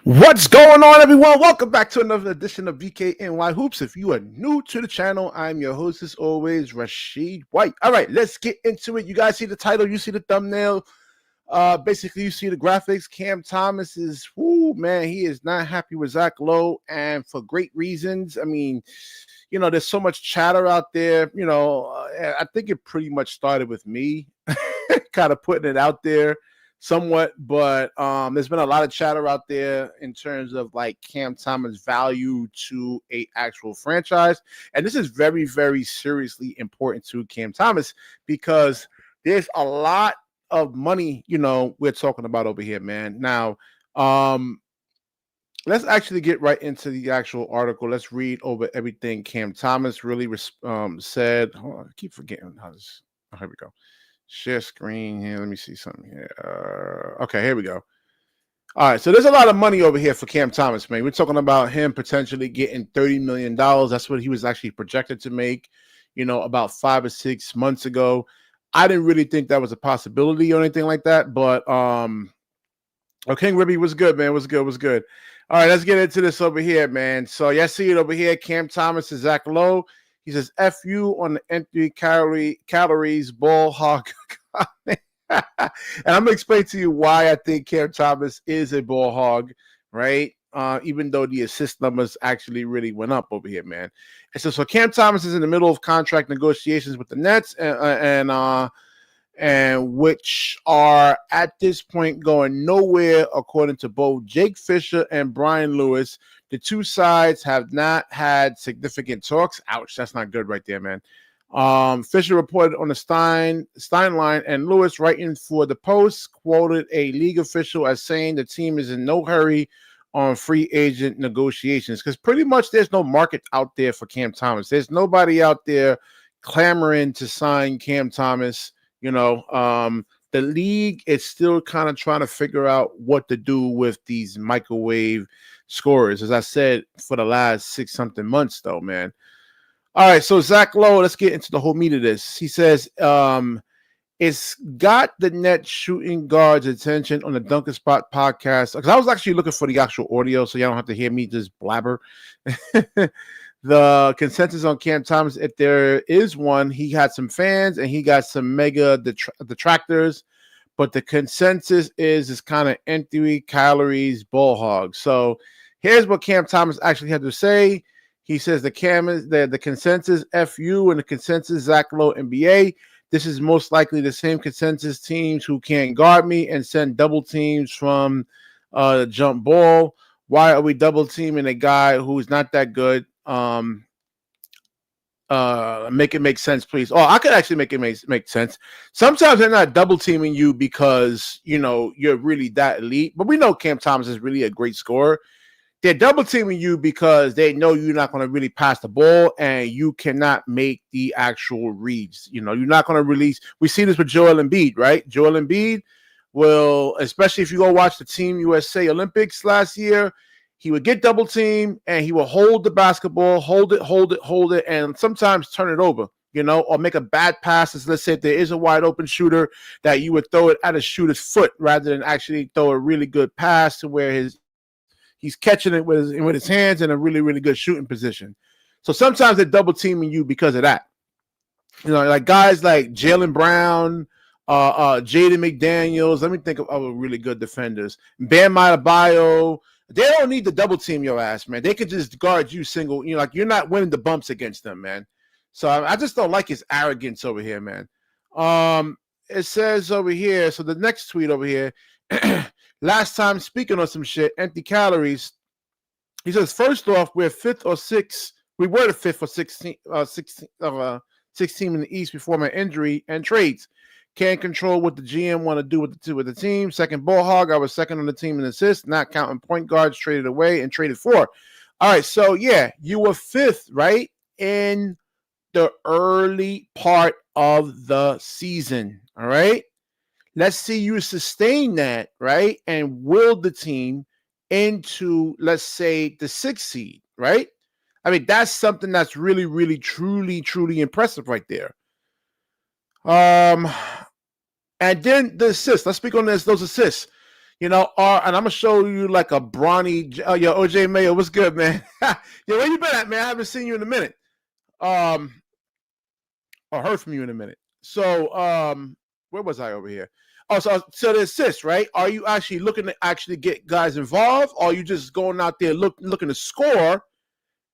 What's going on, everyone? Welcome back to another edition of BKNY Hoops. If you are new to the channel, I'm your host, as always, Rashid White. All right, let's get into it. You guys see the title, you see the thumbnail. Basically, you see the graphics. Cam Thomas is, man, he is not happy with Zach Lowe, and for great reasons. I mean, there's so much chatter out there. I think it pretty much started with me kind of putting it out there somewhat, but there's been a lot of chatter out there in terms of like Cam Thomas' value to a actual franchise, and this is very, very seriously important to Cam Thomas because there's a lot of money, we're talking about over here, man. Now, let's actually get right into the actual article. Let's read over everything Cam Thomas really said. Hold on, I keep forgetting how this. Oh, here we go. Share screen here. Let me see something here. Okay, here we go. All right, so there's a lot of money over here for Cam Thomas, man. We're talking about him potentially getting $30 million. That's what he was actually projected to make, about 5 or 6 months ago. I didn't really think that was a possibility or anything like that, but King Ribby was good, man. Was good. All right, let's get into this over here, man. So y'all see it over here. Cam Thomas and Zach Lowe. He says, F you on the empty calories ball hog. And I'm going to explain to you why I think Cam Thomas is a ball hog, right? Even though the assist numbers actually really went up over here, man. And so Cam Thomas is in the middle of contract negotiations with the Nets and which are at this point going nowhere, according to both Jake Fisher and Brian Lewis. The two sides have not had significant talks. Ouch, that's not good right there, man. Fisher reported on the Stein line, and Lewis, writing for the Post, quoted a league official as saying the team is in no hurry on free agent negotiations because pretty much there's no market out there for Cam Thomas. There's nobody out there clamoring to sign Cam Thomas. The league is still kind of trying to figure out what to do with these microwave scorers, as I said, for the last 6-something months, though, man. All right, so Zach Lowe, let's get into the whole meat of this. He says, it's got the net shooting guard's attention on the Dunker Spot podcast. Because I was actually looking for the actual audio, so y'all don't have to hear me just blabber. The consensus on Cam Thomas, if there is one, he had some fans and he got some mega detractors, but the consensus is kind of empty calories ball hog. So here's what Cam Thomas actually had to say. He says the consensus FU and the consensus Zach Lowe NBA. This is most likely the same consensus teams who can't guard me and send double teams from jump ball. Why are we double teaming a guy who's not that good? Make it make sense, please. Oh, I could actually make it make sense. Sometimes they're not double teaming you because you're really that elite, but we know Cam Thomas is really a great scorer. They're double teaming you because they know you're not going to really pass the ball and you cannot make the actual reads. You're not going to release. We see this with Joel Embiid, right? Joel Embiid will, especially if you go watch the Team USA Olympics last year, he would get double teamed and he will hold the basketball, hold it, and sometimes turn it over, or make a bad pass. Let's say if there is a wide open shooter that you would throw it at a shooter's foot rather than actually throw a really good pass to where he's catching it with his hands in a really, really good shooting position. So sometimes they're double teaming you because of that. Like guys like Jaylen Brown, Jaden McDaniels. Let me think of other really good defenders. Bam Adebayo. They don't need to double team your ass, man. They could just guard you single. You're not winning the bumps against them, man. So I just don't like his arrogance over here, man. It says over here, so the next tweet over here, last time speaking on some shit, empty calories. He says, first off, we're fifth or sixth. We were the fifth or 16 in the East before my injury and trades. Can't control what the GM want to do with the team. Second ball hog. I was second on the team in assists, not counting point guards traded away and traded for. All right, so yeah, you were fifth, right, in the early part of the season. All right, let's see you sustain that, right, and will the team into, let's say, the 6th seed, right? I mean, that's something that's really, really, truly, truly impressive right there. And then the assists. Let's speak on those assists. And I'm gonna show you like a Bronny. Yo, OJ Mayo, what's good, man? Yo, where you been at, man? I haven't seen you in a minute. Or heard from you in a minute. So, where was I over here? Oh, so the assists, right? Are you actually looking to actually get guys involved, or are you just going out there looking to score,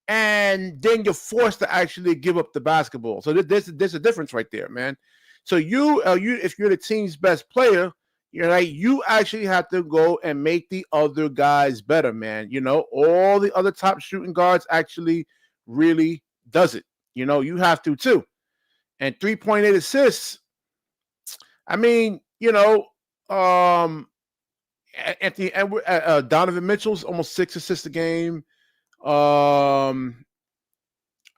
and then you're forced to actually give up the basketball? So there's a difference right there, man. So you if you're the team's best player, you're right. You actually have to go and make the other guys better, man. All the other top shooting guards actually really does it. You have to too. And 3.8 assists. I mean, Anthony Donovan Mitchell's almost 6 assists a game. I'm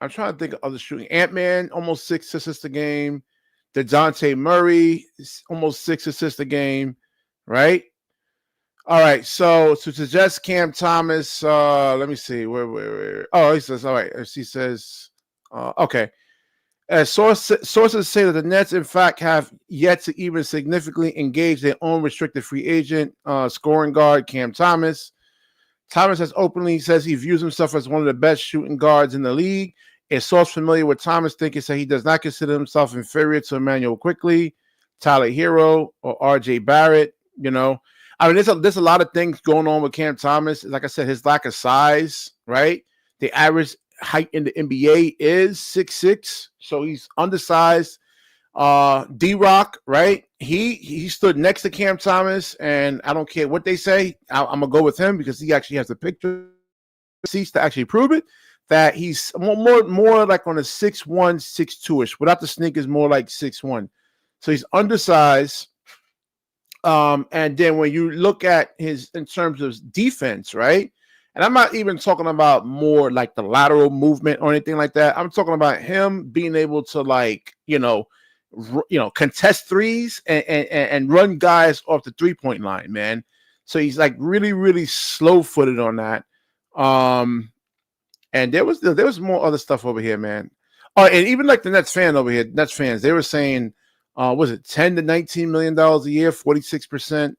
trying to think of other shooting. Ant-Man almost 6 assists a game. DeJounte Murray is almost 6 assists a game, right? All right, so to suggest Cam Thomas, let me see where. Oh, he says all right. He says, okay. Sources say that the Nets, in fact, have yet to even significantly engage their own restricted free agent scoring guard, Cam Thomas. Thomas has openly says he views himself as one of the best shooting guards in the league. A source familiar with Thomas thinking said he does not consider himself inferior to Emmanuel Quickly, Tyler Hero, or R.J. Barrett. I mean, there's a lot of things going on with Cam Thomas. Like I said, his lack of size, right? The average height in the NBA is 6'6", so he's undersized. D-Rock, right? He stood next to Cam Thomas, and I don't care what they say. I'm gonna go with him because he actually has the picture seats to actually prove it. That he's more like on a 6'1", 6'2"ish. Without the sneakers, more like 6'1". So he's undersized. And then when you look at his in terms of defense, right? And I'm not even talking about more like the lateral movement or anything like that. I'm talking about him being able to contest threes and run guys off the 3-point line, man. So he's like really, really slow footed on that. And there was more other stuff over here, man. Oh, and even like the Nets fans, they were saying, was it $10 to $19 million a year? 46%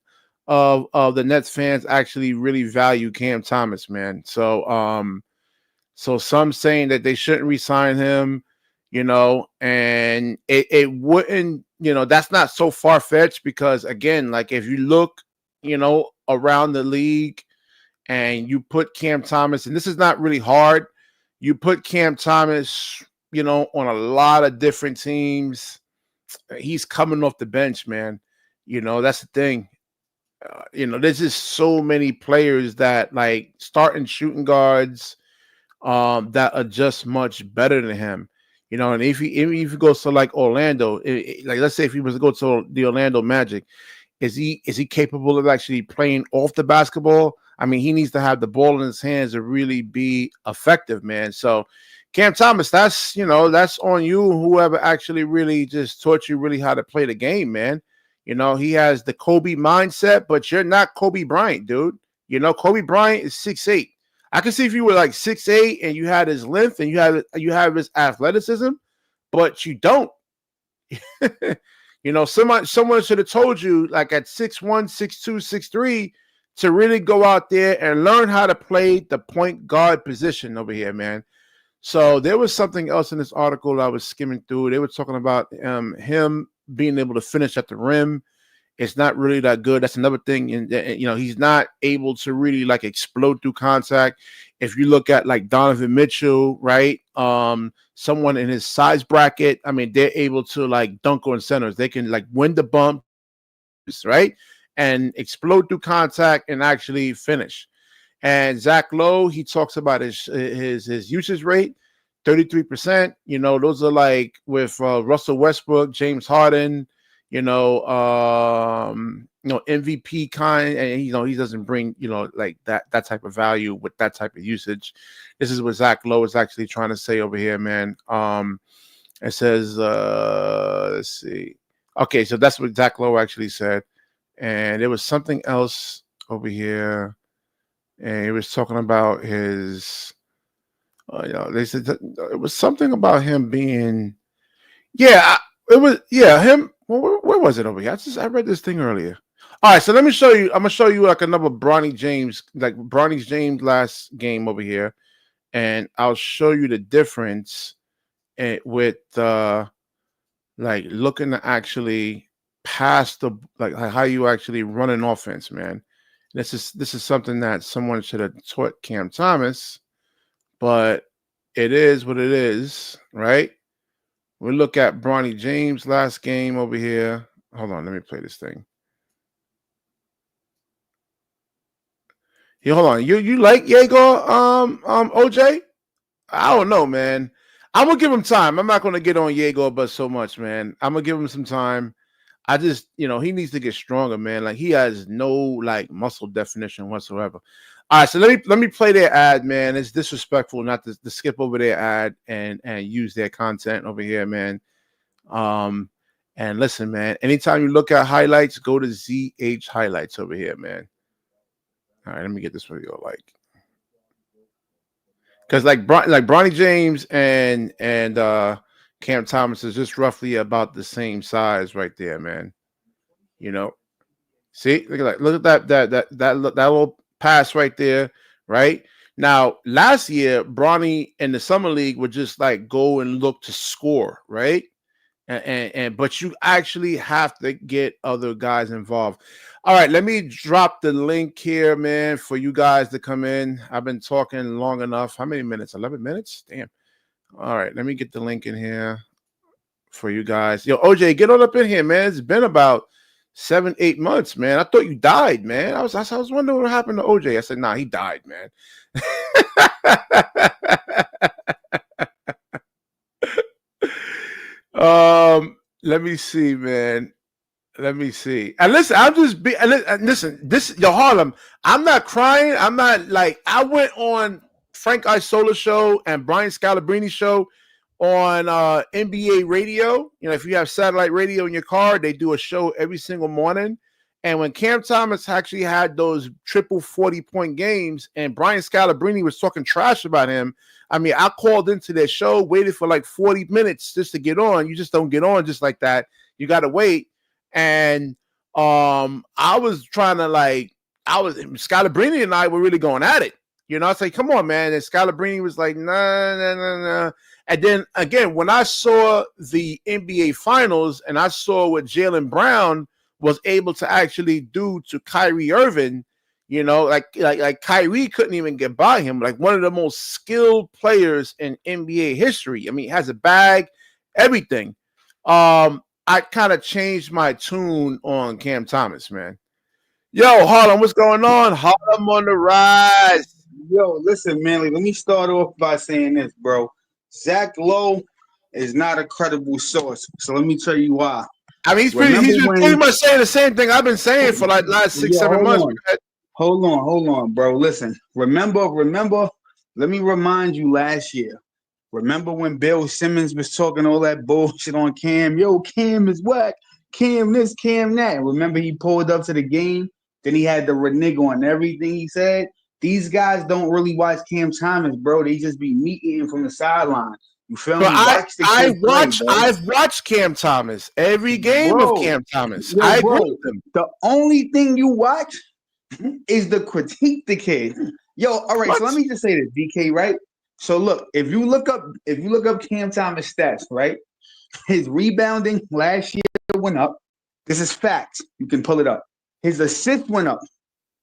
of the Nets fans actually really value Cam Thomas, man. So some saying that they shouldn't re-sign him, and it wouldn't, that's not so far-fetched because again, like if you look, around the league and you put Cam Thomas, and this is not really hard, you put Cam Thomas, on a lot of different teams, he's coming off the bench, man. That's the thing. There's just so many players that like starting shooting guards that are just much better than him. And if he goes to like Orlando, like let's say if he was to go to the Orlando Magic, is he capable of actually playing off the basketball? I mean, he needs to have the ball in his hands to really be effective, man. So Cam Thomas, that's on you, whoever actually really just taught you really how to play the game, man. He has the Kobe mindset, but you're not Kobe Bryant, dude. Kobe Bryant is 6'8". I can see if you were like 6'8" and you had his length and you have his athleticism, but you don't. Someone should have told you like at 6'1", 6'2", 6'3" to really go out there and learn how to play the point guard position over here, man. So there was something else in this article I was skimming through. They were talking about him being able to finish at the rim. It's not really that good. That's another thing. And he's not able to really like explode through contact. If you look at like Donovan Mitchell, right? Someone in his size bracket, I mean, they're able to like dunk on centers. They can like win the bump, right? And explode through contact and actually finish. And Zach Lowe, he talks about his usage rate, 33%. Those are like with Russell Westbrook, James Harden, MVP kind, and he doesn't bring like that type of value with that type of usage. This is what Zach Lowe is actually trying to say over here, man. It says, let's see. Okay, so that's what Zach Lowe actually said. And there was something else over here. And he was talking about his, they said it was something about him being, him. Where was it over here? I read this thing earlier. All right, so let me show you. I'm gonna show you like another Bronny James, like Bronny James last game over here, and I'll show you the difference with like looking to actually pass the like how you actually run an offense, man. This is something that someone should have taught Cam Thomas, but it is what it is, right? We look at Bronny James last game over here. Hold on, let me play this thing. Hold on. You like Jaeger, OJ? I don't know, man. I'm gonna give him time. I'm not gonna get on Jaeger, but so much, man. I'm gonna give him some time. I just, he needs to get stronger, man. Like he has no like muscle definition whatsoever. All right, so let me play their ad, man. It's disrespectful not to skip over their ad and use their content over here, man. And listen, man. Anytime you look at highlights, go to ZH highlights over here, man. All right, let me get this video like, because like Bronny James and Cam Thomas is just roughly about the same size right there, man. See, look at that little pass right there, right? Now, last year, Bronny in the summer league would just like go and look to score, right? And but you actually have to get other guys involved. All right, let me drop the link here, man, for you guys to come in. I've been talking long enough. How many minutes? 11 minutes? Damn. All right, let me get the link in here for you guys. Yo, OJ, get on up in here, man. It's been about 7-8 months, man. I thought you died, man. I was wondering what happened to OJ. I said, nah, he died, man. Let me see, man. Let me see. And listen, listen, this Harlem. I'm not crying. I'm not like I went on Frank Isola show and Brian Scalabrine show on NBA radio. If you have satellite radio in your car, they do a show every single morning. And when Cam Thomas actually had those triple 40-point games and Brian Scalabrine was talking trash about him, I mean, I called into their show, waited for like 40 minutes just to get on. You just don't get on just like that. You got to wait. And I was trying to Scalabrine and I were really going at it. I say, come on, man. And Scalabrine was like, nah. And then again, when I saw the NBA Finals and I saw what Jaylen Brown was able to actually do to Kyrie Irving, like Kyrie couldn't even get by him. Like one of the most skilled players in NBA history. I mean, he has a bag, everything. I kind of changed my tune on Cam Thomas, man. Yo, Harlem, what's going on? Harlem on the rise. Yo, listen, Manly, let me start off by saying this, bro. Zach Lowe is not a credible source. So let me tell you why. I mean, he's pretty much saying the same thing I've been saying for like last 6-7 months. Hold on, bro. Listen, remember, let me remind you last year. Remember when Bill Simmons was talking all that bullshit on Cam? Yo, Cam is whack. Cam this, Cam that. Remember he pulled up to the game? Then he had the renege on everything he said. These guys don't really watch Cam Thomas, bro. They just be meat eating from the sideline. You feel me? I've watched Cam Thomas every game of Cam Thomas. I agree with him. The only thing you watch is the critique the kid. Yo, all right. So let me just say this, DK, right? So look, if you look up Cam Thomas stats, right? His rebounding last year went up. This is facts. You can pull it up. His assist went up.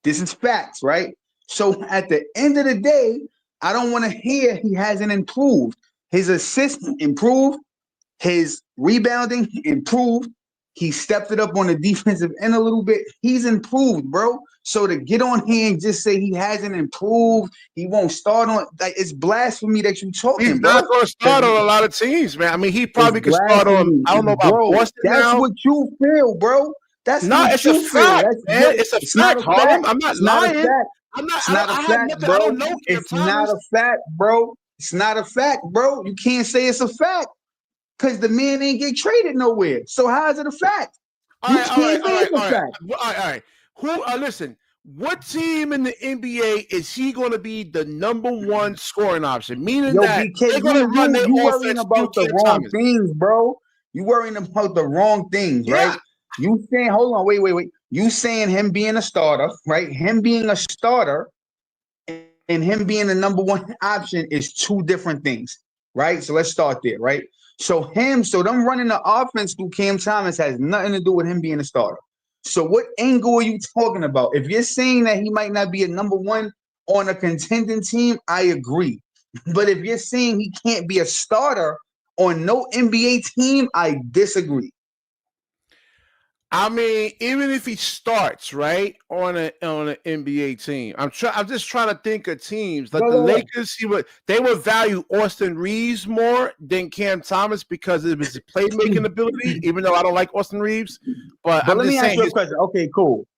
This is facts, right? So at the end of the day, I don't want to hear he hasn't improved. His assist improved. His rebounding improved. He stepped it up on the defensive end a little bit. He's improved, bro. So to get on here and just say he hasn't improved, he won't start on, like, it's blasphemy that you're talking. He's not going to start on a lot of teams, man. I mean, he probably could start on. I don't know about Boston now. That's what you feel, bro. That's not. It's a fact, man. It's a fact, Harlem. I'm not lying. It's not a fact, bro. It's not a fact, bro. It's not a fact, bro. You can't say it's a fact because the man ain't get traded nowhere. So how is it a fact? All right. Listen, what team in the NBA is he going to be the number one scoring option? Meaning that they're going to run their worrying about the wrong things, bro. You worrying about the wrong things, right? You saying, hold on, wait. You saying him being a starter, right? Him being a starter and him being the number one option is two different things, right? So let's start there, right? So them running the offense through Cam Thomas has nothing to do with him being a starter. So what angle are you talking about? If you're saying that he might not be a number one on a contending team, I agree. But if you're saying he can't be a starter on no NBA team, I disagree. I mean, even if he starts right on an NBA team, I'm just trying to think of teams like the Lakers. They would value Austin Reeves more than Cam Thomas because of his playmaking ability. Even though I don't like Austin Reeves, but I'm let just me saying ask you a question. Okay, cool.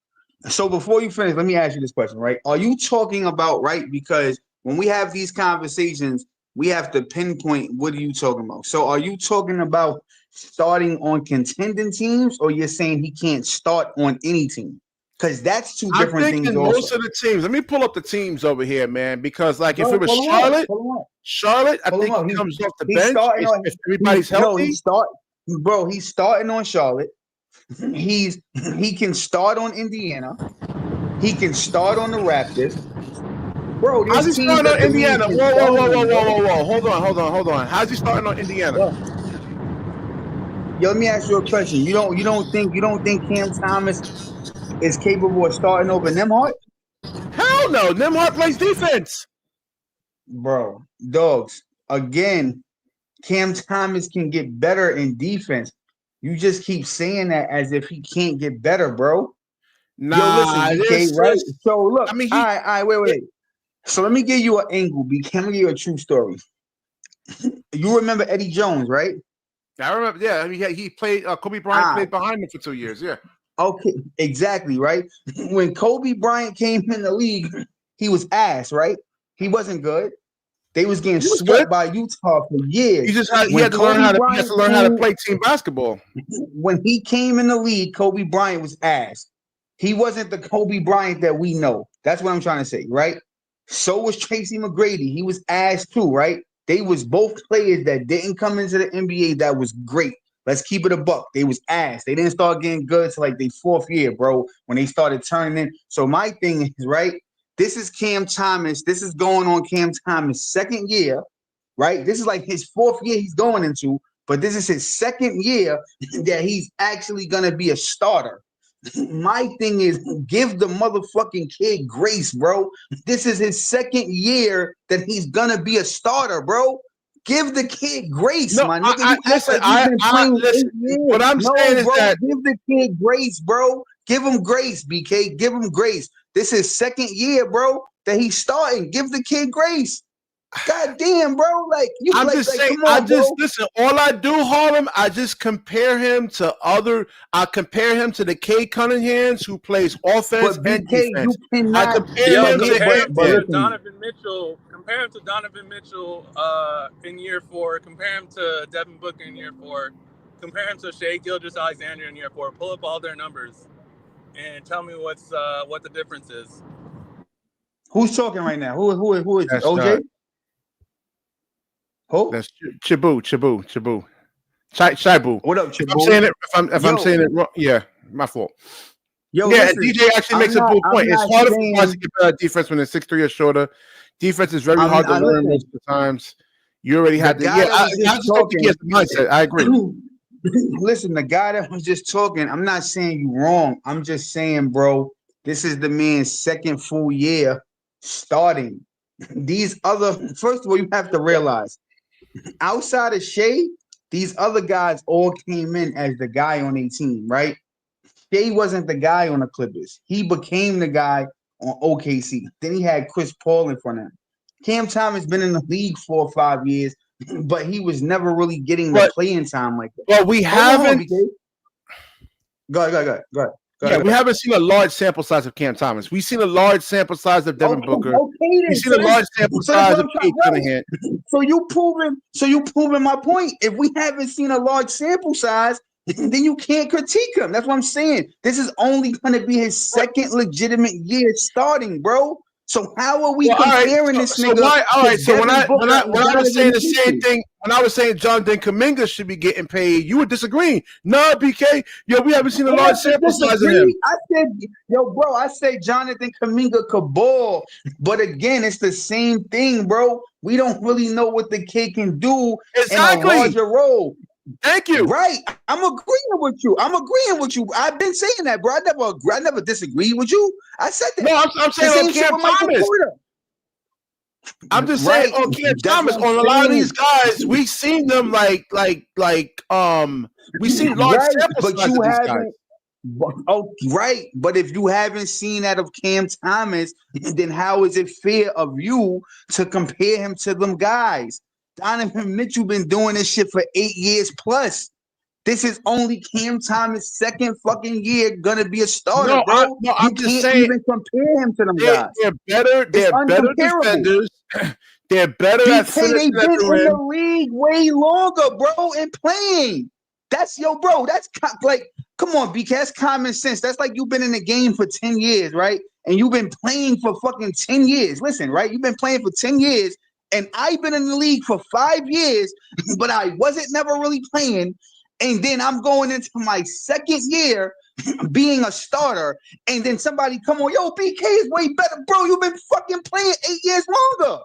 So before you finish, let me ask you this question, right? Are you talking about, right? Because when we have these conversations, we have to pinpoint what are you talking about. So are you talking about starting on contending teams, or you're saying he can't start on any team? Because that's two I'm different things thinking also. most of the teams. Let me pull up the teams over here, man. Because like if it was Charlotte, I think he comes off the bench if everybody's healthy. No, he's starting on Charlotte. He can start on Indiana. He can start on the Raptors. Bro, how's he starting on Indiana? Whoa. Hold on. How's he starting on Indiana? Yo, let me ask you a question. You don't think Cam Thomas is capable of starting over Nembhard? Hell no. Nembhard plays defense. Bro, dogs. Again, Cam Thomas can get better in defense. You just keep saying that as if he can't get better, bro. Nah, yo, listen, BK, right? So look, I mean, all right, wait. So let me give you an angle, BK. Let me give you a true story. You remember Eddie Jones, right? I remember, yeah. He played. Kobe Bryant played behind him for 2 years. Yeah. Okay, exactly, right. When Kobe Bryant came in the league, he was ass, right? He wasn't good. They was getting swept by Utah for years. He had to learn how to play team basketball. When he came in the league, Kobe Bryant was ass. He wasn't the Kobe Bryant that we know. That's what I'm trying to say, right? So was Tracy McGrady. He was ass too, right? They was both players that didn't come into the NBA that was great. Let's keep it a buck. They was ass. They didn't start getting good till like their fourth year, bro, when they started turning in. So my thing is, right, this is Cam Thomas. This is going on Cam Thomas' second year, right? This is like his fourth year he's going into, but this is his second year that he's actually going to be a starter. My thing is, give the motherfucking kid grace, bro. This is his second year that he's going to be a starter, bro. Give the kid grace, my nigga. What I'm saying is that give the kid grace, bro. Give him grace, BK. Give him grace. This is second year, bro, that he's starting. Give the kid grace. God damn, bro. Like you I'm just saying, listen, all I do, Harlem, I compare him to the Cade Cunninghams who plays offense and defense. I compare him to Donovan Mitchell. Compare him to Donovan Mitchell in year 4. Compare him to Devin Booker in year 4. Compare him to Shai Gilgeous-Alexander in year 4. Pull up all their numbers and tell me what the difference is. Who's talking right now? Who is OJ? That's Chibu. Shibu. What up, Chibu? If I'm saying it wrong, yeah, my fault. Yo, yeah, listen, DJ actually makes a good point. It's harder for guys to get better defense when they're 6'3" or shorter. Defense is very hard to learn most of the times. You already had to. Yeah, I just don't think he has the mindset. I agree. Listen, the guy that was just talking, I'm not saying you wrong. I'm just saying, bro, this is the man's second full year starting. First of all, you have to realize, outside of Shai, these other guys all came in as the guy on a team, right? Shai wasn't the guy on the Clippers. He became the guy on OKC. Then he had Chris Paul in front of him. Cam Thomas been in the league 4 or 5 years, but he was never really getting the playing time like that. Well, we haven't. Go ahead. We haven't seen a large sample size of Cam Thomas. We've seen a large sample size of Devin Booker. We've seen a large sample size of Cade Cunningham. So you proving my point. If we haven't seen a large sample size, then you can't critique him. That's what I'm saying. This is only going to be his second legitimate year starting, bro. So how are we Well, comparing this nigga? All right. So when I was saying the Mitchell? same thing, when I was saying Jonathan Kuminga should be getting paid, you were disagreeing. No, BK, we haven't seen a large sample size of him. I said, bro, I say Jonathan Kuminga could ball, but again, it's the same thing, bro. We don't really know what the kid can do in a larger role. Thank you. Right. I'm agreeing with you. I've been saying that, bro. I never disagreed with you. I said that. No, I'm saying on Cam Thomas. I'm just saying on Cam Thomas. On a lot of these guys, we've seen them we seen large sample sizes of these guys. Oh, right. But if you haven't seen that of Cam Thomas, then how is it fair of you to compare him to them guys? Donovan Mitchell been doing this shit for 8 years plus. This is only Cam Thomas' second fucking year gonna be a starter, bro. I'm just saying, even compare him to them guys. They're better. They're better defenders. They're better at finishing. They've been in the league way longer, bro, and playing. That's bro. That's like, come on, BK. That's common sense. That's like you've been in the game for 10 years, right? And you've been playing for fucking 10 years. Listen, right? You've been playing for 10 years. And I've been in the league for 5 years, but I wasn't never really playing. And then I'm going into my second year being a starter. And then somebody come on, BK is way better. Bro, you've been fucking playing 8 years longer.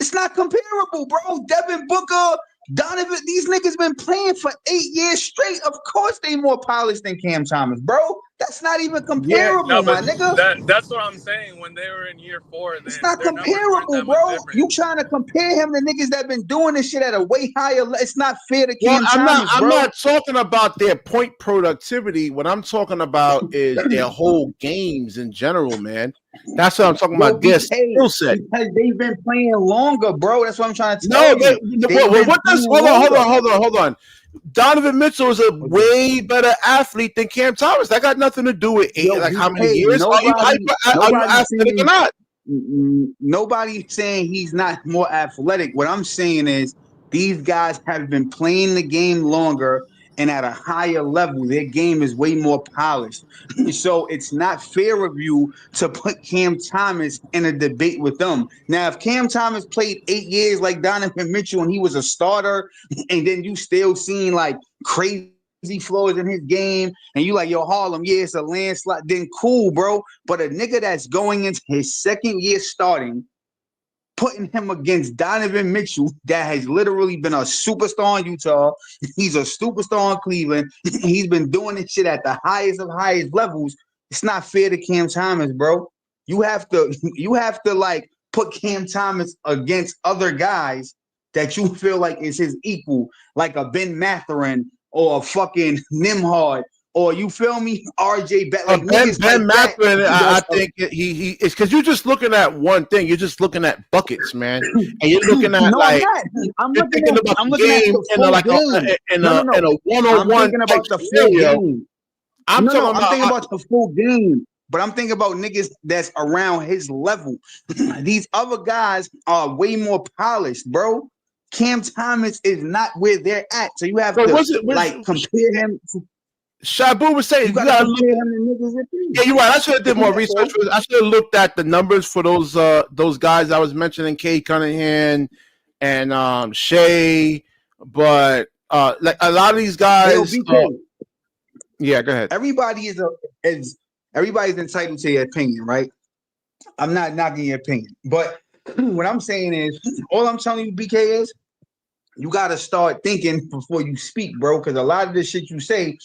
It's not comparable, bro. Devin Booker, Donovan, these niggas been playing for 8 years straight. Of course they more polished than Cam Thomas, bro. That's not even comparable, my nigga. That's what I'm saying. When they were in year 4, it's not comparable, bro. You trying to compare him to niggas that been doing this shit at a way higher level. It's not fair to Cam Thomas, I'm not talking about their point productivity. What I'm talking about is their whole games in general, man. That's what I'm talking about. Their skill set. Because they've been playing longer, bro. That's what I'm trying to tell you. Hold on. Donovan Mitchell is a way better athlete than Cam Thomas. That got nothing to do with how many years. Are you athletic or not? Nobody's saying he's not more athletic. What I'm saying is these guys have been playing the game longer and at a higher level. Their game is way more polished. So it's not fair of you to put Cam Thomas in a debate with them. Now, if Cam Thomas played 8 years like Donovan Mitchell and he was a starter, and then you still seen like crazy flaws in his game, and you like, Harlem, it's a landslide, then cool, bro. But a nigga that's going into his second year starting, putting him against Donovan Mitchell, that has literally been a superstar in Utah. He's a superstar in Cleveland. He's been doing this shit at the highest of highest levels. It's not fair to Cam Thomas, bro. You have to like put Cam Thomas against other guys that you feel like is his equal, like a Ben Mathurin or a fucking Nimhard. Or you feel me, RJ? Ben Mathurin, I think he is because you're just looking at one thing. You're just looking at buckets, man, and you're looking at I'm looking at the full game. In a one-on-one. I'm thinking about the full game. I'm thinking about the full game, but I'm thinking about niggas that's around his level. These other guys are way more polished, bro. Cam Thomas is not where they're at, so you have to compare him to. Shabu was saying, you gotta look. Yeah, you're right. I should have did more research. I should have looked at the numbers for those guys I was mentioning, Cade Cunningham and Shea, but like a lot of these guys. Yeah, go ahead. Everybody's entitled to your opinion, right? I'm not knocking your opinion, but what I'm saying is, all I'm telling you, BK, is you got to start thinking before you speak, bro, because a lot of this shit you say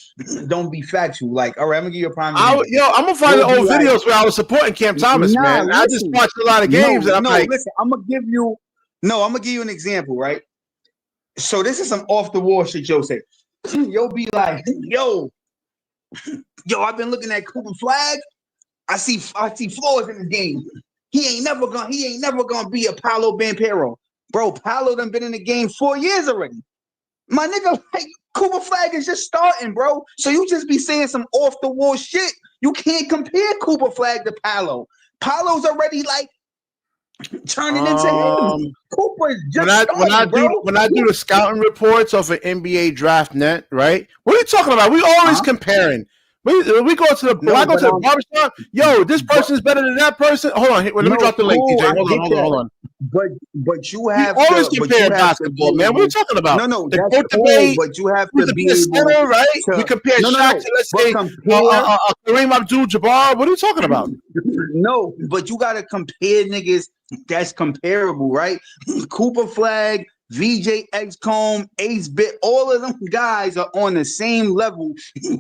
don't be factual. Like, all right, I'm going to give you a prime example. I'm going to find the old videos where I was supporting Cam Thomas, man. Listen, I just watched a lot of games. Listen, I'm going to give you an example, right? So this is some off-the-wall shit Joe said. You'll be like, yo, I've been looking at Cooper Flag. I see flaws in the game. He ain't never gonna be a Paolo Banchero. Bro, Paolo done been in the game 4 years already. My nigga, like, Cooper Flag is just starting, bro. So you just be saying some off-the-wall shit. You can't compare Cooper Flag to Paolo. Paolo's already, like, turning into him. Cooper's just starting, bro. When I do the scouting reports off of NBA Draft Net, right? What are you talking about? We always comparing. We go to the No, when I go but to the barbershop. Yo, this person is better than that person. Hold on, let me drop the link, cool, DJ. I get Hold on. But you We have always to, but you compare have to basketball, be man. What are you able. talking about? No, The that's GOAT cool, debate. but you have Who's to the be best able center, right? We to. compare Shaq to, let's But say, compare. Kareem Abdul-Jabbar. What are you talking about? No, but you gotta compare niggas that's comparable, right? Cooper Flag, VJ Excomb, Ace Bit, all of them guys are on the same level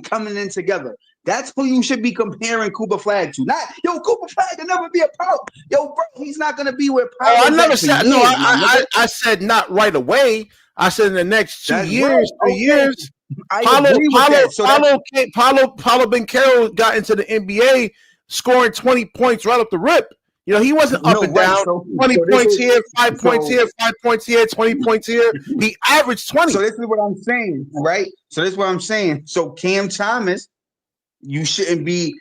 coming in together. That's who you should be comparing Cooper Flag to. Not Cooper Flag will never be a pro. Bro, he's not gonna be where Oh, I Paolo's never at for said years, no. my nigga. I said not right away. I said in the next 2 That's years, right. 3 years. I agree with that. So Paulo Banchero got into the NBA scoring 20 points right up the rip. You know, he wasn't up and down. 20 points here, 5 points here, 5 points here, 20 points here. He averaged 20. So this is what I'm saying, right? So Cam Thomas, you should be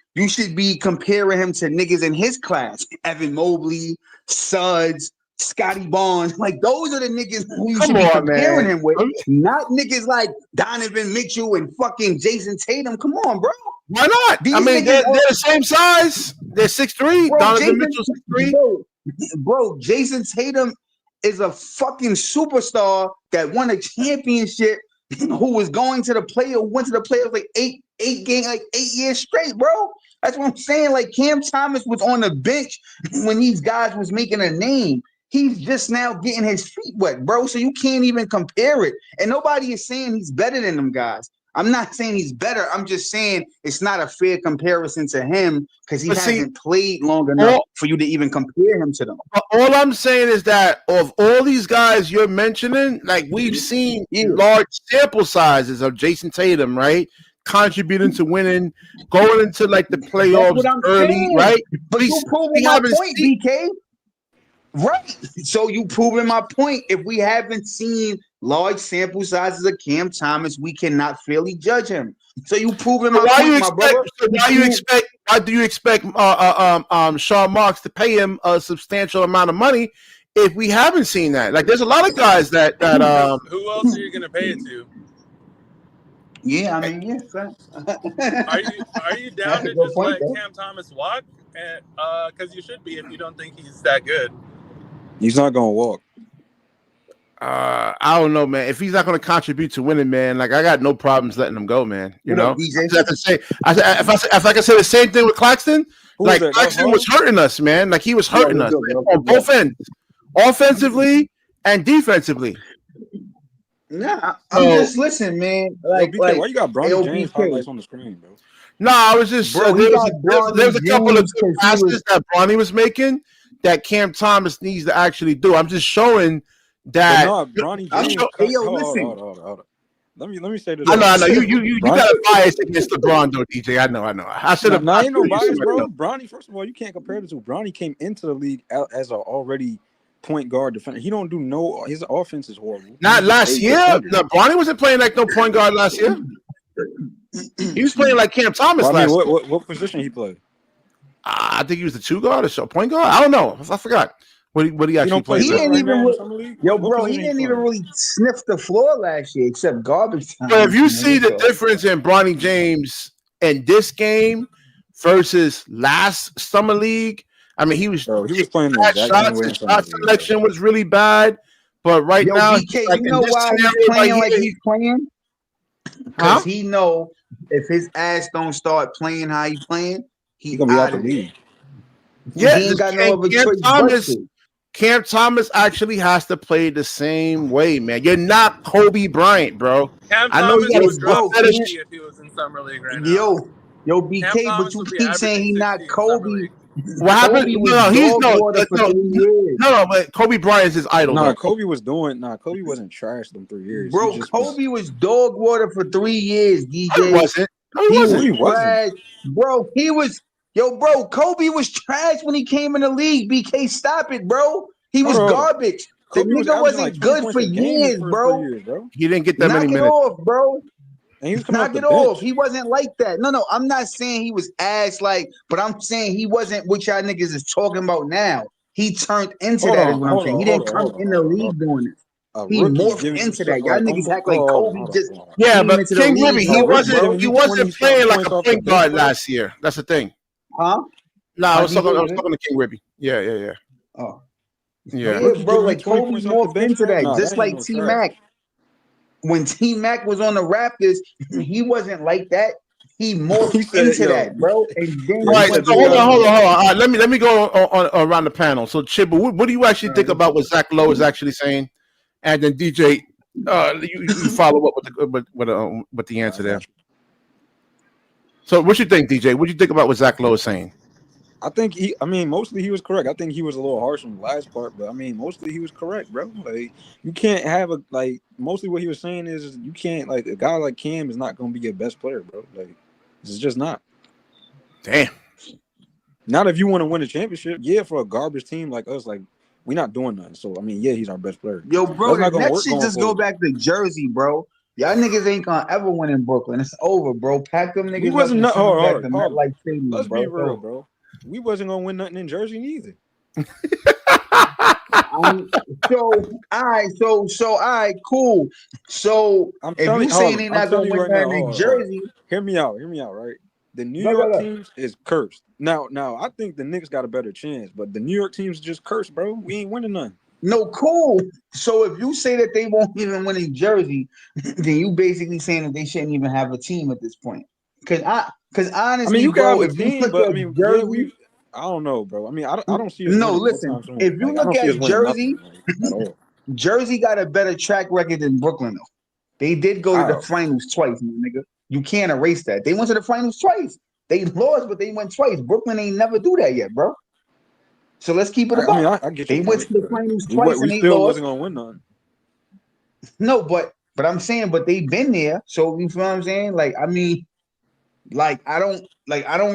comparing him to niggas in his class. Evan Mobley, Suggs, Scotty Barnes. Like, those are the niggas who you should be comparing him with. Not niggas like Donovan Mitchell and fucking Jason Tatum. Come on, bro. Why not? These I mean, they're the same size. They're 6'3". Donovan Mitchell 6'3". Bro, Jason Tatum is a fucking superstar that won a championship, who was went to the playoffs like eight years straight, bro. That's what I'm saying. Like, Cam Thomas was on the bench when these guys was making a name. He's just now getting his feet wet, bro. So you can't even compare it. And nobody is saying he's better than them guys. I'm not saying he's better. I'm just saying it's not a fair comparison to him because he hasn't played long enough for you to even compare him to them. All I'm saying is that of all these guys you're mentioning, like, we've seen large sample sizes of Jason Tatum, right? Contributing to winning, going into like the playoffs early, saying. Right? But you proving my point, BK. Right. So you proving my point. If we haven't seen large sample sizes of Cam Thomas, we cannot fairly judge him. So you proving my point, my brother. So why do you expect Sean Marks to pay him a substantial amount of money if we haven't seen that? Like, there's a lot of guys that who else are you gonna pay it to? Yeah, I mean, yes. Are you down to just let Cam Thomas walk? Because you should be if you don't think he's that good. He's not gonna walk. I don't know, man. If he's not going to contribute to winning, man, like, I got no problems letting him go, man. You know, if I can say the same thing with Claxton, Claxton was hurting us, man. Like, he was hurting us on both ends, offensively and defensively. Nah, I'm just listening, man. Like, why you got Bronny James highlights on the screen, bro? No, I was just there was a couple of good passes that Bronny was making that Cam Thomas needs to actually do. I'm just showing that. No, Bronny James. Hold on. Let me say this. I know. You got a bias against LeBron, though, DJ. I know. I should have. Ain't no bias, bro. Bronny, first of all, you can't compare the two. Bronny came into the league as an already point guard defender. He don't do no. His offense is horrible. Not last year. No, Bronny wasn't playing like no point guard last year. He was playing like Cam Thomas last year. What position he played? I think he was the 2 guard or point guard. I don't know. I forgot what he actually played. He didn't even he didn't even really sniff the floor last year except garbage time. But if you see the difference in Bronny James in this game versus last summer league, I mean, he was playing shots. His shot selection was really bad. But right now, BK, you know why he's playing like he's playing? Because he know if his ass don't start playing how he playing, he gonna be out of the league. Yeah, he ain't got no other choice. Cam Thomas actually has to play the same way, man. You're not Kobe Bryant, bro. I know you got if he was in summer league right now. Yo, BK, but you keep saying he's not Kobe. What happened? No, but Kobe Bryant is his idol. No, Kobe wasn't trash them 3 years. Bro, Kobe was dog water for 3 years, DJ. He wasn't. He wasn't. Bro, he was. Yo, bro, Kobe was trash when he came in the league. BK, stop it, bro. He was garbage. The nigga wasn't good for years, bro. He didn't get that many minutes. Knock it off, bro. Knock it off. He wasn't like that. No, I'm not saying he was ass like, but I'm saying he wasn't what y'all niggas is talking about now. He turned into that. Is what I'm saying. He didn't come in the league doing it. a He rookie morphed giving you into that. Y'all like niggas act like hold Kobe on. just Yeah, came but into the King league. Ribby, No, Rookie giving he you wasn't 20 playing like points a off the point bench, guard bro. last year. That's the thing. Huh? No, Huh? I was talking to King Ribby. Yeah. Oh, Yeah. yeah, Rookie bro. giving you Like 20 Kobe points off the morphed bench, into bro? that, Nah, just that ain't like no T trash. Mac. When T Mac was on the Raptors, he wasn't like that. He morphed He said, into yo, that, bro. And then All yeah, he he right, went said so to they hold got on. him Denver. for that. All right, let me go around the panel. So Chip, what do you actually think Right. about what Zach Lowe is actually saying? And then DJ, you follow up with the answer I there. got you. So what you think, DJ? What do you think about what Zach Lowe is saying? I think mostly he was correct. I think he was a little harsh on the last part, but mostly he was correct, bro. Like, you can't have mostly what he was saying is you can't, like, a guy like Cam is not going to be your best player, bro. Like, it's just not. Damn. Not if you want to win a championship. Yeah, for a garbage team like us, like, we're not doing nothing. So, yeah, he's our best player. Yo, bro, That's the not going to next work shit going just go forward. back to Jersey, bro. Y'all niggas ain't gonna ever win in Brooklyn. It's over, bro. Pack them We niggas up wasn't and not send them back hard. to MetLife Stadium, Let's bro. be It's real, over. bro. We wasn't going to win nothing in Jersey neither. All right, cool. So if you saying they I'm not gonna telling you win right now, nothing in hold on. Jersey, Hear me out, right? The New go, go, York go. teams is cursed. Now, I think the Knicks got a better chance, but the New York teams just cursed, bro. We ain't winning none. No, cool. So if you say that they won't even win in Jersey, then you basically saying that they shouldn't even have a team at this point. Because honestly, You can have bro, a if you team, look but at Jersey, I don't know, bro. I don't see us no, winning no listen, time soon. if you Like, I look don't see at us winning Jersey, nothing, like, at all. Jersey got a better track record than Brooklyn, though. They did go to the Wow. finals twice, my nigga. You can't erase that. They went to the finals twice. They lost, but they went twice. Brooklyn ain't never do that yet, bro. So let's keep it a buck. I get your They went point. to the finals We twice and we they still lost. wasn't gonna win none. No, but I'm saying, but they've been there. So you feel what I'm saying? I don't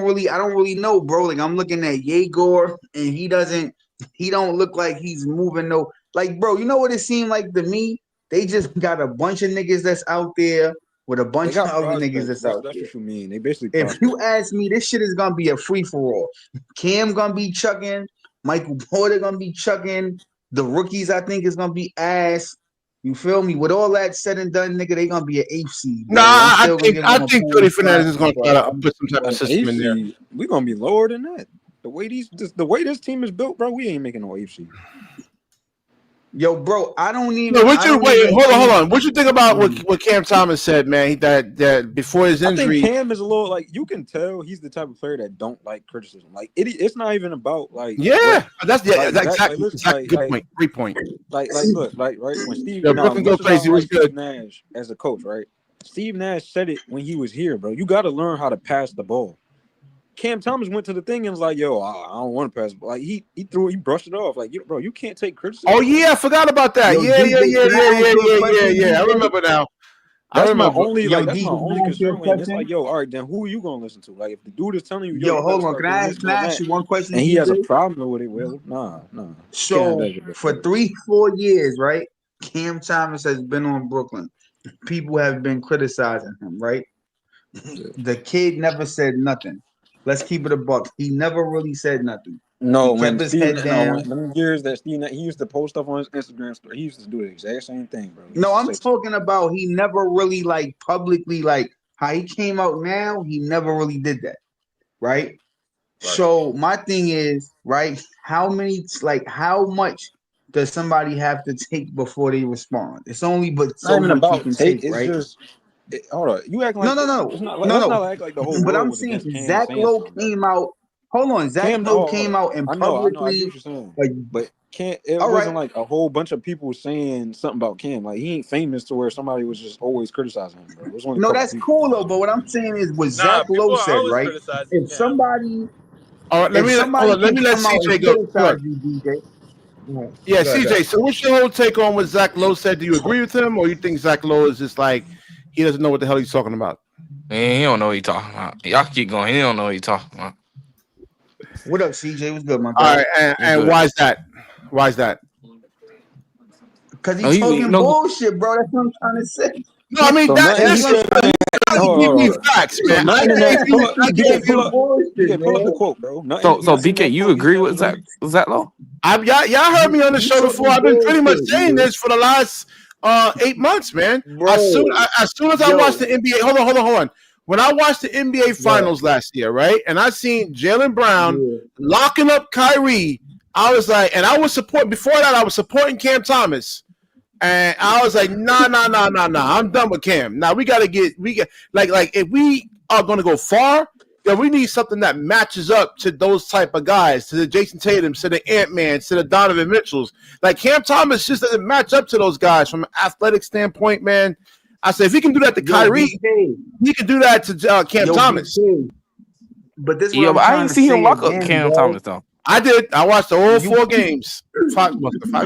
really know, bro. Like I'm looking at Yegor and he don't look like he's moving no. Like, bro, you know what it seemed like to me? They just got a bunch of niggas that's out there with a They bunch of got other niggas prospects. that's That's out there. what you mean. They basically If prospects. you ask me, this shit is gonna be a free for all. Cam gonna be chucking, Michael Porter gonna be chucking. The rookies, I think, is gonna be ass. You feel me? With all that said and done, nigga, they gonna be an 8th seed, Nah, bro. I'm still gonna give I them a think Tony point spot, Fernandez is going to but try to put some type of An system in there. AFC, we gonna be lower than that. The way this team is built, bro, we ain't making no AFC. yo, bro, I don't No, even hold think. on. What you think about what Cam Thomas said, man? That before his I think injury, Cam is a little, like, you can tell he's the type of player that don't like criticism. Like, it's not even about like what, that's like, Zach, like, listen, exactly good point. Great point. look, like, right, when Yo, Brooklyn go much as I crazy. don't What's like good? Steve Nash as a coach, right? Steve Nash said it when he was here, bro. You got to learn how to pass the ball. Cam Thomas went to the thing and was like, "Yo, I don't want to pass." Like, he brushed it off. Like, bro, you can't take criticism. Oh yeah, I forgot about that. Yo, DJ, can I ask you a question, Yeah. I DJ? remember now. That's my remember. only, Yo, like, that's DJ, my can only I ask you a concern. And it's like, question? yo, all right, then who are you gonna listen to? Like, if the dude is telling you, yo, Yo, you better hold on. start doing this, Can I doing ask that, you one question, and he has a DJ? problem with it, well, nah, can't have So that shit. for 3-4 years, right? Cam Thomas has been on Brooklyn. People have been criticizing him, right? The kid never said nothing. Let's keep it a buck. He never really said nothing. He No, kept when his Steve, head no, down. when them years that Steve, he used to post stuff on his Instagram story. He used to do the exact same thing, bro. He No, used to I'm say, talking about he never really like publicly like how he came out now. He never really did that, right? right. So my thing is, right? How much does somebody have to take before they respond? It's only but Not so even much you about can take. take, It's right? just, hold on. You acting No, like no, it's no, not. no, Let's no. not act like the whole But world I'm was saying against Cam Zach saying Lowe something, bro. came out. Hold on, Zach Lowe Hold came on. out and I know. I get publicly what you're saying, like, but can't. It all right. wasn't like a whole bunch of people saying something about Cam. Like, he ain't famous to where somebody was just always criticizing him, bro. It was only a No, couple that's people. cool though. But what I'm saying is what Nah, Zach Lowe people are said, always right? criticizing If Cam. somebody All right, if somebody let can me let come out and CJ go. criticize Look, you, DJ. Go yeah, ahead, go CJ. ahead. So, what's your whole take on what Zach Lowe said? Do you agree with him, or you think Zach Lowe is just like he doesn't know what the hell he's talking about? Man, he don't know what he talking about. Y'all keep going. He don't know what he talking about. What up, CJ? What's good, my All guy? right, What's and good? why is that? Why is that? Because No, he's he talking no. bullshit, bro. That's what I'm trying to say. No, I mean So that. nothing he That's what I'm said. trying to say. give me facts, So man. nothing in that. Pull up, I BK, pull up, bullshit, BK, pull up the man. quote, bro. So BK, you agree with Zach Lowe? Y'all heard me on the show before. I've been pretty much saying this for the last 8 months, man. Bro. As soon as I watched the NBA, hold on. When I watched the NBA Finals last year, right, and I seen Jaylen Brown locking up Kyrie, I was like, and I was supporting. Before that, I was supporting Cam Thomas, and I was like, nah. I'm done with Cam. Now we get like if we are gonna go far, then we need something that matches up to those type of guys, to the Jason Tatums, to the Ant-Mans, to the Donovan Mitchells. Like Cam Thomas just doesn't match up to those guys from an athletic standpoint, man. I said if he can do that to Kyrie, he can do that to Cam Thomas. BK. But this But I didn't see him lock up Cam Thomas though. I did. I watched the whole 4 games. 5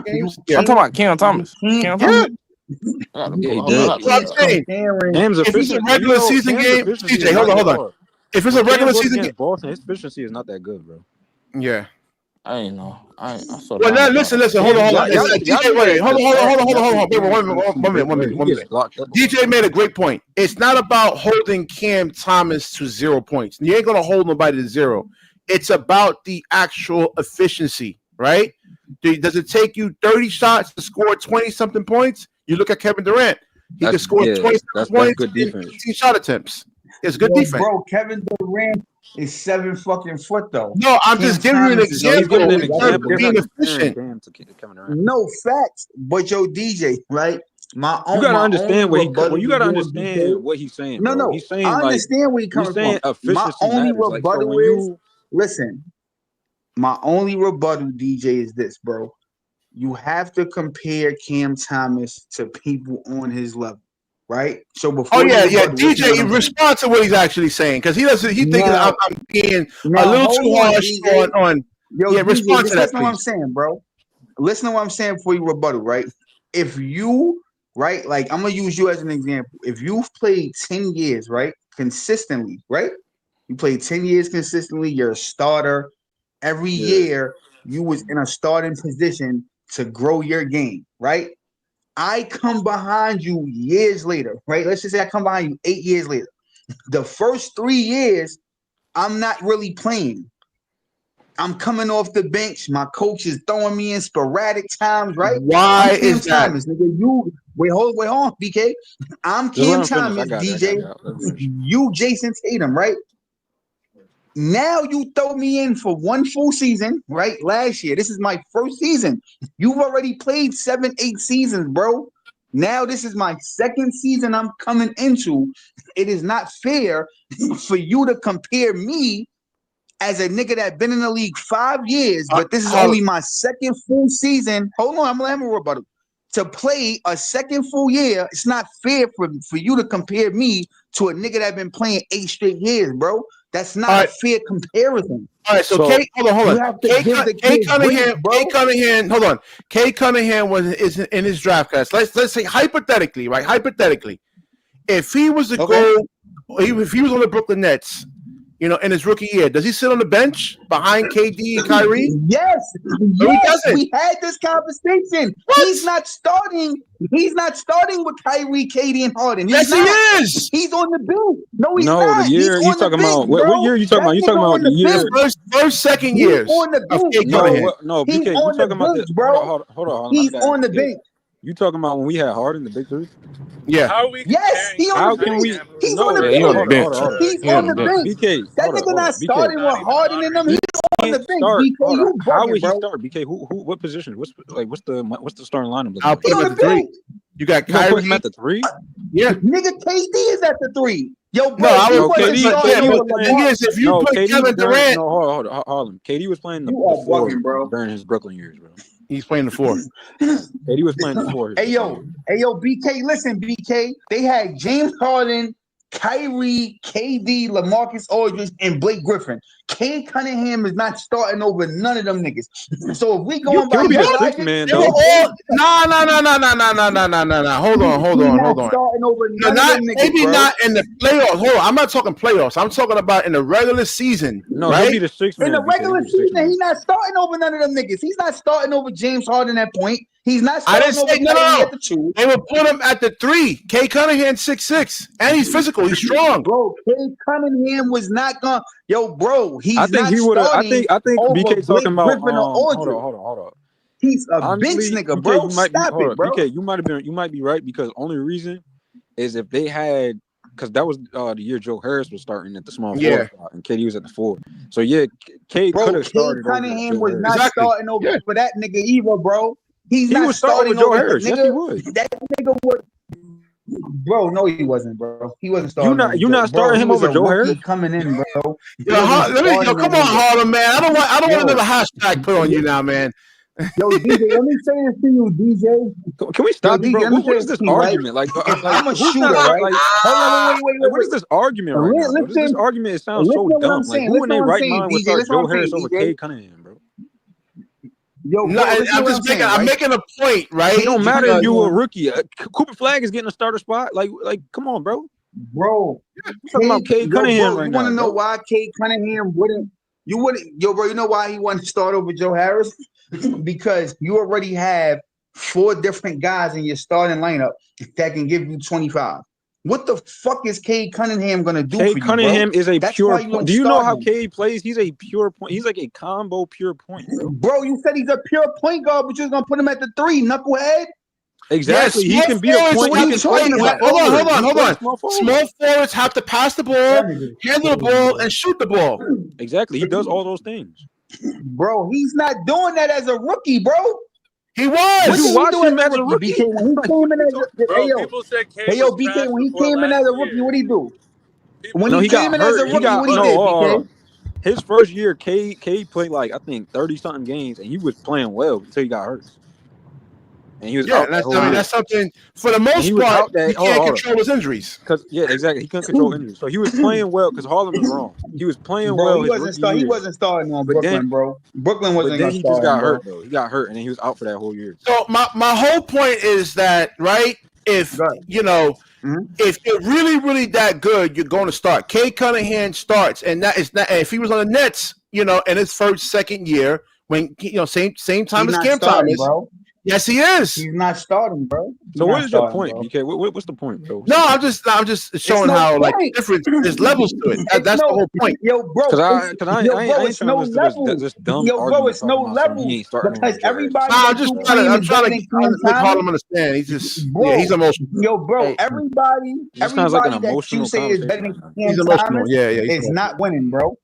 games? Yeah. I'm talking about Cam Thomas. Cam Thomas. If it's a regular season game, CJ, hold on. If it's a regular season game, Boston, his efficiency is not that good, bro. Yeah. I ain't know. I saw well, now listen. Hold on. DJ, wait. Hold on. 1 minute. DJ made a great point. It's not about holding Cam Thomas to 0 points. You ain't gonna hold nobody to 0. It's about the actual efficiency, right? Does it take you 30 shots to score 20-something points? You look at Kevin Durant. He can score 20 points in 15 shot attempts. It's good defense. Bro, Kevin Durant is 7 fucking foot though. No, I'm just giving you an example. Being efficient. No facts, but yo, DJ, right? You gotta understand what he's saying. No, he's saying I understand where he's coming from. My only rebuttal is listen. My only rebuttal, DJ, is this, bro. You have to compare Cam Thomas to people on his level. Right. So before DJ, respond to what he's actually saying because he doesn't. He thinks I'm being a little too harsh on. Respond to that. Listen to what I'm saying, bro. Listen to what I'm saying before you rebuttal. Right. If you like, I'm gonna use you as an example. If you've played 10 years, right, consistently, right, you played 10 years consistently. You're a starter. Every year you was in a starting position to grow your game, right? I come behind you years later, right? Let's just say I come behind you 8 years later. The first 3 years, I'm not really playing. I'm coming off the bench. My coach is throwing me in sporadic times, right? Why is that? Thomas, nigga. You wait on, BK. I'm Cam Thomas, DJ. You Jason Tatum, right? Now you throw me in for 1 full season, right? Last year. This is my first season. You've already played 7, 8 seasons, bro. Now this is my second season I'm coming into. It is not fair for you to compare me as a nigga that been in the league 5 years, but this is only my second full season. Hold on, I'm gonna have a rebuttal. To play a second full year, it's not fair for you to compare me to a nigga that been playing 8 straight years, bro. That's not a fair comparison. All right, so Kate, hold on. Kate Cunningham, hold on. Kate Cunningham is in his draft class. Let's say hypothetically, right? Hypothetically, if he was to go, if he was on the Brooklyn Nets, in his rookie year, does he sit on the bench behind KD and Kyrie? Yes, he doesn't. We had this conversation. What? He's not starting with Kyrie, KD, and Harden. He is. He's on the bench. No, he's not. No, the year he's talking about. What year are you talking about? You talking about the year first, second years on the bench. No, BK, you talking about this, bro? Hold on. He's on the bench. You talking about when we had Harden, the big three? Yeah. How are we he's on the bench. He's on the bench. He's on the bench. BK, that nigga not starting with Harden in them. He's on the bench. BK, how would he start? BK, who? What position? What's the starting lineup? I'll put him at the 3. You got Kyrie. Put him at the 3? Yeah. Nigga, KD is at the 3. Yo, bro, if you put Kevin Durant, hold on. KD was playing the 4 during his Brooklyn years, bro. He's playing the 4. KD was playing the 4. Hey yo, BK, listen, BK. They had James Harden, Kyrie, KD, LaMarcus Aldridge, and Blake Griffin. Cade Cunningham is not starting over none of them niggas. So if we going by He'll be the your sixth logic, man, They were though. all no. Hold on. Not starting over No, none of not them niggas, maybe bro. not in the playoffs. Hold on, I'm not talking playoffs. I'm talking about in the regular season. No, right? he'll be the sixth man. In the BK. He'll regular be the sixth season, man. he's not starting over none of them niggas. He's not starting over James Harden at point. He's not I didn't starting say over Kyrie no. at the 2. They would put him at the 3. Cade Cunningham 6'6", and he's physical. He's strong. Bro, Cade Cunningham was not going. Yo, bro, he's I think not he would have. I starting think over BK Blake talking about. Griffin or Hold Aldridge. on. He's a Honestly, bench nigga, BK, bro. you might be. Stop Hold it, on, bro. BK, you might be right because only reason is if they had, because that was the year Joe Harris was starting at the small forward spot and KD was at the 4. So yeah, Cade could have started over Cunningham Joe was Harris. not starting over for that nigga either, bro. He was starting starting over Joe over Harris. Yes, he nigga. would. That nigga was. Bro, no, he wasn't, bro. He wasn't starting. You not starting him over Joe Harris? Coming in, bro. Come on, Harlem, man. I don't want another hashtag put on you now, man. Yo, DJ, let me say this to you, DJ. Can we stop, DJ, bro? What is this argument? Right? Like, I'm a who's shooter, not right? like? Hold on, wait. What is this argument right now? Bro? This argument it sounds so dumb. Like, who in their right mind would start Joe Harris over Cade Cunningham, bro? Yo, bro, no, I'm making a point, right? It don't matter if you a rookie. Cooper Flag is getting a starter spot. Like, come on, bro. Bro, I'm talking about Cade Cunningham right now. You want to know why Cade Cunningham wouldn't? Yo, bro. You know why he wanted to start over Joe Harris? Because you already have 4 different guys in your starting lineup that can give you 25. What the fuck is Cade Cunningham gonna do? Cade for you, Cunningham bro? is a That's pure why you point. don't Do you know start how him. Cade plays? He's a pure point. He's like a combo pure point, bro. Bro, you said he's a pure point guard, but you're gonna put him at the 3, knucklehead. Exactly. Yes, he can be the point. He can play. Hold on. Small forwards have to pass the ball, handle the ball, and shoot the ball. Exactly. He does all those things. Bro, he's not doing that as a rookie, bro. He was. You watch him as a rookie. BK, when he came in as a Bro, people said Cade hey, yo, was BK, trash when he before came in last as a year. rookie, what'd he do? When No, he got came in hurt. as a rookie, what he no, did, hold BK? on. His first year, Cade played like I think 30-something games, and he was playing well until he got hurt. And he was out. That's something for the most part. He can't control his injuries. Yeah, exactly. He couldn't control injuries, so he was playing well because Harlem was wrong. He was playing well. He wasn't starting on Brooklyn, bro. Brooklyn wasn't. But then he just got hurt though. He got hurt, and then he was out for that whole year. So my whole point is that if if you're really that good, you're going to start. Cade Cunningham starts, and that is not. If he was on the Nets, in his second year, when same time as Cam Thomas, bro. Yes, he is. He's not starting, bro. So what is your point, BK? What's the point, bro? No, I'm just showing how different there's levels to it. That's the whole point. Yo, bro. Because I ain't trying to listen to this dumb argument. It's no level because everybody. I'm trying to make Harlem understand. He's just he's emotional. Yo, bro. Everybody that you say is better than Cam Thomas is not winning, bro.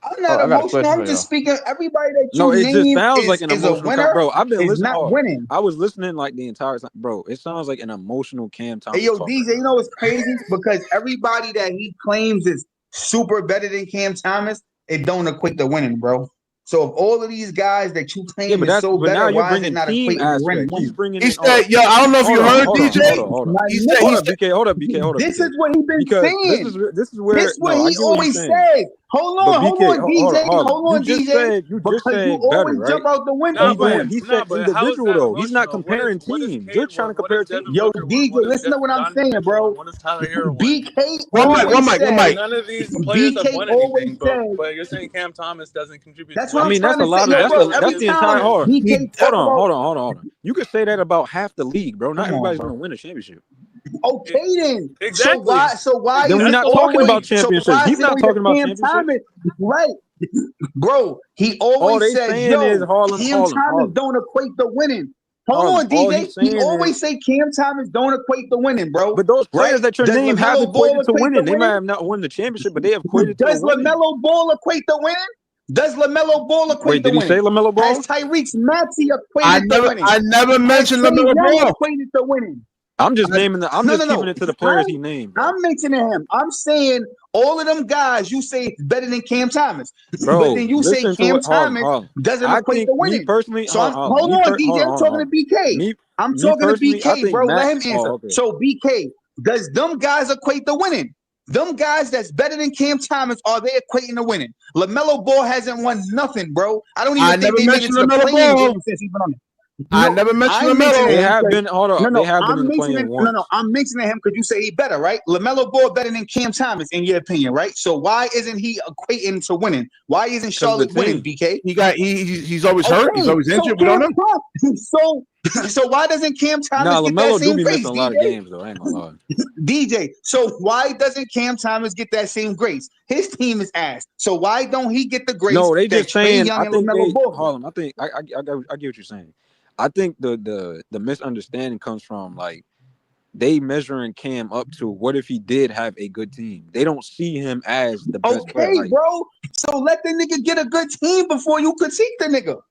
I'm not emotional. I'm just speaking. Everybody that you name just sounds like an emotional winner, bro. I've been listening. Not winning. I was listening like the entire time, bro. It sounds like an emotional Cam Thomas. Hey, yo, DJ, you know what's crazy? Because everybody that he claims is super better than Cam Thomas, it don't equate to winning, bro. So of all of these guys that you claim is so better, why is it not equating to winning? He said, "Yo, I don't know if you heard DJ." Hold up, BK. This is what he's been saying. This is where he always says. Hold on, DJ. Hold on, DJ. You just said better, right? Jump out the window. He said individual though. He's not comparing teams. You're trying to compare teams. Yo, DJ, listen to what I'm saying, bro. BK. One mic. None of these players have won anything, but you're saying Cam Thomas doesn't contribute. That's I mean, that's a lot of that's the entire hard. Hold on. You could say that about half the league, bro. Not everybody's gonna win a championship. Okay, then. Exactly. So why? Then we're not talking about championships. He's not talking about championships. Right. Bro, he always says, yo, Cam Thomas don't equate to winning. Hold on, DJ. He always say Cam Thomas don't equate to winning, bro. But those players that you're named have equated to winning. They might have not won the championship, but they have equated to winning. Does LaMelo Ball equate to winning? Does LaMelo Ball equate to winning? Wait, did he say LaMelo Ball? Has Tyrese Maxey equated to winning? I never mentioned LaMelo Ball. Equated to winning. I'm just naming the. I'm just keeping it to the players he named. I'm mentioning him. I'm saying all of them guys you say is better than Cam Thomas, bro, but then you say Cam Thomas doesn't equate to winning. Personally, so hold on, DJ. I'm talking to BK. I'm talking to BK, bro. Let him answer. So BK, does them guys equate to winning? Them guys that's better than Cam Thomas, are they equating to winning? LaMelo Ball hasn't won nothing, bro. I don't even think they made it to the playing game since he's been on it. I never mentioned LaMelo. They have been. Hold on. They have been in the playing once. No, I'm mentioning him because you say he better, right? LaMelo Ball better than Cam Thomas, in your opinion, right? So why isn't he equating to winning? Why isn't Charlotte winning, BK? He's always hurt. He's always injured. We don't know. So why doesn't Cam Thomas get that same grace? Missing a lot of games though. I ain't gonna lie. DJ, so why doesn't Cam Thomas get that same grace? His team is ass. So why don't he get the grace? No, they just saying. I think Harlem. I think I get what you're saying. I think the misunderstanding comes from like they measuring Cam up to what if he did have a good team. They don't see him as the best player. Okay, bro. So let the nigga get a good team before you critique the nigga.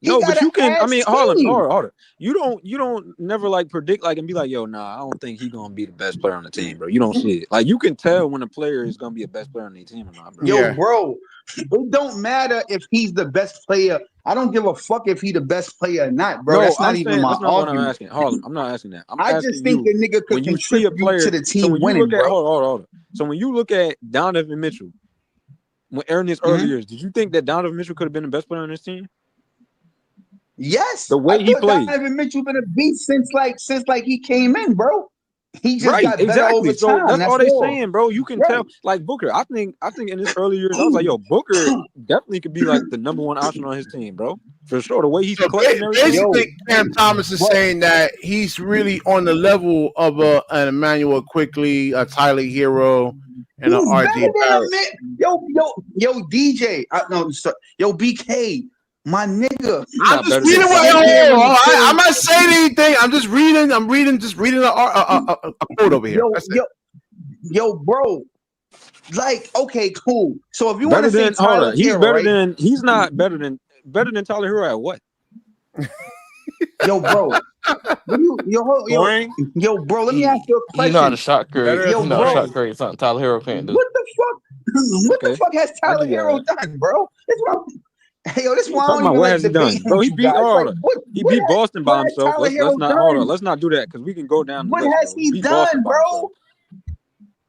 No, but you can. I mean, hold on. You don't never like predict like and be like, yo, nah, I don't think he's gonna be the best player on the team, bro. You don't see it. Like you can tell when a player is gonna be a best player on the team or not, bro. Yo, bro, it don't matter if he's the best player. I don't give a fuck if he's the best player or not, bro. No, that's not even my argument. What I'm asking. Harlem, I'm not asking that. I just think the nigga could contribute to the team winning, bro. Hold on. So when you look at Donovan Mitchell, when Aaron his early years, did you think that Donovan Mitchell could have been the best player on this team? Yes, the way he played. Donovan Mitchell been a beast since he came in, bro. He just got better over time. So that's all they saying, bro. You can tell, like Booker. I think in his early years, I was like, yo, Booker definitely could be like the number one option on his team, bro, for sure. The way he's collecting basically, Cam Thomas is saying that he's really on the level of an Emmanuel Quickly, a Tyler Hero, and an RJ Barrett. Yo, DJ, yo, BK. My nigga, I'm just reading I'm not saying anything. I'm just reading. I'm reading a quote over here. Yo, bro. Like, okay, cool. So if you want to say Tyler Hero, he's not better than Tyler Hero at what? Yo, bro. Yo, bro. Let me ask you a question. He's not a shot creator. Yo, bro. Shot creator. Something Tyler Hero can't do. What the fuck? What the fuck has Tyler Hero done, bro? Hey, yo, this one. What has he done, bro? He beat Boston by himself. Let's not do that because we can go down. What has he done, bro?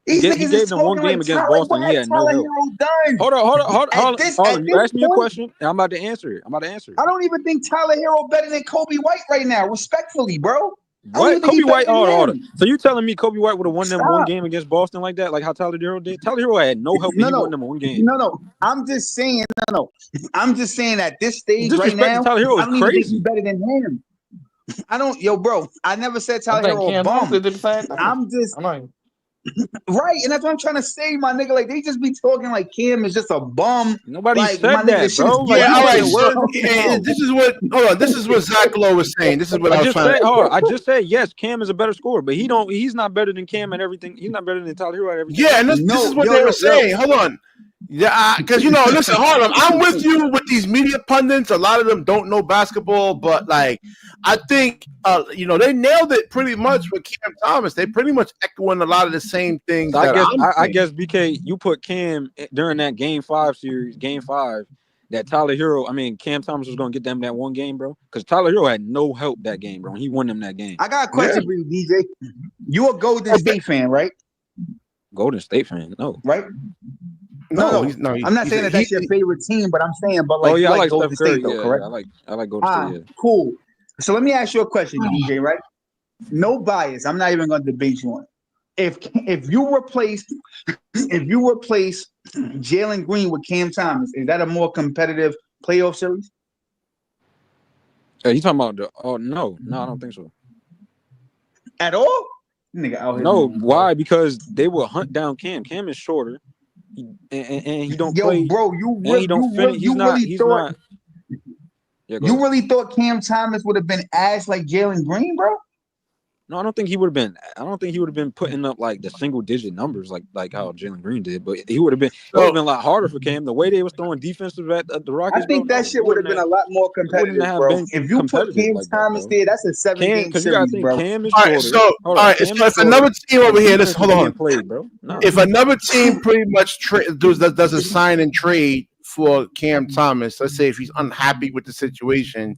He gave them one game against Boston. He had no help. Hold on. You asked me a question, and I'm about to answer it. I don't even think Tyler Hero better than Kobe White right now, respectfully, bro. What? Kobe White? Hold on. So you telling me Kobe White would have won them one game against Boston like that, like how Tyler Hero did? Tyler Hero had no help. He won them one game. No. I'm just saying. I'm just saying at this stage right now, Tyler Hero I don't even think he's better than him. I don't, yo, bro. I never said Tyler Hero a bum. I'm just right, and that's what I'm trying to say, my nigga. Like they just be talking like Cam is just a bum. Nobody like, said that, bro. Yeah, all right. So, this is what. Hold on. This is what Zach Lowe was saying. This is what I was trying to. I just said yes. Cam is a better scorer, but he's not better than Cam and everything. He's not better than Tyler Hero at everything. Yeah, and this is what they were saying. Hold on. Yeah, because listen, Harlem, I'm with you with these media pundits. A lot of them don't know basketball, but like, I think they nailed it pretty much with Cam Thomas. They pretty much echoing a lot of the same things. So I guess BK, you put Cam during that Game 5 series, Game 5, that Cam Thomas was gonna get them that one game, bro. Because Tyler Hero had no help that game, bro. He won them that game. I got a question for you, DJ. You a Golden State fan, right? Golden State fan, no, right? No, I'm not saying that's your favorite team, but I'm saying, but like, I like Golden State, though, correct? I like Golden State. Yeah. Cool. So let me ask you a question, DJ. Right? No bias. I'm not even going to debate you on it. If you replace Jalen Green with Cam Thomas, is that a more competitive playoff series? You talking about no, I don't think so. At all? Nigga out here. No, why? Because they will hunt down Cam. Cam is shorter. And he don't play. Bro, you really thought Cam Thomas would have been ass like Jalen Green, bro? No, I don't think he would have been. I don't think he would have been putting up like the single digit numbers like how Jalen Green did. But he would have been. It would have been a lot harder for Cam. The way they was throwing defensive at the Rockets. I think that shit would have been a lot more competitive, bro. If you put Cam Thomas there, that's a 7-game series, bro. Cam is all right. If another team over here, hold on. If another team pretty much does a sign and trade for Cam Thomas, let's say if he's unhappy with the situation.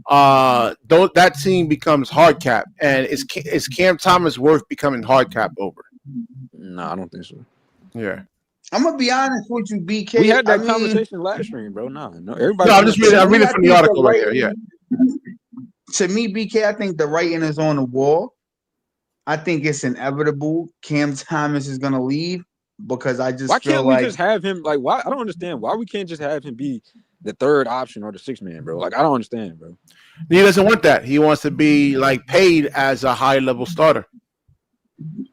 That team becomes hard cap, and is Cam Thomas worth becoming hard cap over? No, I don't think so. Yeah. I'm gonna be honest with you, BK. We had that conversation last stream, bro. No, everybody. No, I'm just reading. I'm reading from the article right here. Yeah. To me, BK, I think the writing is on the wall. I think it's inevitable. Cam Thomas is gonna leave because I just why feel can't we like just have him? Like, why? I don't understand why we can't just have him be the third option or the sixth man, bro. Like, I don't understand, bro. He doesn't want that. He wants to be like paid as a high level starter.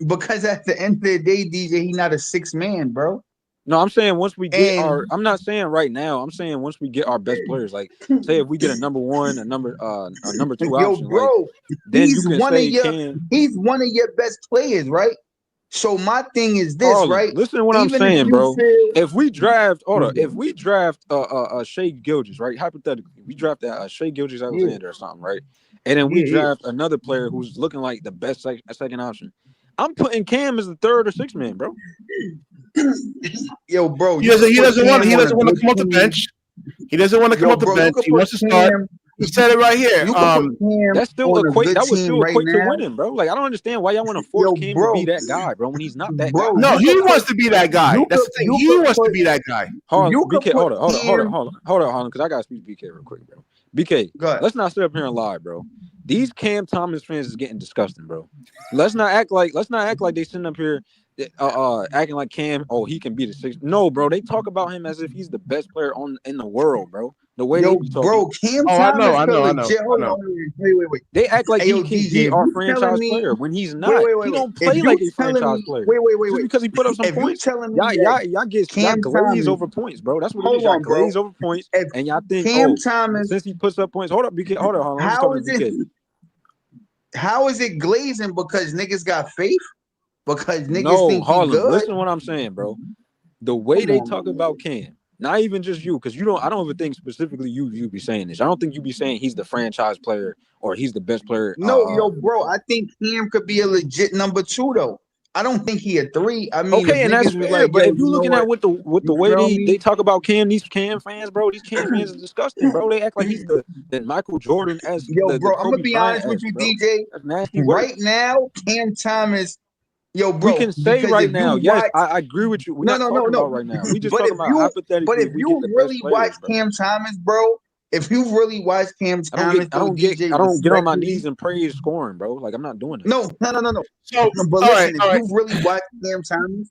Because at the end of the day, DJ, he's not a six man, bro. No, I'm saying once we get I'm not saying right now. I'm saying once we get our best players, like say if we get a number one, a number two option, bro, like then you can say he's one of your best players, right? So my thing is this, Harlan, right? Listen to what I'm saying, bro. If we draft, Shea Gilgeous, right? Hypothetically, we draft Shea Gilgeous Alexander or something, right? And then we draft another player who's looking like the best second option. I'm putting Cam as the third or sixth man, bro. Yo, bro, he doesn't want to come off the bench. He doesn't want to come off the bench. He wants to start. He said it right here. That would still equate to winning, bro. Like I don't understand why y'all want to force Cam to be that guy, bro. When he's not that guy. No, he wants to be that guy. That's the thing. He wants to be that guy. Hold on, Harlan, because I gotta speak to BK real quick, bro. BK, let's not sit up here and lie, bro. These Cam Thomas fans is getting disgusting, bro. Let's not act like they sitting up here acting like Cam, he can be the sixth. No, bro, they talk about him as if he's the best player in the world, bro. The way they be talking. Bro, Cam Thomas. I know. Wait. They act like he can be our franchise player when he's not. He don't play like a franchise player. Wait. Just because he put up some points. Y'all glaze over points, bro. That's what it is. Y'all glaze over points, and y'all think, Cam Thomas, since he puts up points. Hold up, BK. Hold on. How is it glazing? Because niggas got faith? Because niggas think he good? Listen to what I'm saying, bro. The way they talk about Cam. Not even just you, because I don't even think specifically you be saying this. I don't think you be saying he's the franchise player or he's the best player. No, bro, I think Cam could be a legit number two, though. I don't think he a three. I mean, okay, and that's fair, but if you're looking at with the way they talk about Cam, these Cam fans, bro, these Cam fans are disgusting, bro. They act like he's the Michael Jordan as bro. I'm gonna be honest with you, DJ. That's nasty work. Right now, Cam Thomas. Yo, bro, we can say right now, yes, I agree with you. We're not talking about right now. We just talking about hypothetically. But if you really watch Cam Thomas, bro, if you really watch Cam Thomas, I don't get on my knees and praise scoring, bro. Like I'm not doing it. No. So, but listen, if you really watch Cam Thomas,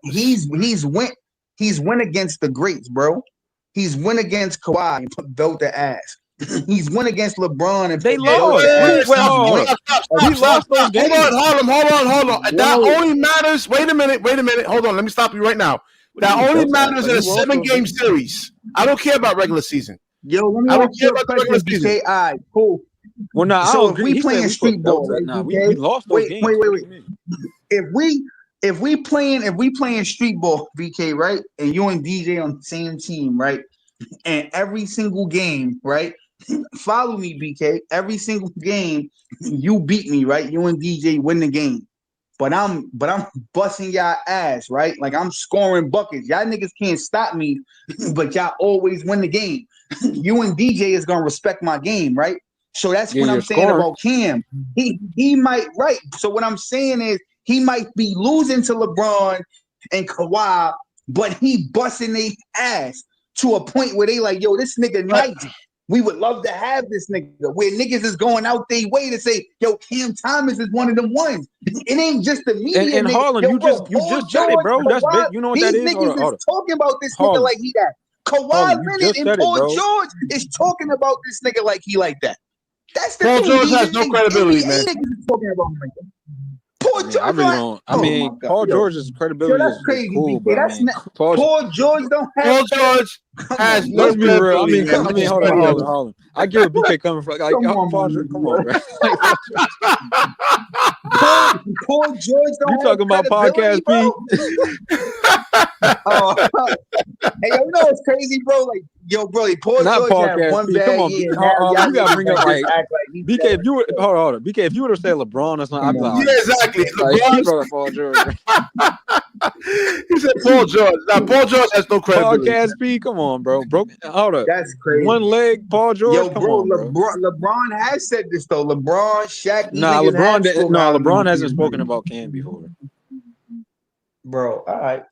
he's went against the greats, bro. He's went against Kawhi and put belt the ass. He's went against LeBron and they lost. He lost those games. Hold on. That only matters. Wait a minute. Hold on. Let me stop you right now. That only matters in a 7-game series. I don't care about regular season. Yo, let me don't care about the regular season. All right, cool. Well, now so if we playing street ball, right, we lost those games. Wait. If we playing street ball, BK, right, and you and DJ on the same team, right, and every single game, right. Follow me, BK. Every single game, you beat me, right? You and DJ win the game. But I'm busting y'all ass, right? Like I'm scoring buckets. Y'all niggas can't stop me, but y'all always win the game. You and DJ is gonna respect my game, right? So that's what I'm saying about Cam. He might, right. So what I'm saying is he might be losing to LeBron and Kawhi, but he busting their ass to a point where they like, yo, this nigga nice. We would love to have this nigga where niggas is going out their way to say, yo, Cam Thomas is one of them ones. It ain't just the media. And Harlan, you just said it, bro. That's big. You know what that is? These niggas is talking about this nigga like he that. Kawhi Leonard and Paul George is talking about this nigga like he like that. That's the Paul thing. George has no credibility, man. Talking about him like that. Paul George, I really don't. I mean, Paul George's credibility is crazy. Cool, but Paul George don't have. Paul George has. Let's be real. I mean, hold on. I get where BK coming from. Like, Paul George, come on, man. Paul George don't. You talking about podcast, P? Hey, yo, you know it's crazy, bro. Like, yo, bro, Paul not George had one bad year. You gotta bring up like BK. If you would hold on, BK, if you would have said LeBron or something, I'd be like, yeah, exactly. LeBron, Paul George. He said Paul George. Now Paul George has no credibility. Podcast P, come on, bro. Hold up. That's crazy. One leg, Paul George. Yo, come on, bro. LeBron has said this though. LeBron, Shaq. LeBron hasn't spoken about Cam before. Bro, all right,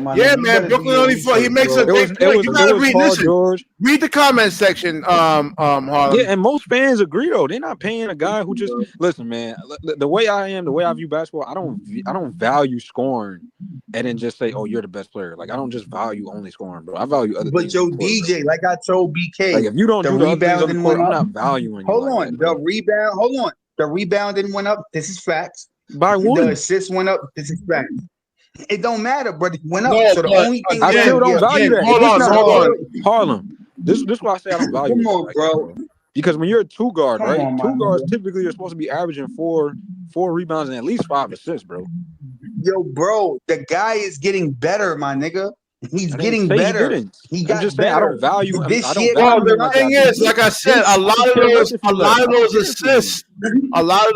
my Yeah, nigga. You man. better do Brooklyn your only for he research, makes a bro. great It point. was You it gotta was read. Paul Listen, George. read the comment section. Harlem. Yeah, and most fans agree though. They're not paying a guy who just listen, man. The way I am, the way I view basketball, I don't value scoring and then just say, "Oh, you're the best player." Like I don't just value only scoring, bro. I value other But things on yo, the court, bro. DJ, like I told Like BK, if you don't the do the other things on the rebounding court, went I'm up. not valuing you Hold like that, on, the bro. rebound. Hold on, the rebounding went up. This is facts. By The one, assist went up. This is facts. It don't matter, but it went up. No, So the but only thing I left, still don't value that. And listen, hold no, on. Harlem. This why I say I don't value come a guy on, like that, bro. bro. Because when you're a two guard, Come right? on, my Two guards nigga. typically are supposed to be averaging four rebounds and at least 5 assists, bro. Yo, bro, the guy is getting better, my nigga. He's I didn't getting say he better. didn't. He I'm got just saying I don't better. value him. I This don't year, Well, value the him like thing I do. is, like I said, this I could care less if a he left. lot I of don't those care if he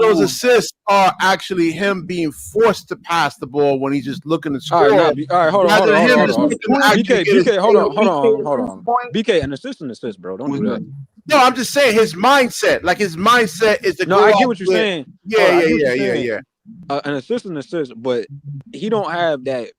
leaves. assists are actually him being forced to pass the ball when he's just looking to All right, score, all right, hold rather than him to just his looking to point. actually get his. BK, hold Hey, yo, on, BK, to his point. BK, an assist, bro. Don't Was do that. good. No, I'm just saying his mindset. Like his mindset is to No, go I get out what you're with. saying. Yeah, Hold on, I yeah, get what yeah, you're yeah, saying. yeah. An assist, but he don't have that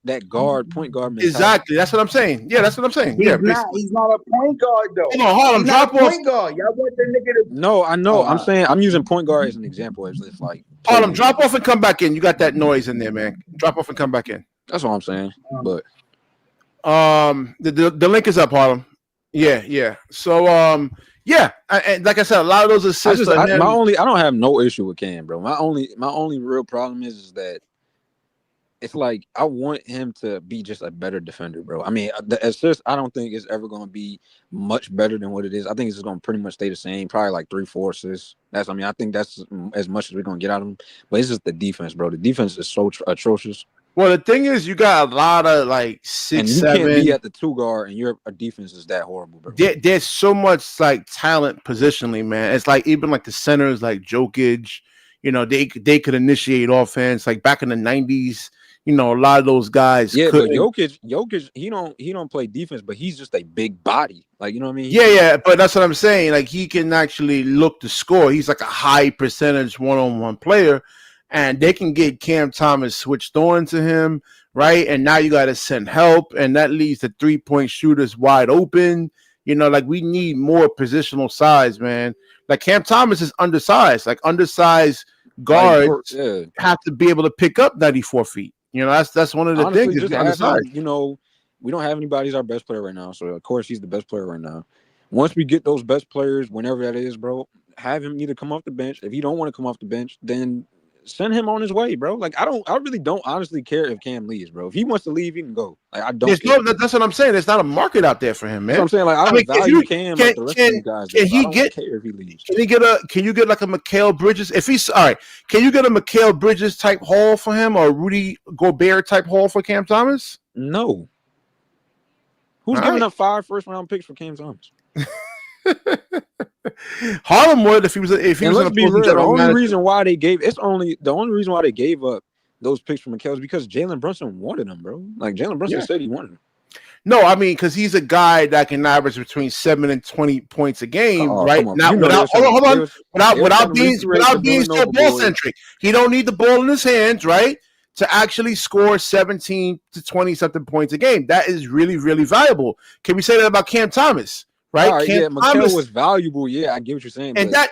point guard mentality. Exactly. That's what I'm saying. Yeah, that's what I'm saying. Yeah, He's not. basically. He's not a point guard though. Hold on, He's not a drop off. point guard. Y'all want the nigga to. No, I know. I'm Uh, saying I'm using point guard as an example, as if like Harlem, playmaker. drop off and come back in. You got that noise in there, man. Drop off and come back in. That's what I'm saying. But The link is up, Harlem. Yeah. So yeah, and like I said, a lot of those assists are him. I don't have no issue with Cam, bro. My only real problem is that it's like I want him to be just a better defender, bro. I mean, the assist I don't think is ever going to be much better than what it is. I think it's just going to pretty much stay the same, probably like 3-4 assists. I think that's as much as we're going to get out of him. But it's just the defense, bro. The defense is so atrocious. Well, the thing is, you got a lot of like 6, and you 7. can't be at the 2 guard, and your defense is that horrible, bro. There's so much like talent positionally, man. It's like even like the centers, like Jokic. You know, they could initiate offense. Like back in the '90s, you know, a lot of those guys. Yeah, couldn't. but Jokic, he don't play defense, but he's just a big body. Like, you know what I mean? Yeah, but that's what I'm saying. Like he can actually look to score. He's like a high percentage one-on-one player, and they can get Cam Thomas switched on to him, right? And now you got to send help, and that leaves the 3-point shooters wide open. You know, like we need more positional size, man. Like Cam Thomas is undersized. Like undersized guards have to be able to pick up 94 feet. You know, that's one of the honestly, things. Just have him, you know, we don't have anybody as our best player right now. So, of course, he's the best player right now. Once we get those best players, whenever that is, bro, have him either come off the bench. If he don't want to come off the bench, then send him on his way, bro. Like, I really don't honestly care if Cam leaves, bro. If he wants to leave, he can go. Like, I don't care. That's what I'm saying. There's not a market out there for him, man. That's what I'm saying. Like, I don't value Cam like the rest of you guys. Can he get? Care if he leaves. Can you get like a Mikal Bridges? If he's all right, can you get a Mikal Bridges type haul for him or a Rudy Gobert type haul for Cam Thomas? No. Who's giving up 5 first-round picks for Cam Thomas? Harlem would if he was. Let's be real. The only reason why they gave up those picks for Mikal is because Jalen Brunson wanted them, bro. Like Jalen Brunson said he wanted them. No, I mean because he's a guy that can average between 7 and 20 points a game, right? Not without being so ball centric. He don't need the ball in his hands, right? To actually score 17 to 20 something points a game. That is really, really valuable. Can we say that about Cam Thomas? Right? Right, Mikal was valuable. Yeah, I get what you're saying. And not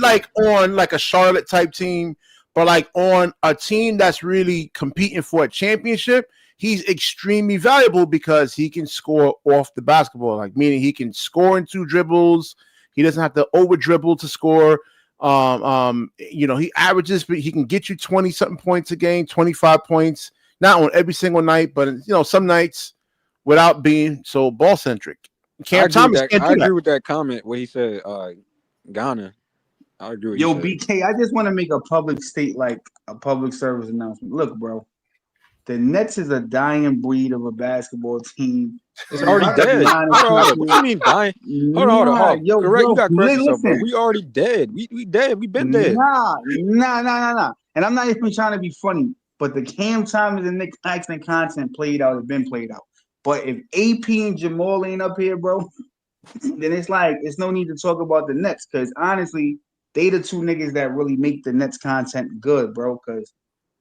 like on like a Charlotte type team, but like on a team that's really competing for a championship. He's extremely valuable because he can score off the basketball, like meaning he can score in 2 dribbles. He doesn't have to over dribble to score. You know, he averages, but he can get you 20 something points a game, 25 points, not on every single night, but you know, some nights without being so ball centric. Cam Thomas can't do that. I agree with that comment where he said Ghana. I agree with BK, I just want to make a public service announcement. Look, bro, the Nets is a dying breed of a basketball team. It's already dead. What do you mean dying? Hold on. You got correct yourself, bro. We already dead. We dead. We been dead. Nah. And I'm not even trying to be funny, but the Cam Thomas and Nick Claxton content played out has been played out. But if AP and Jamal ain't up here, bro, then it's no need to talk about the Nets because honestly, they the 2 niggas that really make the Nets content good, bro. Because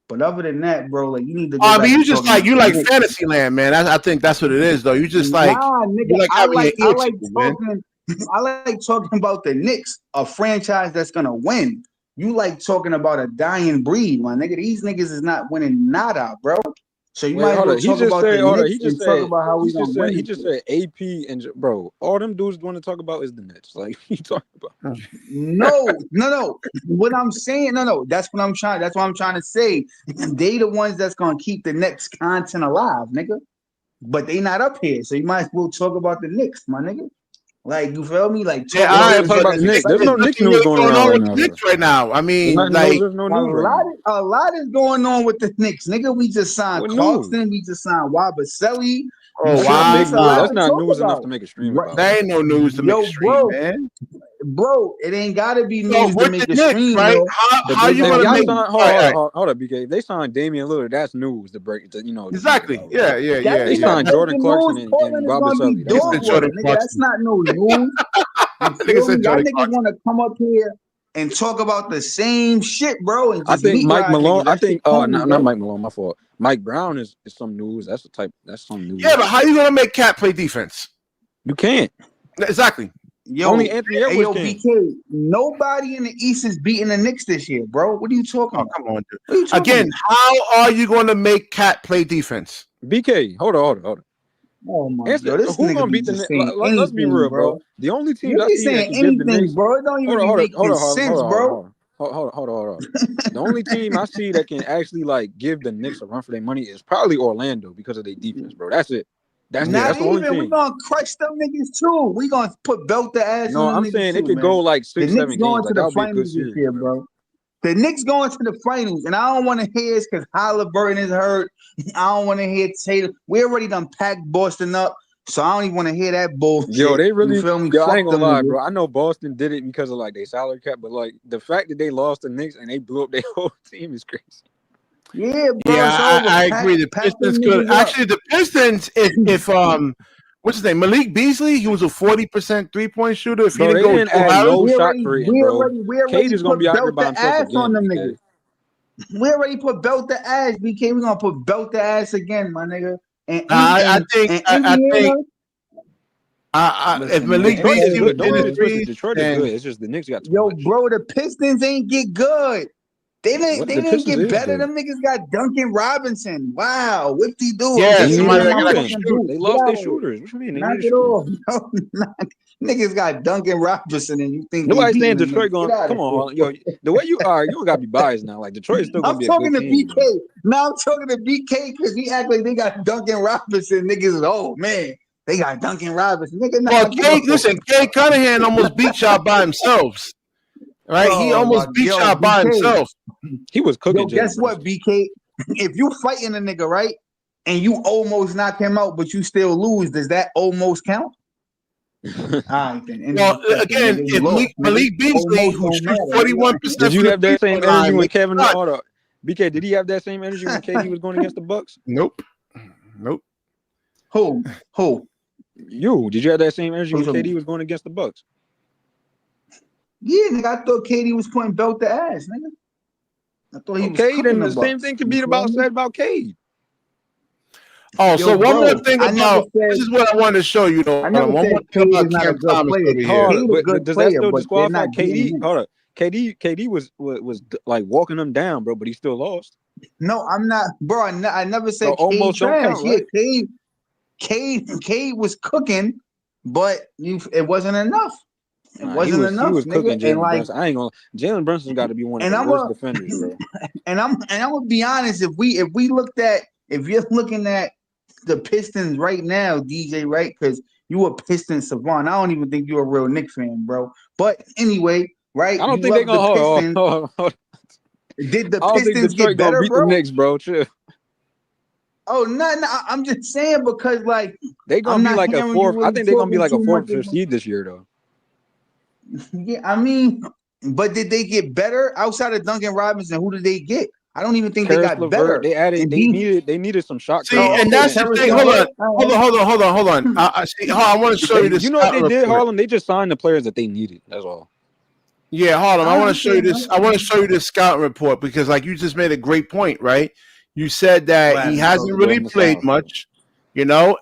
But other than that, bro, like you need to go I back mean, to you just talking like about you the like Knicks. fantasy land, man. I think that's what it is, though. You just like Nah, nigga, you like having your I ear like tickled, man. talking. I like talking about the Knicks, a franchise that's gonna win. You like talking about a dying breed, my nigga. These niggas is not winning nada, bro. So you Wait, might as hold well on. He talk just about said, the hold on. Knicks and talk about how we gonna win He this just shit. said AP and bro. All them dudes want to talk about is the Nets. Like what you talking about? No. What I'm saying, no. That's what I'm trying. That's what I'm trying to say. They the ones that's gonna keep the Knicks content alive, nigga. But they not up here, so you might as well talk about the Knicks, my nigga. Like you feel me? Like Yeah, talk all What about right, you the talking but shit about the that's Knicks? There's exciting. no there's Knicks nothing news really going going around on right with now, the though. Knicks right now. I mean, like, There's no news right A now. lot is going on with the Knicks, nigga. We just signed What news? Clarkson. We just signed Wabaseli. You oh That's feel not me? big It's a news. lot wow, That's to not talk news enough to about. make a stream Right. about. that ain't no news to make a Yo, stream, man. bro, it ain't gotta be So news to with the make a Knicks, stream, right? though. If How they you Hold if gonna on, y'all make? listen. sign, All right, all right, hold up, BK. If they signed Damian Lillard, that's news to break. To, to speak exactly. about. Yeah, yeah, That yeah, They ain't yeah. no signed Jordan breaking Clarkson news. and Portland is Robert gonna be Sully. That's Nigga not said dog water, Jordan news. nigga. That's Clarkson. not no news. You Nigga feel said me? Y'all Jordan niggas Clarkson. want to come up here and talk about the same shit, bro, and I just think meat Mike ride Malone. niggas. I That shit think corny, not bro. Mike Malone. My fault. Mike Brown is some news. That's the type. That's some Yeah, news. but how you gonna make Cat play defense? You can't. Exactly. Only Yo, Anthony hey, Edwards yo, can. BK. Nobody in the East is beating the Knicks this year, bro. What are you talking Oh, about? come on, dude. What are you talking Again, about? how are you gonna make Cat play defense? BK, hold on. Oh my, Answer. yo, this Who nigga gonna be beat the just Knicks? saying Let's be anything, real, bro. bro. The only teams You I be see that saying can give the anything, Knicks. bro. It don't even be making sense, bro. Hold on. The only team I see that can actually like give the Knicks a run for their money is probably Orlando because of their defense, bro. That's it. That's it. Yeah. Not That's the only even. We team. gonna crush them niggas too. We gonna put belt the ass on No, them I'm niggas saying it too, could man. go like The 6, Knicks 7 going games. to Like that the would be a good finals this series, year, bro. bro. The Knicks going to the finals, and I don't want to hear it because Halliburton is hurt. I don't want to hear Tatum. We already done packed Boston up, so I don't even want to hear that bullshit. Yo, they really. You feel me? Yo, I Fuck ain't gonna them lie, niggas. bro. I know Boston did it because of like their salary cap, but like the fact that they lost the Knicks and they blew up their whole team is crazy. Yeah, bro, Yeah, it's over. I Pack, agree. The pack Pistons them could niggas up. actually the Pistons if what's his name? Malik Beasley, he was a 40% 3-point shooter. If he Bro, didn't they go didn't Joe add Harris, no shot creating, bro. We Cade already is gonna be put out there belt by the himself ass on again, them BK. niggas. We already put belt the ass, BK. We gonna put belt the ass again, my nigga. And I think Indiana. if Listen, man, Malik it's Detroit is Beasley over, was good. Don't in get his bro. it twisted. threes, Detroit is good. then It's just the Knicks got too Yo, much. bro, the Pistons ain't get good. They What? The didn't Pistons get is better. good. Them niggas got Duncan Robinson. Wow, whipty do. I'm yeah, They kicking needed him somebody in that my can shooting. actually fucking shoot. boots. They Get lost their out of here. shooters. What you mean? They Knock needed it shooting. off. Niggas got Duncan Robinson, and you think they Nobody's saying beating them Detroit niggas. going. Get out Come of on, here. Harlan. Yo, the way you are, you don't gotta be biased now. Like Detroit is still gonna I'm be a good talking to team, bro. BK. Now I'm talking to BK because he act like they got Duncan Robinson. Niggas is, oh, man, they got Duncan Robinson. Nigga, Well, knock it Kate, off. listen, Kate Cunningham almost beat y'all by himself, right? He Oh, my, almost beat yo, y'all by BK. himself. He was Yo, cooking guess Jalen what, Brunson. BK? If you fighting a nigga, right, and you almost knock him out, but you still lose, does that almost count? All right, then. End Well, of discussion, again, nigga. You if lost, nigga. Malik Beasley, Almost who don't shoots matter, nigga. 41% Did you from the have that same 3-point line, energy when makes a Kevin? shot. Hold up, BK. Did he have that same energy when KD was going against the Bucks? Nope. Nope. Who? You did you have that same energy Who's when who? KD was going against the Bucks? Yeah, nigga, I thought Katie was putting belt to ass, nigga. I thought he was Okay, cooking then the the same Bucks. thing could You be feel me? said about Cade. Oh, Yo, so one bro, more thing I never about said this is what I wanted to show you. I Though, never one said more thing Cade about is not a Cam good Thomas player. over here. Hold Cade up, a but good does that player, still but they're disqualify not beating KD? him. Hold up, KD was like walking them down, bro, but he still lost. No, I'm not, bro. I never So said Cade almost don't trash. count, Yeah, right? Cade was cooking, but it wasn't enough. It Nah, he wasn't was enough, nigga. cooking And Jalen like, Brunson. I ain't gonna. Jalen Brunson's got to be one of and the I'm worst a, defenders, bro. and I'm gonna be honest. If you're looking at the Pistons right now, DJ, right? Because you a Pistons savant. I don't even think you're a real Knicks fan, bro. But anyway, right? I don't You think they love the gonna Pistons. hold on. Did the I don't think Pistons Detroit get gonna better, beat the bro? Knicks, bro. Chill. Oh, no. I'm just saying because, like, They I'm gonna be not like a hearing you fourth. I really think they're gonna be talking like a too much fourth or fifth about. seed this year, though. Yeah, I mean, but did they get better outside of Duncan Robinson? Who did they get? I don't even think they Karis got LeVert. better. They added. And D. They needed some shot See, Oh, creators. and okay, that's the Karis thing. LeVert. All right. Hold on. I want to show you They, this you know what stat they did, report. Harlem? They just signed the players that they needed. That's all. Yeah, hold on. I I want to show you understand. this. I want to show you this scouting report because, like, you just made a great point, right? You said that he hasn't really played much, and the Oh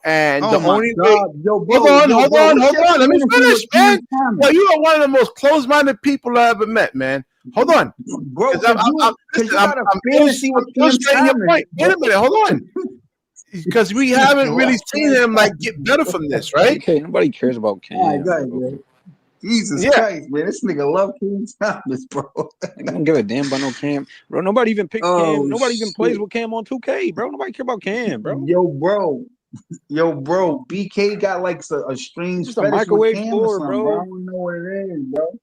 my only way. God, yo, Hold bro, on, yo, hold bro, on, what's hold your on. Let me fantasy finish, with man. Cam Thomas? Yo, you are one of the most closed-minded people I ever met, man. Hold on, Bro, because because you got a I'm fantasy with Cam illustrating your Thomas. point. Wait a minute, hold on, because we haven't really seen him like get better from this, right? Okay, nobody cares about All right, Cam, go ahead, bro. man. Jesus Yeah. Christ, man, this nigga love Cam Thomas, bro. I don't give a damn about no Cam, bro. Nobody even picks Cam. Nobody even plays with Cam on 2K, bro. Nobody care about Cam, bro. Yo, bro, BK got like a strange Just a fetish with microwave Cam or scorer, something, bro. I bro. don't know what it is, bro.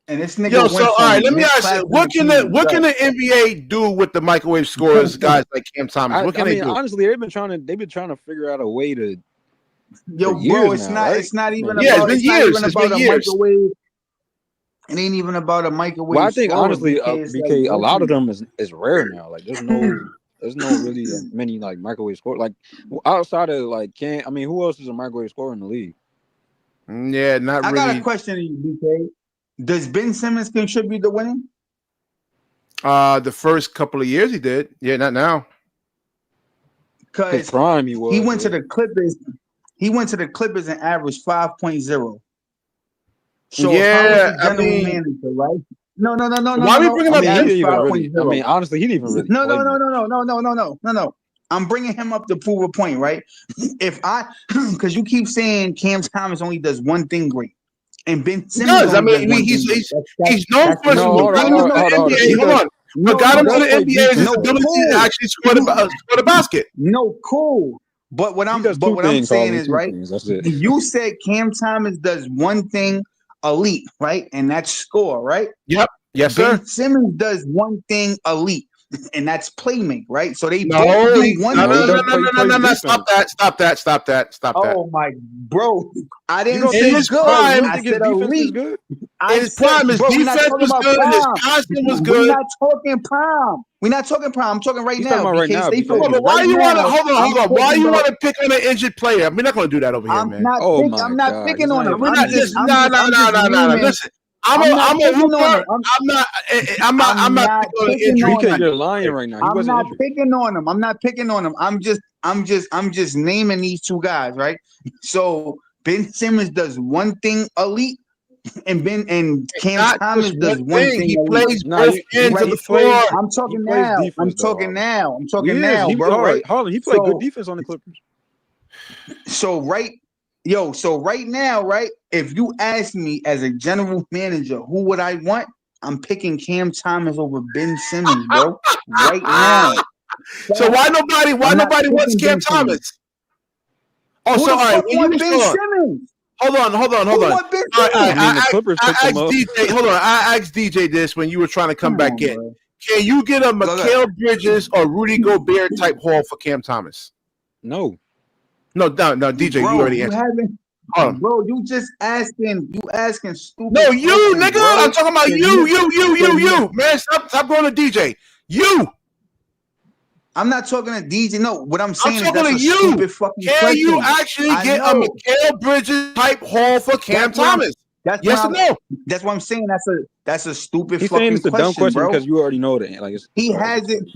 And this nigga Yo, went so all from right, let me mid ask you, what can the NBA do with the microwave scorers, guys like Cam Thomas? What can they do? Honestly, they've been trying to figure out a way to. Yo, bro, it's not even it's about been years. It's been a years. microwave. It ain't even about a microwave. Well, I think scorer, honestly, BK, a lot of them is rare now. Like, there's no really many like microwave score. Like outside of like Cam, I mean, who else is a microwave scorer in the league? Yeah, not really. I got a question to you, BK. Does Ben Simmons contribute to winning? The first couple of years he did. Yeah, not now. Because prime he went to the Clippers. He went to the Clippers and averaged 5.0. So if I was the general manager, right? No. Why are we bringing up Ben Simmons? I mean, honestly, he didn't even really. No. I'm bringing him up to prove a point, right? Because you keep saying Cam Thomas only does one thing great, and Ben Simmons does. I mean, he's known for hold on. What got him to the NBA is his ability to actually score the basket. No, cool. But what I'm saying is, right? You said Cam Thomas does one thing elite, right? And that's score, right? Yep. Yes, sir. Ben Simmons does one thing elite, and that's playmate, right? So they both do one thing. No. Stop that. Oh my bro. I didn't say good. Prime, I said elite. His prime, his defense was good, his constant was good. We're not talking prime. I'm talking right now. Right now. But why you want to hold on? Why you want to pick on an injured player? We're not going to do that over here, man. I'm not picking on him. No. Listen, I'm a hooper. I'm not picking on an injury. Because you're lying right now. I'm not picking on him. I'm just naming these two guys, right? So Ben Simmons does one thing elite, and Cam Thomas does one thing. He plays both ends of the floor. I'm talking now, bro. Right? Harlan, he played good defense on the Clippers. So right now, right? If you ask me as a general manager, who would I want? I'm picking Cam Thomas over Ben Simmons, bro. Right now. So why nobody wants Cam Thomas? Oh, so all right. Ben Simmons? Hold on. I asked DJ this when you were trying to come back in. Bro. Can you get a Mikal Bridges or Rudy Gobert type haul for Cam Thomas? No, DJ, bro, you already answered. Bro, you just asking stupid. No, you nigga. Bro. I'm talking about you. Man, stop going to DJ. You. I'm not talking to DJ. No, what I'm saying is that's a stupid fucking question. Can you actually get a Mikal Bridges type haul for Cam Thomas? Yes or no? That's what I'm saying. That's a stupid He's fucking saying it's a dumb question bro. Because you already know that. Like he hasn't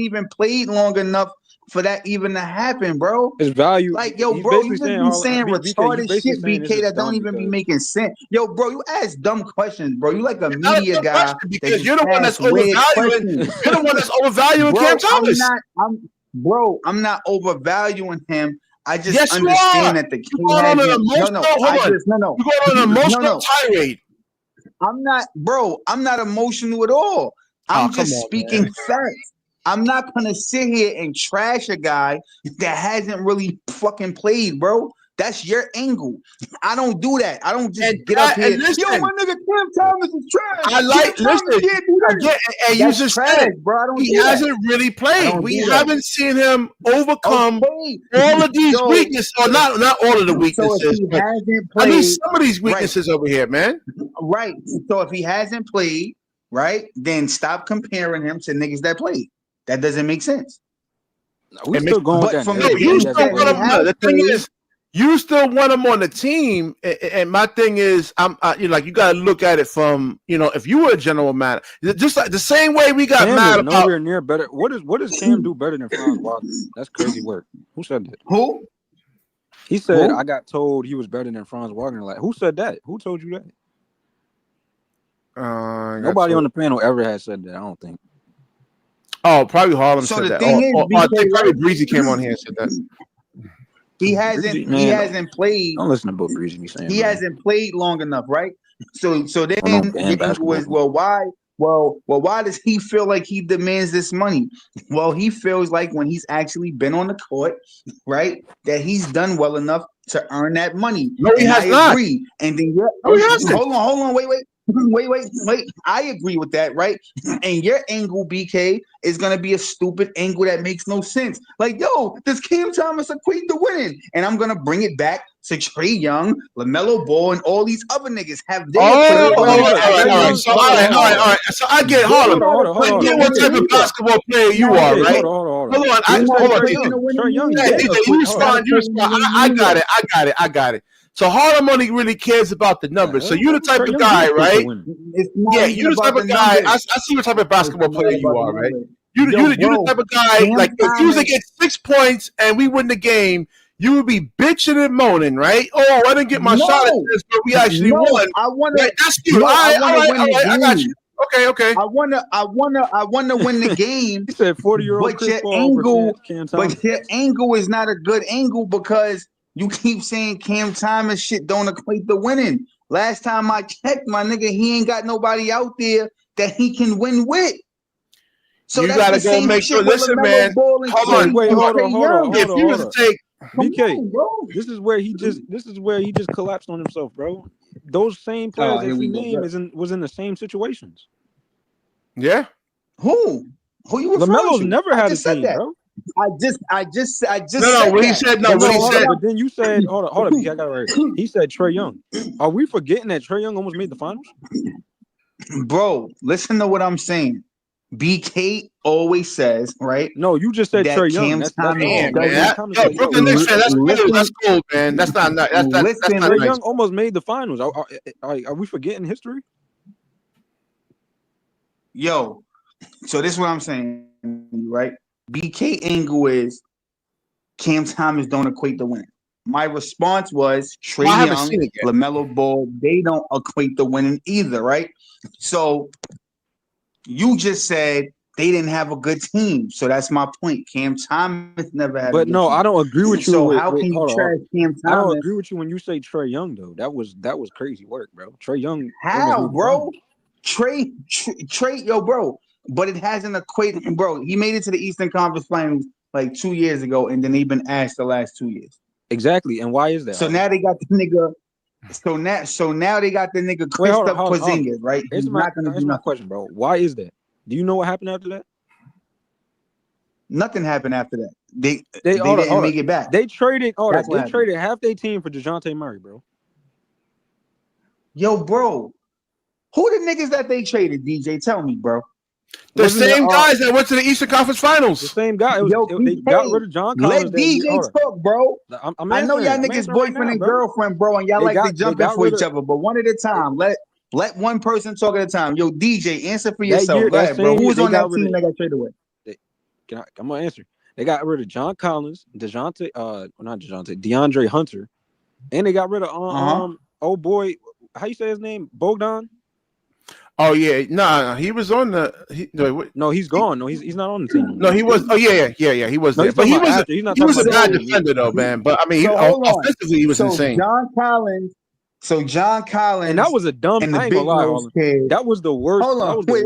even played long enough for that even to happen, bro. His value, like yo, bro, you just be saying retarded shit, BK, that don't even be making sense. Yo, bro, you ask dumb questions, bro. You like a media guy because you're the one that's overvaluing. You're the one that's overvaluing Cam Thomas. I'm not overvaluing him. I just understand that the kid has You're going on an emotional tirade. I'm not emotional at all. I'm just speaking facts. I'm not gonna sit here and trash a guy that hasn't really fucking played, bro. That's your angle. I don't do that. I don't just get up here. Listen, yo, my nigga Cam Thomas is trash. I like listen. And you just said bro. He hasn't really played. We haven't seen him overcome all of these weaknesses, or not all of the weaknesses. So but at least some of these weaknesses over here, man. Right. So if he hasn't played, right, then stop comparing him to niggas that played. That doesn't make sense. We still going with that. The thing is, You still want him on the team, and my thing is, you know, like you got to look at it from, you know, if you were a general manager, just like the same way we got Cam mad is about. nowhere near better. What does Cam do better than Franz Wagner? That's crazy work. Who said that? Who? He said Who? I got told he was better than Franz Wagner. Like, who said that? Who told you that? Nobody on the panel ever has said that. I don't think. Oh, probably Harlem So said the that. thing is, I BK, think probably right? Breezy came on here and said that. He Breezy, hasn't played. Don't listen to what Breezy be saying. He hasn't played long enough, right? So then the angle is, well, why? Well, why does he feel like he demands this money? Well, he feels like when he's actually been on the court, right, that he's done well enough to earn that money. No, he has not. Agree. And then hold on, wait. I agree with that, right? And your angle, BK, is gonna be a stupid angle that makes no sense. Like, yo, does Cam Thomas equate to winning? And I'm gonna bring it back to Trae Young, LaMelo Ball, and all these other niggas have their all right. So I get Harlem. I get what type of basketball player you are, right? Hold on. Trae Young. You respond. I got it. So Harlem only really cares about the numbers. So you're the type of guy, right? Yeah, you're the type of guy. I see what type of basketball player you are, right? You're the type of guy, like, if you was to get 6 points and we win the game, you would be bitching and moaning, right? Oh, I didn't get my shot at this, but we actually won. I want to. That's you. I got you. Okay. I wanna win the game. He said 40-year-old Chris Paul but your angle is not a good angle because you keep saying Cam Thomas shit don't equate to winning. Last time I checked, my nigga, he ain't got nobody out there that he can win with. So you gotta go make sure. Listen, man. Hold on. If you was to take BK, this is where he just collapsed on himself, bro. Those same players that you named was in the same situations. Yeah. Who you referring LaMelo's to? never had a team, bro. I just no. What he said, no. What he said. But then you said, hold on, BK, I got it right. He said Trae Young. Are we forgetting that Trae Young almost made the finals? Bro, listen to what I'm saying. BK always says, right? No, you just said Trae Young. Brooklyn Knicks fan, that's cool, man. That's not Trae Young almost made the finals. Are we forgetting history? Yo, so this is what I'm saying, right? BK angle is Cam Thomas don't equate to winning. My response was Trae Young, LaMelo Ball, they don't equate to winning either, right? So you just said they didn't have a good team. So that's my point. Cam Thomas never had a good team. I don't agree with you. So how can you trash Cam Thomas? I don't agree with you when you say Trae Young, though. That was crazy work, bro. Trae Young. How, bro? Trae, yo, bro. But it hasn't equated, bro. He made it to the Eastern Conference Finals like 2 years ago, and then they've been asked the last 2 years. Exactly. And why is that? So now they got the nigga. So now they got the nigga Kristaps Porzingis, right? Here's my question, bro. Why is that? Do you know what happened after that? Nothing happened after that. They didn't make it back. They traded. They traded half their team for DeJounte Murray, bro. Yo, bro, who the niggas that they traded? DJ, tell me, bro. The same guys that went to the Eastern Conference Finals. The same guy. They got rid of John Collins. Let DJ talk, bro. I know y'all niggas boyfriend and girlfriend, bro, and y'all like to jump in for each other, but one at a time. Let one person talk at a time. Yo, DJ, answer for yourself. Go ahead, bro. Who was on that team that got traded away? I'm gonna answer. They got rid of John Collins, DeAndre Hunter, and they got rid of oh boy, how you say his name? Bogdan. Oh yeah, no, he was on the. No, he's gone. No, he's not on the team. No, he was. Oh yeah, he was there. But he was a bad defender though, man. But I mean, offensively, he was insane. So John Collins, and that was a dumb. I ain't gonna lie, that was the worst. Hold on, wait.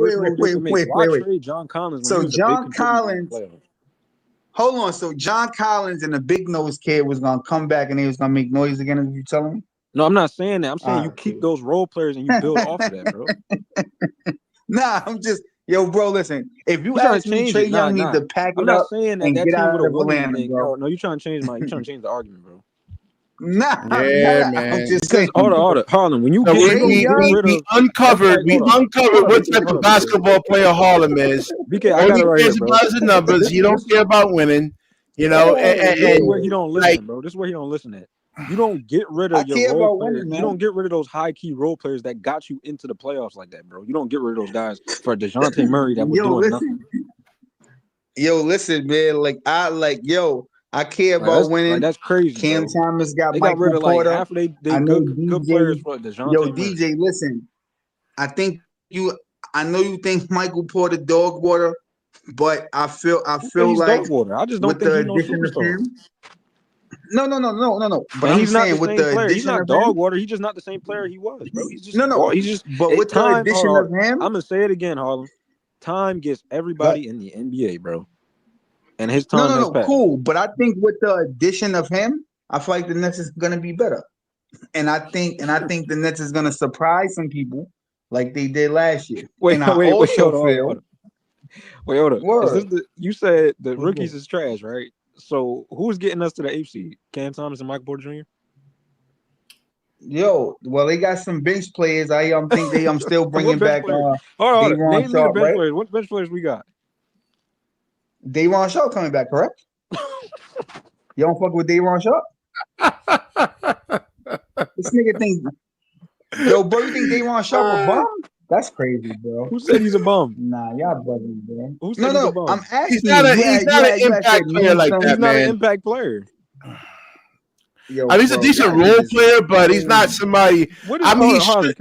Trade John Collins. So John Collins. Hold on. So John Collins and the big nose kid was gonna come back and he was gonna make noise again. Is you telling me? No, I'm not saying that. I'm saying you keep those role players and you build off of that, bro. Nah, I'm just bro. Listen, if you ask me, Trae Young need to pack it up and get out of Atlanta, bro. No, you're trying to change the argument, bro. Nah, man. I'm just saying. Hold on. When you we uncovered what type of basketball player Harlem is. BK, I got it right here, bro. He cares about the numbers. He don't care about winning. You know, this is where he don't listen, bro. This is where he don't listen at. You don't get rid I of your care role about players. winning, You man. don't get rid of those high key role players that got you into the playoffs like that, bro. You don't get rid of those guys for DeJounte Murray that was doing nothing. Listen, man. I care about winning. That's crazy, Cam bro. Thomas got They got rid Michael of like Porter. half of they I know good DJ. players for DeJounte Murray. DJ, listen. I know you think Michael Porter dog water, but I feel He's like dog water. I just don't with think the he's no addition of superstar. him. No. But And I'm he's not saying the with same the player. He's addition not of dog him. water. He's just not the same player he was, bro. He's just He's just. But with the addition of him, I'm gonna say it again, Harlem. Time gets everybody in the NBA, bro. And his time has passed. Cool. But I think with the addition of him, I feel like the Nets is gonna be better. And I think the Nets is gonna surprise some people like they did last year. Wait, hold up. Word. You said the rookies is trash, right? So who's getting us to the 8th seed? Cam Thomas and Michael Porter Jr.? Well, they got some bench players. I think they still bringing back. Hold on. Name me the bench players. What bench players we got? Day'Ron Sharp coming back, correct? You don't fuck with Day'Ron Sharp? This nigga think, bro, you think Day'Ron Sharp a bum? That's crazy, bro. Who said he's a bum? Nah, y'all bugging, bro. Who said he's a bum? I'm asking he's not an impact player like that, He's not man. an impact player. He's a decent role player, but he's not somebody. Can I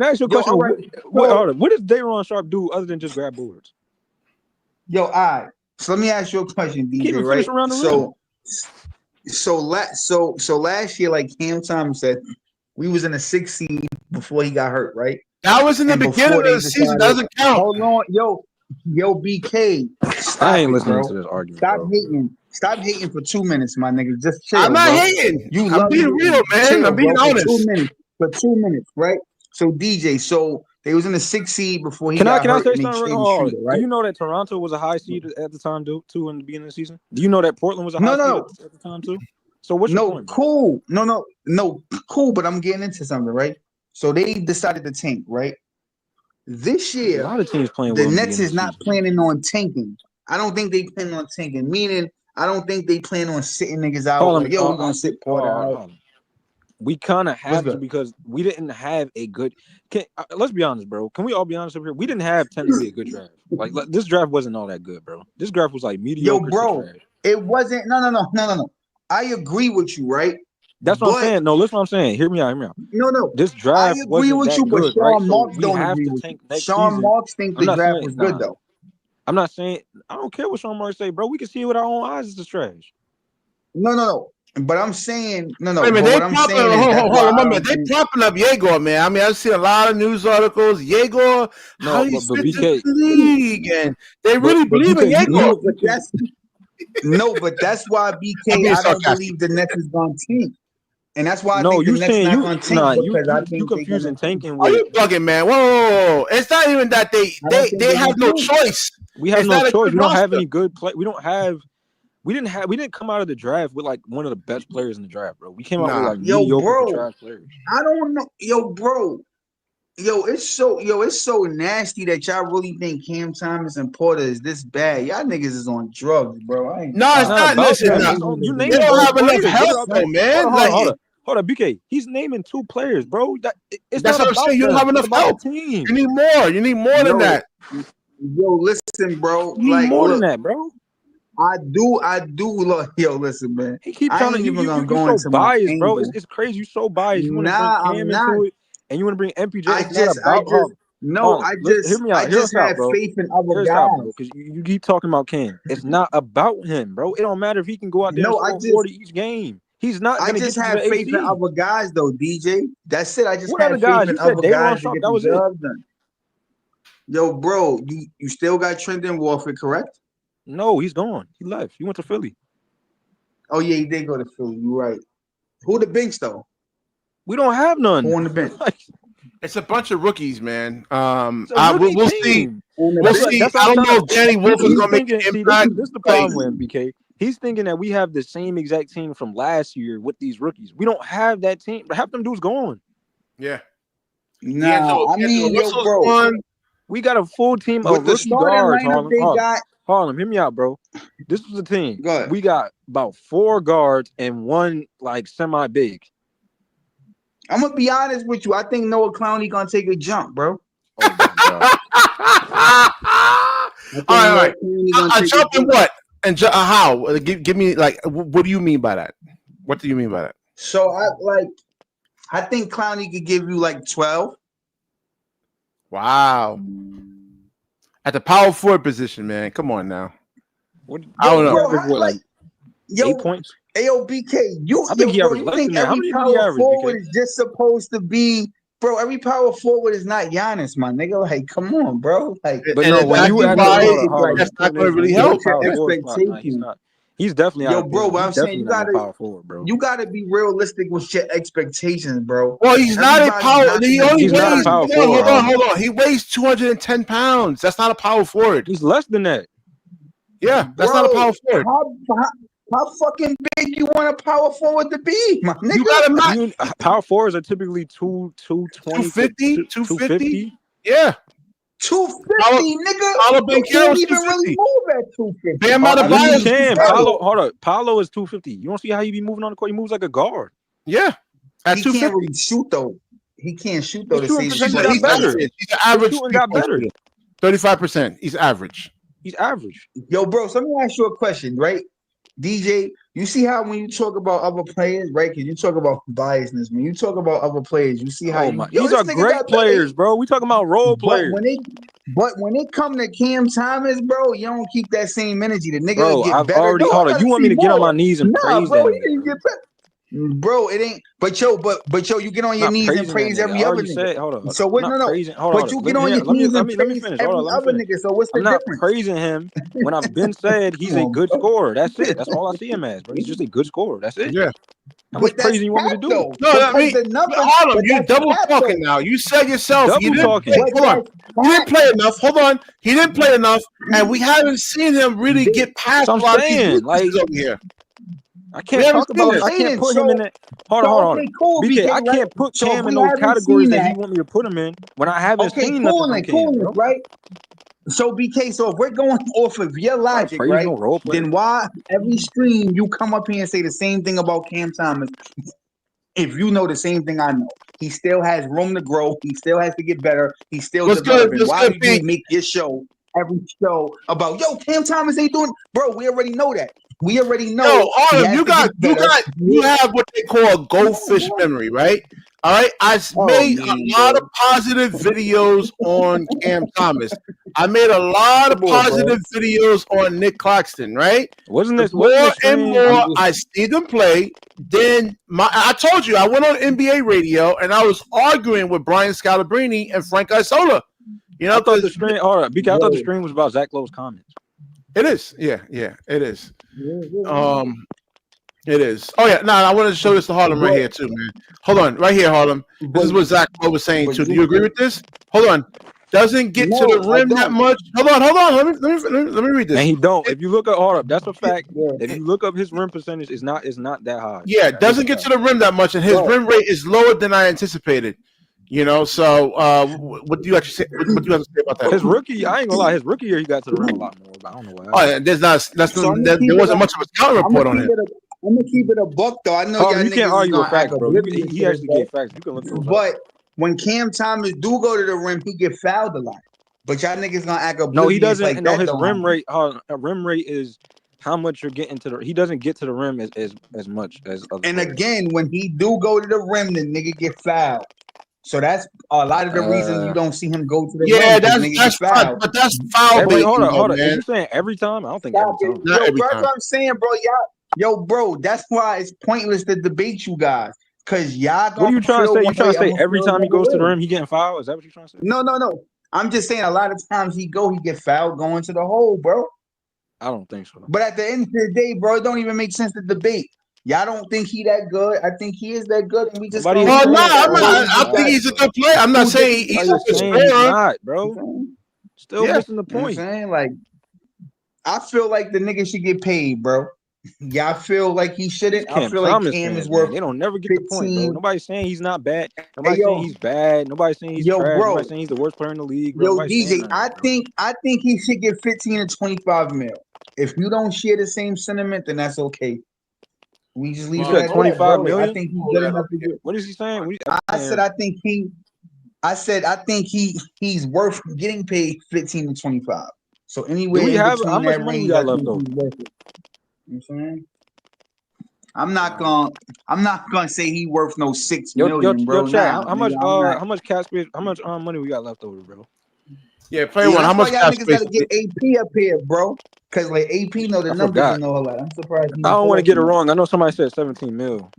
ask you a question? What does Day'Ron Sharp do other than just grab boards? All right. So let me ask you a question, DJ. Keep it right? around the rim. So last year, like Cam Thomas said, we was in a 6th seed before he got hurt, right? That was in the beginning of the season. Doesn't count. Hold on, yo, BK. I ain't listening to this argument. Stop hating for 2 minutes, my nigga. Just chill. I'm not bro. hating. I'm being real, man. Chill, I'm being honest. For 2 minutes, right? So DJ, they was in the 6th seed before he got hurt. Can I say something? Right? Do you know that Toronto was a high seed at the time, too, in the beginning of the season? Do you know that Portland was a high seed at the time, too? So what's your point? Cool. No, cool. But I'm getting into something, right? So they decided to tank, right? This year, a lot of teams playing. The Nets is not planning on tanking. I don't think they plan on tanking. Meaning, I don't think they plan on sitting niggas out. We're gonna sit Porter out. We kind of have to because we didn't have a good. Let's be honest, bro. Can we all be honest up here? We didn't have technically a good draft. Like this draft wasn't all that good, bro. This draft was like mediocre. Bro, it wasn't. No. I agree with you, right? That's what I'm saying. No, listen, what I'm saying. Hear me out. No. This draft I agree with you, but Sean Marks don't agree with you. Sean Marks think the draft was good, though. I'm not saying. I don't care what Sean Marks say, bro. We can see it with our own eyes. It's just trash. No. But I'm saying no. Wait a minute, they propping up Yegor, man. I mean, I've seen a lot of news articles. Yegor, how he's fit the league, and they really believe in Yegor. But that's why BK. I don't believe the Nets is going to tank, and that's why I think the Nets not going to tank because I think you confusing tanking. Are you bugging, man? Whoa! It's not even that they have no choice. We have no choice. We don't have any good play. We don't have. We didn't come out of the draft with like one of the best players in the draft, bro. We came out with like mediocre draft players. I don't know, bro. It's so nasty that y'all really think Cam Thomas and Porter is this bad. Y'all niggas is on drugs, bro. It's not. Listen, they don't have enough help, though, man. Hold up, BK. He's naming 2 players, bro. That's what I'm saying. You don't have enough help. You need more. You need more than that. Listen, bro. You need more than that, bro. I do. Look, listen, man. He keeps trying to even go into biased, bro. It's crazy. You so biased. You want to bring Cam into it, and you want to bring MPJ. I just have faith in other guys. Because you keep talking about Cam. It's not about him, bro. It don't matter if he can go out there and score 40 each game. He's not going to get to the 8th seed. I just have faith in other guys, though, DJ. That's it. I just have faith in other guys to get the job done. Yo, bro, you still got Trenton Warford, correct? No, he's gone. He left. He went to Philly. Oh yeah, he did go to Philly. You're right. Who the bench though? We don't have none. Who on the bench? It's a bunch of rookies, man. We'll see. We'll see. I don't know if Danny Wolf is going to make an impact. This is the problem with him, BK. He's thinking that we have the same exact team from last year with these rookies. We don't have that team. Half them dudes gone. Yeah. No, I mean, bro. We got a full team of rookie guards. Harlem, hear me out, bro. This was the team. We got about 4 guards and 1 like semi-big. I'm gonna be honest with you. I think Noah Clowney gonna take a jump, bro. Oh my god. All right. Jump in what? And how? Give me like. What do you mean by that? What do you mean by that? So I think Clowney could give you like 12. Wow. At the power forward position, man. Come on now. I don't know. What, like 8 points? AOBK, I think he averaged less than that. How many did he average? Forward is just supposed to be, bro. Every power forward is not Giannis, my nigga. Like, come on, bro. Like, but no, when you that's not going to really help. He's definitely bro. But I'm saying you gotta power forward, bro. You gotta be realistic with your expectations, bro. Well, he's not a power. He only weighs. Hold on. He weighs 210 pounds. That's not a power forward. He's less than that. Yeah, that's not a power forward. How fucking big you want a power forward to be, my nigga? You gotta power forwards are typically 220, 250. Yeah. 250, nigga. You can't even really move at 250. Bam out of hold up. Paolo is 250. You don't see how he be moving on the court? He moves like a guard. Yeah. At 250. He can't really shoot though. He can't shoot though. He's an average. Got better. 35%. He's average. He's average. Yo, bro, so let me ask you a question, right? DJ, you see how when you talk about other players, right? Because you talk about biasness. When you talk about other players, you see how these are great players, bro. We talking about role players. But when it come to Cam Thomas, bro, you don't keep that same energy. The nigga bro, get I've better. already hold on. You want me to get on my knees and praise bro, that? He didn't get better. Bro, it ain't. But yo, you get on your knees and praise every other nigga. Hold on. So what? No. But you get on your knees and praise every other nigga. So what's the difference? I'm not praising him when I've been said he's a good scorer. That's it. That's all I see him as. But he's just a good scorer. That's it. Yeah. How much praising you want me to do? No, I mean, hold on. You're double talking now. You said yourself. Double talking. Hold on. He didn't play enough. Hold on. He didn't play enough, and we haven't seen him really get past a lot of these over here. I can't talk about. I can't put him in that. Hold on. Cool, BK, I can't put Cam in those categories that you want me to put him in when I haven't seen nothing from Cam, right? So BK, so if we're going off of your logic, right? Then why every stream you come up here and say the same thing about Cam Thomas? If you know the same thing I know, he still has room to grow. He still has to get better. He's still developing. Why do you make your show every show about Cam Thomas ain't doing? Bro, we already know that. We already know. You have what they call a goldfish memory, right? All right. I made a lot of positive videos on Cam Thomas. I made a lot of positive videos on Nick Claxton, right? Wasn't this more and more I see them play? Then I told you I went on NBA radio and I was arguing with Brian Scalabrine and Frank Isola. You know, I thought the stream. All right, BK, I thought the stream was about Zach Lowe's comments. It is, yeah, it is. It is. Oh yeah, I wanted to show this to Harlem right here too, man. Hold on, right here, Harlem. This is what Zach Lowe was saying too. Do you agree with this? Hold on. Doesn't get to the rim that much. Hold on. Let me read this. And he don't. If you look at Harlem, that's a fact. If you look up his rim percentage, it's not that high. Yeah, doesn't get to the rim that much, and his rim rate is lower than I anticipated. You know, so what do you actually say? What do you have to say about that? His rookie, I ain't gonna lie. His rookie year, he got to the rim a lot more. But I don't know why. Oh, there wasn't much of a scouting report on it. I'm gonna keep it a buck though. I know you can't argue with facts, bro. He actually gave facts. You can look those up. When Cam Thomas do go to the rim, he get fouled a lot. But y'all niggas gonna act up. No, he doesn't. Like no, his rim rate. Rim rate is how much you're getting to the. He doesnn't get to the rim as much as other. And players. Again, when he do go to the rim, the nigga get fouled. So that's a lot of the reason you don't see him go to the rim. That's foul. But that's foul. Hold on. Are you saying every time? I don't think every time. Yo, bro, that's what I'm saying, bro. Bro, that's why it's pointless to debate you guys. Cause y'all. What are you trying to say? You trying to say every time he goes to the rim, he getting fouled? Is that what you're trying to say? No. I'm just saying a lot of times he get fouled going to the hole, bro. I don't think so. But at the end of the day, bro, it don't even make sense to debate. Y'all don't think he that good. I think he is that good, and we just. I think he's a good player. I'm not saying he's a good player, not, bro. Still missing the point. You know what I'm saying, like, I feel like the nigga should get paid, bro. Y'all feel like he shouldn't. I feel like Cam is worth. They don't never get 15. The point, bro. Nobody's saying he's not bad. Nobody's saying he's bad. Nobody's saying he's trash. Bro. Nobody's saying he's the worst player in the league. Bro. DJ, I think he should get 15 to 25 mil. If you don't share the same sentiment, then that's okay. We just leave You it said at 25 that, bro. million? I think he's good enough to get. What is he saying? I said I think he's worth getting paid 15 to 25. So Do anywhere we in have how between much that money we range, got I left think over? he's worth it. You know what I'm saying? I'm not gonna say he worth no 6 million, bro. Chat. Nah, How nigga, much I'm not. how much cash space, how much money we got left over, bro? Yeah, player Yo, one. How that's why much y'all cap niggas space? gotta get AP up here, bro. Cause like AP know the I numbers forgot. and all that. I'm surprised he I ain't don't want to get it collecting that. wrong. I know somebody said 17 mil.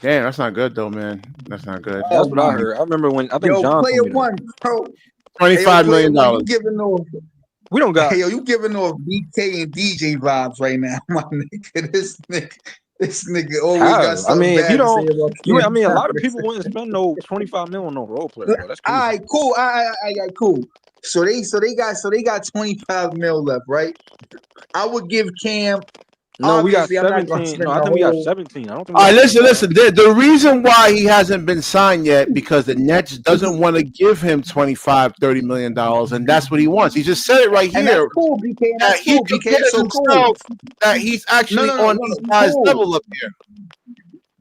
Damn, that's not good though, man. That's not good. That's Oh what I my. heard. I remember when I think Yo, John player told me that. one, bro. Hey, yo, $25 player million. one, you giving off. We don't got. Hey, yo, you giving off BK and DJ vibes right now, my nigga. This nigga always got How? I something mean, if you bad to say don't, about I mean, a lot of Cam people wouldn't spend no 25 mil on no role player, bro. That's All crazy. right, cool. All right, cool. So they got 25 mil left, right? I would give Cam. No, we got Obviously, I'm not gonna 17. spend No, I the think we got whole. 17. I don't think All we right, got 25. listen. The reason why he hasn't been signed yet because the Nets doesn't want to give him $25-30 million, and that's what he wants. He just said it right And that's here cool, BK. And that that's he cool, BK. compares So cool. himself that he's actually on these guys' Cool. level up here.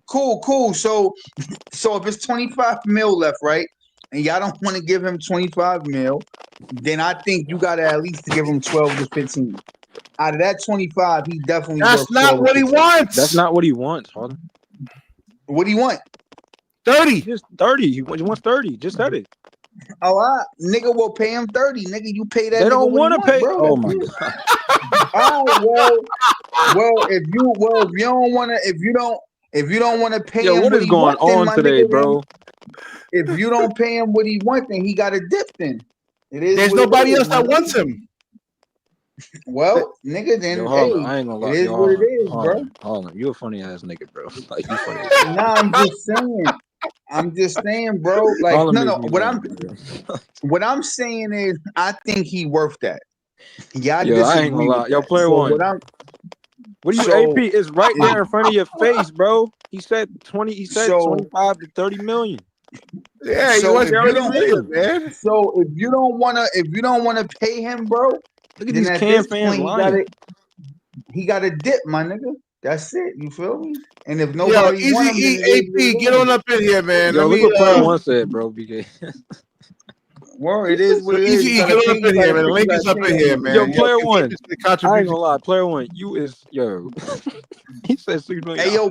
Cool. So if it's 25 mil left, right? And y'all don't want to give him 25 mil, then I think you gotta at least give him 12 to 15. Out of that 25, he's definitely That's worth not 12 or what he 15. wants. That's not what he wants, Harlan. What do you want? 30. Just 30. He wants 30. Just said it. Oh, nigga will pay him 30. Nigga, you pay that They nigga don't what he want to want, pay. bro. Oh That's my it. god. All right, well, if you don't wanna, if you don't want to pay Yo, him what what is he going want, then on my today, nigga, then bro? if you don't pay him what he want, then he got a dip. Then it is There's what it nobody is, else my that nigga. wants him. Well, nigga, Yo, then Harlan, hey, I ain't gonna it lie. is Yo, what it is, bro. Harlan, you a funny ass nigga, bro. Like you funny as Nah, I'm just saying, bro. Like, Harlan makes no. me laugh, bro. What I'm saying is, I think he worth that. Y'all Yo, I ain't gonna disagree with lie. Yo, that. player So one. what I'm What do you so AP? It's right there in front of your face, bro. He said 20. He said so 25 to 30 million. Yeah, he so wants if you 30 don't million, man. so if you don't wanna pay him, bro, Look at then these at Cam this fans point lying. he got a dip, my nigga. That's it. You feel me? And if Yo, nobody Easy want him, then E it is what AP, get it on is. up in here, man. Yo, Let look me what player one said, bro. BK. Well, it is what so it is. Easy You E, gotta get on pay. up in here, man. The You link gotta is up pay in that here, nigga. Yo, man. Yo, player one. contribute to the I ain't contribution. gonna lie. Player one. You is yo. He said $6 million. Hey, yo,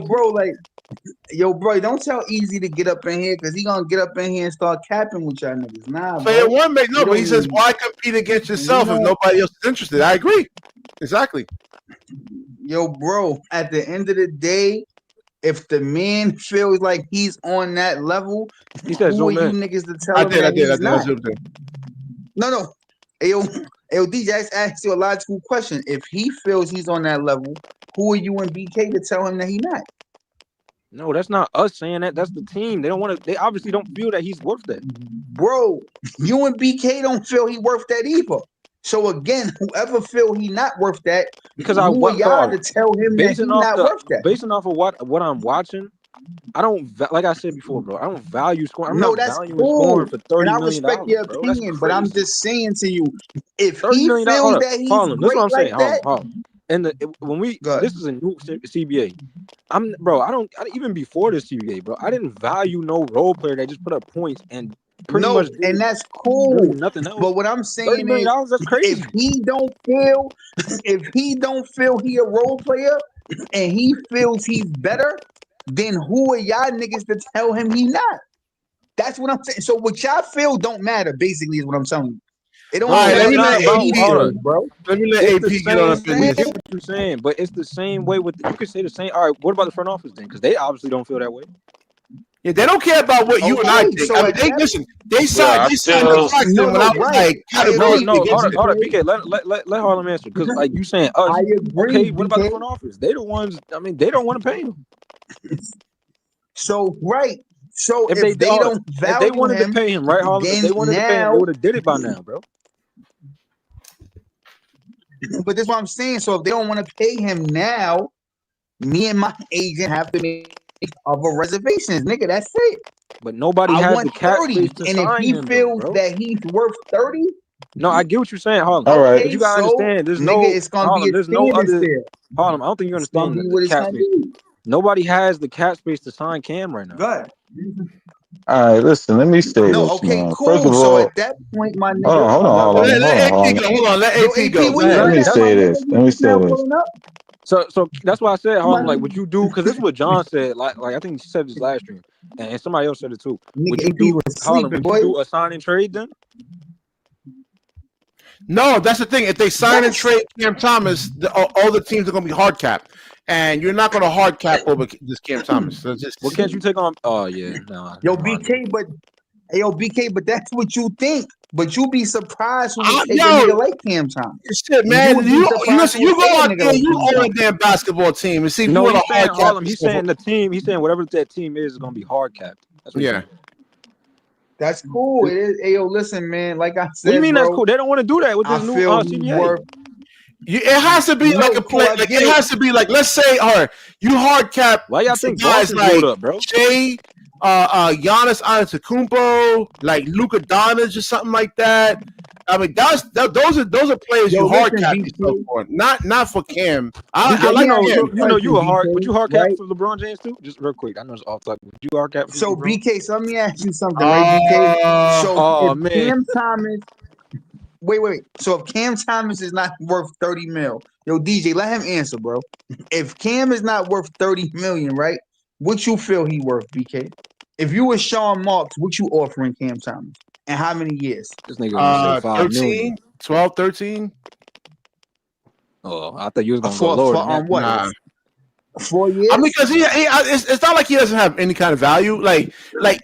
bro, don't tell Easy to get up in here because he gonna get up in here and start capping with y'all niggas. Nah, Player bro. one, no, We but he don't says, need. why compete against We yourself if don't. nobody else is interested? I agree. Exactly. Yo, bro. At the end of the day, if the man feels like he's on that level, He said who are zoom you in. niggas to tell I him did. that he's I not? zoomed in. No. Hey, yo, DJ, I asked you a logical question. If he feels he's on that level, who are you and BK to tell him that he's not? No, that's not us saying that. That's the team. They don't want to. They obviously don't feel that he's worth that. Bro, you and BK don't feel he worth that either. So again, whoever feel he not worth that, Because who are y'all to tell him that he not worth that? basing off of what I'm watching, I don't like I said before, bro. I don't value scoring. I'm No, not that's valuing cool. scoring for And $30 I million, respect your bro. That's opinion, but I'm crazy. just saying to you, if $30 he million. feels Hold up, that he's Harlem. This is great what I'm like saying. that, Harlem. And when we go ahead. this is a new CBA. Even before this CBA, bro. I didn't value no role player that just put up points and pretty No, much and did that's really cool. nothing else. But what I'm $30 saying million. is, That's if crazy. he don't feel he a role player and he feels he's better, then who are y'all niggas to tell him he not? That's what I'm saying. So what y'all feel don't matter, basically, is what I'm telling you. It don't Bro, Let matter me it's let not what about he AP. hold feels, on. bro. Let me let It's AP the get on up same. in We here. get what you're saying, but it's the same way with. You could say the same. All right, what about the front office then? Because they obviously don't feel that way. Yeah, they don't care about what you and I Okay, think. so I mean, at they that listen. They Yeah, signed. I They signed the feel Claxton when I was right. like I No, categorically agree, against it. hold up, BK. BK. Let Harlem answer because like you saying, I agree, okay. What about the BK. front office? They the ones. I mean, they don't want to pay him. So right. So If if they don't if they value wanted to him, pay him, right, Harlem? If then they wanted to pay him, they now. would have did it by now, bro. But that's what I'm saying. So if they don't want to pay him now, me and my agent have to make other reservations, nigga. That's it. But nobody I has want the cap 30. space to And if sign he him, though, feels bro. that he's worth 30, No, I get what you're saying, Harlem. all right. But okay, you gotta so understand, nigga, it's gonna be Harlem. a There's no standard other there. Harlem. I don't think you It's gonna understand be the what it's cap gonna space. be. Nobody has the cap space to sign Cam right now. Good. All right, listen. Let me say No, this, okay, man. cool. First of So all, at that point, my nigga, Let AP go. Hold on. Let yo, AP go. AP, Go where you ahead. let at? me My say nigga, this. you Let me just say now this. pulling up? So that's why I said, My Harlem, like, would you do? Because this is what John said. Like I think he said this last stream, and somebody else said it too. Would nigga, you AP do, was Harlem? sleeping, Would boy. you do a sign and trade then? No, that's the thing. If they sign and Yes. trade Cam Thomas, all the teams are going to be hard cap, and you're not going to hard cap over this Cam Thomas. So just Well, can't you take on? Oh yeah, no. Yo, BK, but hey, yo, BK, but that's what you think. But you be surprised who would take a yo, nigga like Cam Thomas. shit, You man. would be You surprised listen. who You would go take a out nigga there. like You Cam own a Thomas. damn basketball team and see if you No, want a he's saying hard cap. Harlem. He's saying the team. He's saying whatever that team is going to be hard capped. That's what he's Yeah. saying. That's cool. It is. Hey, yo, listen, man. Like I What do you said, mean that's bro, cool? They don't want to do that with I this new feel he's CBA. worth. It has to be like a cool, play. I Like get it it. has to be like, let's say, all right, you hard cap Why y'all for think guys Boston like blew it up, bro? Shea, Giannis Antetokounmpo, like Luka Doncic or something like that. I mean, those are players Yo, you hard listen, cap BK. yourself for, not for Cam. BK, I Let me like ask Cam. you a question, you a hard. BK, Would you hard cap right? for LeBron James too? Just real quick. I know it's off topic. Would you hard cap for So LeBron? BK, so let me ask you something, right, BK? So Oh if man. Cam Thomas, wait. So if Cam Thomas is not worth 30 mil, yo, DJ, let him answer, bro. If Cam is not worth 30 million, right? What you feel he worth, BK? If you were Sean Marks, what you offering Cam Thomas? And how many years? This nigga gonna say 5 13, million. 12, 13. Oh, I thought you was gonna go For lower than that. what? Nah. 4 years? I mean, because it's not like he doesn't have any kind of value. Like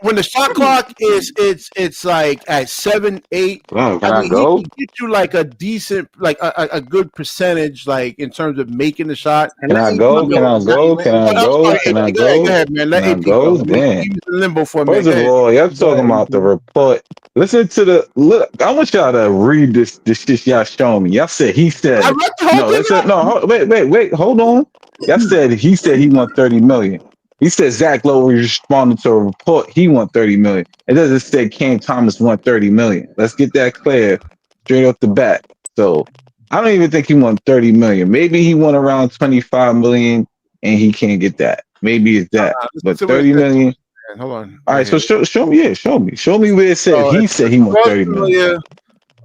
when the shot clock is it's like at 7, 8. Can I I mean, go? he can get you like a decent, like a good percentage, like in terms of making the shot. And Can let I AP go? go. Can I go? Let Can AP I I'm go? sorry, Can AP. I Go ahead, go? man. Can Let I AP go. go? He was Damn. in limbo for a minute. First Go of ahead. all, y'all Go talking ahead, about the report. Listen to the look. I want y'all to read this shit y'all showing me. Y'all said he I said read the whole no. thing. Listen, no. Wait. Hold on. Y'all said he said he won 30 million. He said Zach Lowe responded to a report. He won 30 million. It doesn't say Cam Thomas won 30 million. Let's get that clear straight off the bat. So I don't even think he won 30 million. Maybe he won around 25 million and he can't get that. Maybe it's that. Listen But to what it 30 says. million. Man. Hold on. All Right right, so here. show me. Yeah, show me. Show me where it said So he it's said he won source 30 million. familiar.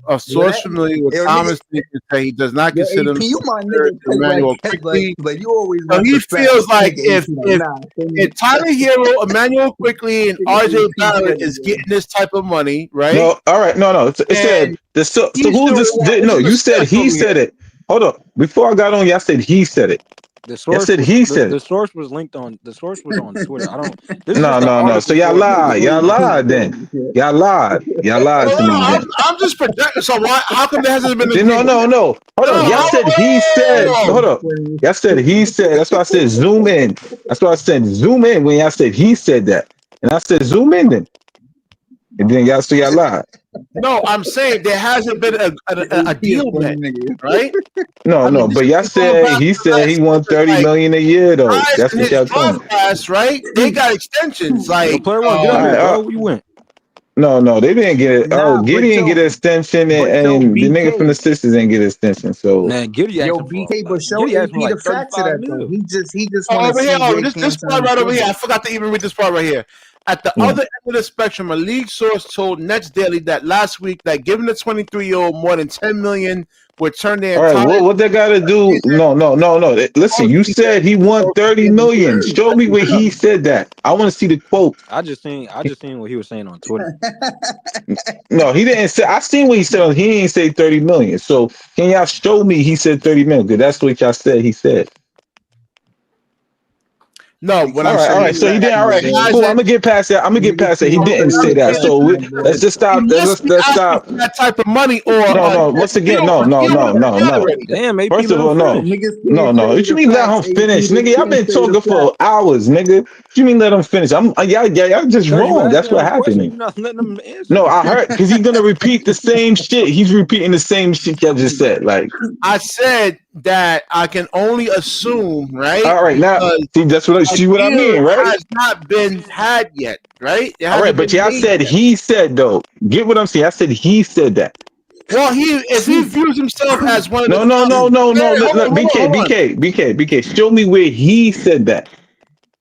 A source Let, familiar with yo, nigga, Thomas Jenkins say he does not yo, consider AP, you himself my superior nigga, to cause Emmanuel like quickly. you always So want he the feels facts. like Nigga, AP, like, if Tyler Hero, Emmanuel Quickly, and nigga, RJ AP Barrett funny, is man. getting this type of money, right? No, all right, no. It said And the so he's who's gonna this? want No, this is a you said source he over said here. it. Hold up. Before I got on, y'all said he said it. The Y'all source said was he said the it. source was linked on the source was on Twitter. I don't. This is No, just the no. So article y'all for it. lied. Y'all lied then. Y'all lied. Y'all lied Well, to me no, then. I'm just projecting. So why? How come there hasn't been an No, agreement? no, no. Hold No, on. Y'all said he said. Hold up. Y'all said he said. That's why I said zoom in. That's why I said zoom in when y'all said he said that. And I said zoom in then. And then y'all lied. no, I'm saying there hasn't been a AP a deal funny met, nigga. right? No, I mean, no. this But is y'all going said back he to said he last won season. 30 Like million a year though. guys That's in what his y'all told draft me. class, right? They got extensions. Yo, Like player one, get All up here, right. bro. Where you went? No, they didn't get it. Oh, Nah, Giddy didn't get an extension, but and the nigga from BK, the sisters didn't get an extension. So, Man, Giddy yo, asking for BK, but show Giddy asking for AP the like facts of 35 that though. mil. He just want to over here, see where this Cam part Thomas right over is here. at. I forgot to even read this part right here. At the yeah. other end of the spectrum, a league source told Nets Daily that last week that given the 23-year-old more than 10 million would turn their All right, entire what they got to do? season No. Listen, you said he won 30 million. Show me where he said that. I want to see the quote. I just seen what he was saying on Twitter. No, he didn't say. I seen what he said. He didn't say 30 million. So, can y'all show me he said 30 million? Because that's what y'all said he said. No, what I'm All saying right. is So he that didn't. All right, he cool. I'm hasn't. gonna get past that. He No, didn't what I'm say that. saying is So let's just stop. unless we Let's asking stop. for that type of money or No. Once again, no. he don't want to deal already. Damn, AP, First let of him all, no. finish. Niggas can't say What you the mean let facts, him AP. finish, They nigga? Y'all can't been say the talking for facts. hours, nigga. What you mean let him finish? Y'all just Because you wrong. That's asking what him a question, happened. you're not letting him answer. No, I heard because he's gonna repeat the same shit. He's repeating the same shit y'all just said. Like, I said that I can only assume, right? all right, now Because see a see what I deal mean, right? has not been had yet, right? It All right, hasn't but been y'all made said yet. he said though. Get what I'm saying? I said he said that. Well, if he views himself as one of the No. top, wait, No. hold on, hold on, hold on. BK. Show me where he said that.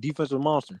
defensive monster.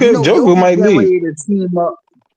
You Joker, know, Joker Jokic might getting leave. ready to team up.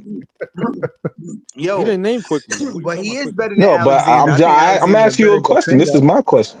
quickly. He Yo, didn't name quickly. What are you but talking he about is quickly? better than No, but Alexander. I think I'm Alexander a asking you better a question. This defender. is my question.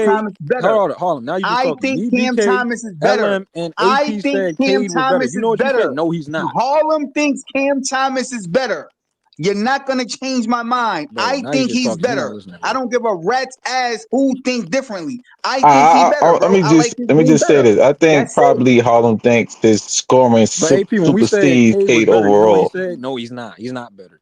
Thomas is better. hold on. Now you just I talking. think Me, Cam BK, Thomas is better. LM, and I AP think said Cam Cade was better. Thomas You is know what you said? better. No, he's not. Harlem thinks Cam Thomas is better. You're not gonna change my mind. Bro, I now you think just he's talking. You're not better. listening, I bro. don't give a rat's ass who think differently. I think he's better, Let bro. me I like his let me game just say better. this. I think That's it. probably Harlem thinks his scoring But AP, when we said supersedes Cade was Cade better, you know what he overall. said? No, he's not. He's not better.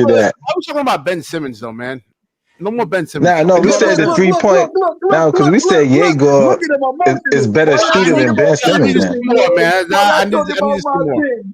you that. I was talking about Ben Simmons though, man. No more Ben Simmons. Nah, no, we Look, said the look, 3-point. look, No, because we said Jaeger look at him is emotional. better Why y'all shooter talking than about Ben I Ben need Simmons to now. see Simmons, more, man? man. Why y'all I need talking to about see my more. king?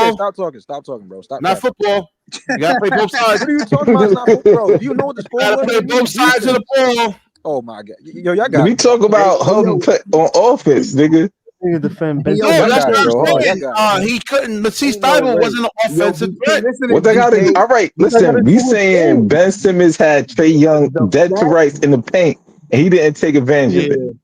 football. Stop talking, bro. Stop. Not football. You gotta play both sides. What are you talking about? It's not football, bro. If you know what the You score gotta was, play then you both sides of the ball. Oh my god, yo, y'all got We it. talk about him on offense, nigga. Nigga defend Ben No, Y'all Simmons. that's got what it, I'm bro. Hold on, y'all saying. got it. He couldn't. Matisse Ain't no Thybulle way. wasn't an Yo, offensive BK, threat. listen to What they got to do? BK. All right, What I gotta listen. do We with saying Ben? Ben Simmons had Trey Young The dead to fact, rights in the paint, and he didn't take advantage yeah. of it.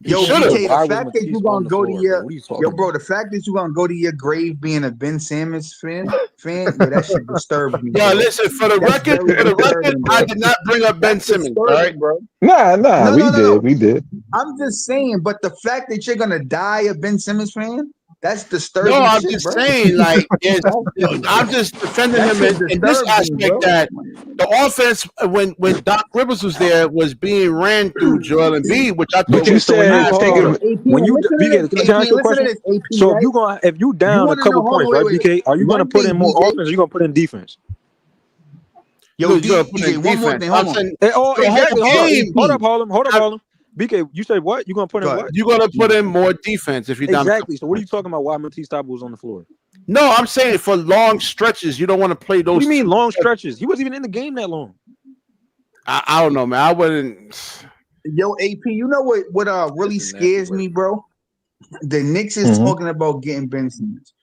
Yo, should've. BK, Why the was fact that Matisse you on gonna the go to floor, your bro? What are you talking yo, bro, about? the fact that you gonna go to your grave being a Ben Simmons fan, that shit disturbs me, Yeah, bro. listen, for the That's record, very disturbing, I bro. did not bring up Ben That's Simmons, all right? disturbing, bro. Nah, No, we no, no, no. did. I'm just saying, but the fact that you're gonna die a Ben Simmons fan, that's No, disturbing I'm shit, just bro. saying, like, That's, I'm just defending that him shit in this disturbs me, aspect bro. that the offense, when Doc Rivers was there, was being ran through Joel Embiid, which I thought But you was So when you said fantastic. hold taking up, AP, when you listen to BK, this. can I AP, ask you a listen to question? this. AP, So right? if you You down a want to know? couple Hold on, points, wait, right, wait. BK? Are you gonna One put in thing, more DJ. offense? Or you gonna put in defense? You Yo, know, you're gonna put DJ. in One more defense. thing. I'm Hold on. saying Oh, the whole exactly. Hold up, game, hold up, Harlem. BK, you said what? You gonna put in Go ahead. what? you're gonna put in more defense if you're down a couple Exactly. So what are you points. talking about? Why Matisse Thybulle was on the floor? No, I'm saying for long stretches, you don't want to play What do those you mean two. long stretches? He wasn't even in the game that long. I don't know, man. I wouldn't. Yo, AP, you know what really That's a nasty scares word. me, bro? The Knicks is Mhm. talking about getting Ben Simmons.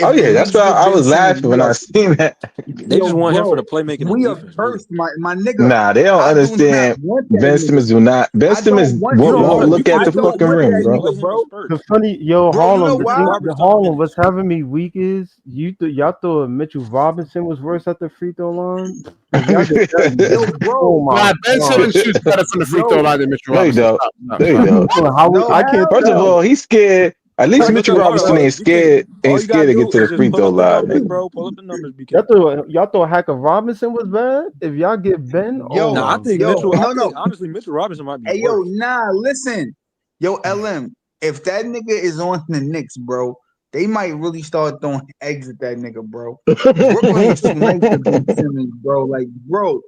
Oh If the yeah, that's Knicks why get I Ben was Simmons, laughing when I seen that. They just yo, want him for bro, the playmaking and we are defense, really. cursed, my nigga. Nah, they don't I do not understand. want that Ben nigga. Simmons will not. Ben I don't Simmons want You don't won't hold yo. up. You look at can't I the play. don't fucking You want rim, that can't bro. play nigga, him in bro. The spurts. funny, yo, Bro, you know Harlem, the Give why? thing, garbage the time Harlem, what's minutes. having me weak is y'all thought Mitchell Robinson was worse at the free throw line. If y'all get that Yo, nigga, oh bro. my Nah, Ben god. Simmons shoots better from the free throw Yo, line than Mitchell No, you Robinson. don't. Stop, No, you stop. don't. How no, I can't hell First of no. all, he's scared. At least Look Mitchell up, Robinson hold up. ain't BK, scared. all Ain't you gotta scared to get do to is the just free pull throw up the line, numbers, nigga. bro. Pull up the numbers, BK. y'all thought Hacker Robinson was bad? If y'all get Ben, oh Yo, Nah, my god. no, I think no. honestly Mitchell Robinson might be Hey, yo, worse. nah, listen. Yo, LM, if that nigga is on the Knicks, bro, they might really start throwing eggs at that nigga, bro. Brooklyn is too nice to Ben Simmons, bro. Like, bro,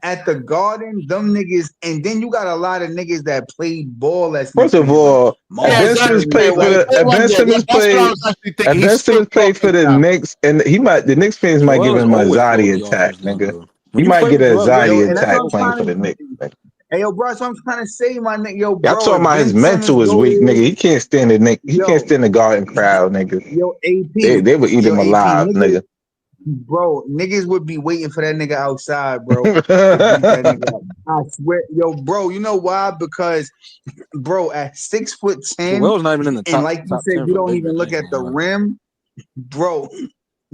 at the Garden, them niggas, and then you got a lot of niggas that played ball as First Knicks of fans, like all, Yeah, Ben exactly. Simmons Marbury, Yeah, played for wait, like, the. hold on Ben there. Simmons That's what I played. was actually thinking. He's Ben still Simmons played for talking the now. Knicks, and the Knicks fans might give Joel is him an always anxiety floating the attack, offense down, nigga. bro. He When you might play get with an Joel, anxiety yo, you're and that's what attack I'm always playing trying for to. the floating. Knicks. Nigga. Hey, yo, bro, that's what I'm trying to say, my nigga. Yo, Y'all bro, talking if about his Ben Simmons mental is go weak, there, nigga. He can't stand the Nick. He can't yo, stand the Garden crowd, nigga. yo, AP, They would eat yo, him AP, alive, niggas. nigga. Bro, niggas would be waiting for that nigga outside, bro, to beat that nigga up. I swear, yo, bro, you know why? Because, bro, at 6'10", Joel's not even in the and top like you top said, 10 you for don't big even men. I look ain't at the gonna lie. rim, bro.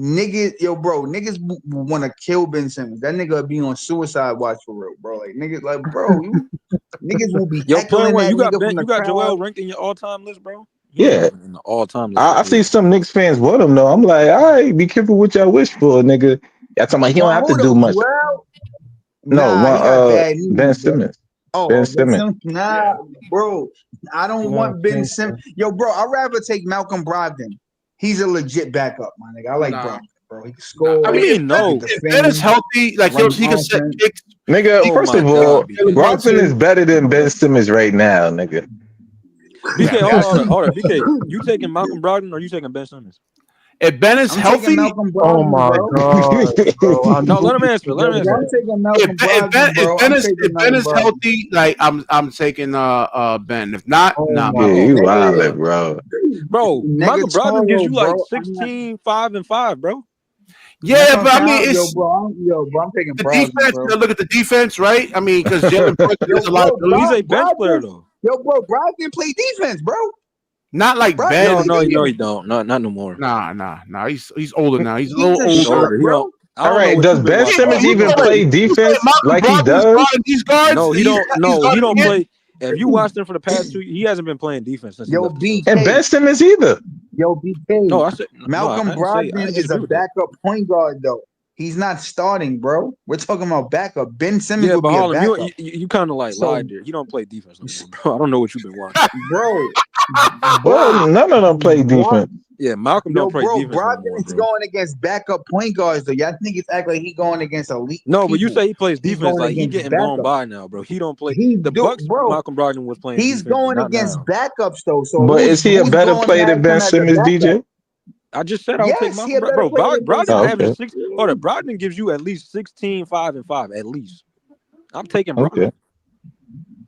Niggas want to kill Ben Simmons. That nigga be on suicide watch for real, bro. Like niggas, like, bro, you niggas will be Yo, plain heckling one, that you got nigga Ben, from you the got crowd. Joel ranked in your all-time list, bro. He ain't Yeah, even in the all-time list for I see big. some Knicks fans want him though. I'm like, all right, be careful what y'all wish for, nigga. Y'all talking about he don't One have to who do though, much. Joel? No, Nah, one he got bad Ben knees, bro. Simmons. Ben Oh, Ben Simmons. Simmons? Nah, bro. I don't No, want Ben thank Simmons. you. Yo, bro, I'd rather take Malcolm Brogdon. He's a legit backup, my nigga. I like Nah, Brogdon, bro. He can I What do score, you mean, mean he can no? if Ben is defend, healthy, like run he can set offense. kicks, Nigga, he Oh first my of God, all, can BK. Brogdon is Brunson. better than Ben Simmons right now, nigga. BK, That's hold up. BK, you taking Malcolm Brogdon or you taking Ben Simmons? If Ben is I'm taking healthy, Malcolm Oh Brogdon, my bro. god, bro. I No, knew let him you answer. was Let him gonna say If answer. I'm that. taking Malcolm Brogdon, bro, I'm taking if Ben Malcolm is Brogdon. healthy, like I'm taking Ben. If not, Oh nah, Yeah, my Malcolm. you Oh my god. wildin', God. bro. Bro, Malcolm Brogdon gives Negatoro, you like bro. I'm not. 16, 5, and 5, bro. That's Yeah, what I'm but I saying. mean, Yo, it's bro, I'm taking the Brogdon, defense. bro. You look at the defense, right? I mean, because Jalen Brunson Yo, is a bro, liability. He's a bench player Brogdon. though. Yo, bro, Brogdon play defense, bro. Not like Brogdon No, play Ben. no, no, defense. he don't. Not no more. Nah. He's older now. He's a He's little a He's older. shoot, older. He bro. don't. I All don't know right, what does you've been Ben watching Simmons Malcolm even Brogdon play play. You say defense Malcolm like he Brogdon's does? guarding these guards. No, he don't. He's No, he guarding don't him. play. If you watched him for the past 2, he hasn't been playing defense since he Yo, left the And Celtics. Ben BK. Simmons either. Yo, No, BK. I said no. I Malcolm didn't say. I Brogdon didn't is a disagree with that. backup point guard, though. He's not starting, bro. We're talking about backup. Ben Simmons Yeah, would but be a Harlem, backup. you kind of like So, lied there. He don't play defense no more, bro. I don't know what you've been watching. bro, Well, bro, none of them play what? defense. Yeah, Malcolm Yo, don't play bro, defense no Brogdon more, is bro. going against backup point guards, though. Y'all niggas act like he going against elite No, but you people. say he plays He's defense going like he against getting blown backup. by now, bro. He don't play. He The do, Bucks, bro. Malcolm Brogdon was playing He's defense, but going not against now. backups though. So But is he a who's better going player than past Ben him as a Simmons, backup? DJ? I just said I would take Yes, he Malcolm a Brogdon. better Bro, player than Ben Brogdon Oh, Simmons. averages okay. 6. Hold up, Brogdon gives you at least 16, 5, and 5, at least. I'm taking Okay. Brogdon.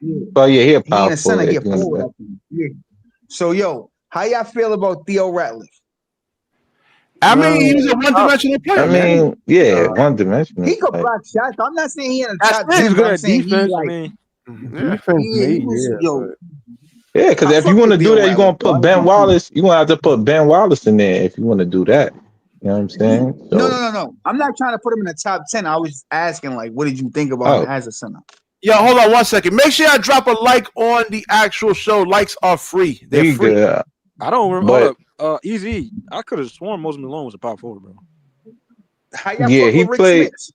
Yeah. Oh yeah, he a He ain't a powerful center, he a ignorant. forward. I think. Yeah. So yo, how y'all feel about Theo Ratliff? I mean, he was a one-dimensional player. I mean, yeah, one dimensional. He could block shots. I'm not saying he in the top That's it. 10. He's But good I'm at saying he defense. I like mean, Defense, he maybe, was yeah. Yeah, because I if you fuck want to with do Bill that, you're gonna Wallace, though. I put ain't Ben gonna front. Wallace. You're gonna have to put Ben Wallace in there if you want to do that. You know what I'm saying? No. I'm not trying to put him in the top 10. I was just asking, like, what did you think about him as a center? Yo, hold on 1 second. Make sure I drop a like on the actual show. Likes are free. They're free. Good. I don't remember. Hold up. Easy. I could have sworn Moses Malone was a power forward, bro. How y'all Yeah, fuck he with Rick played. Smith?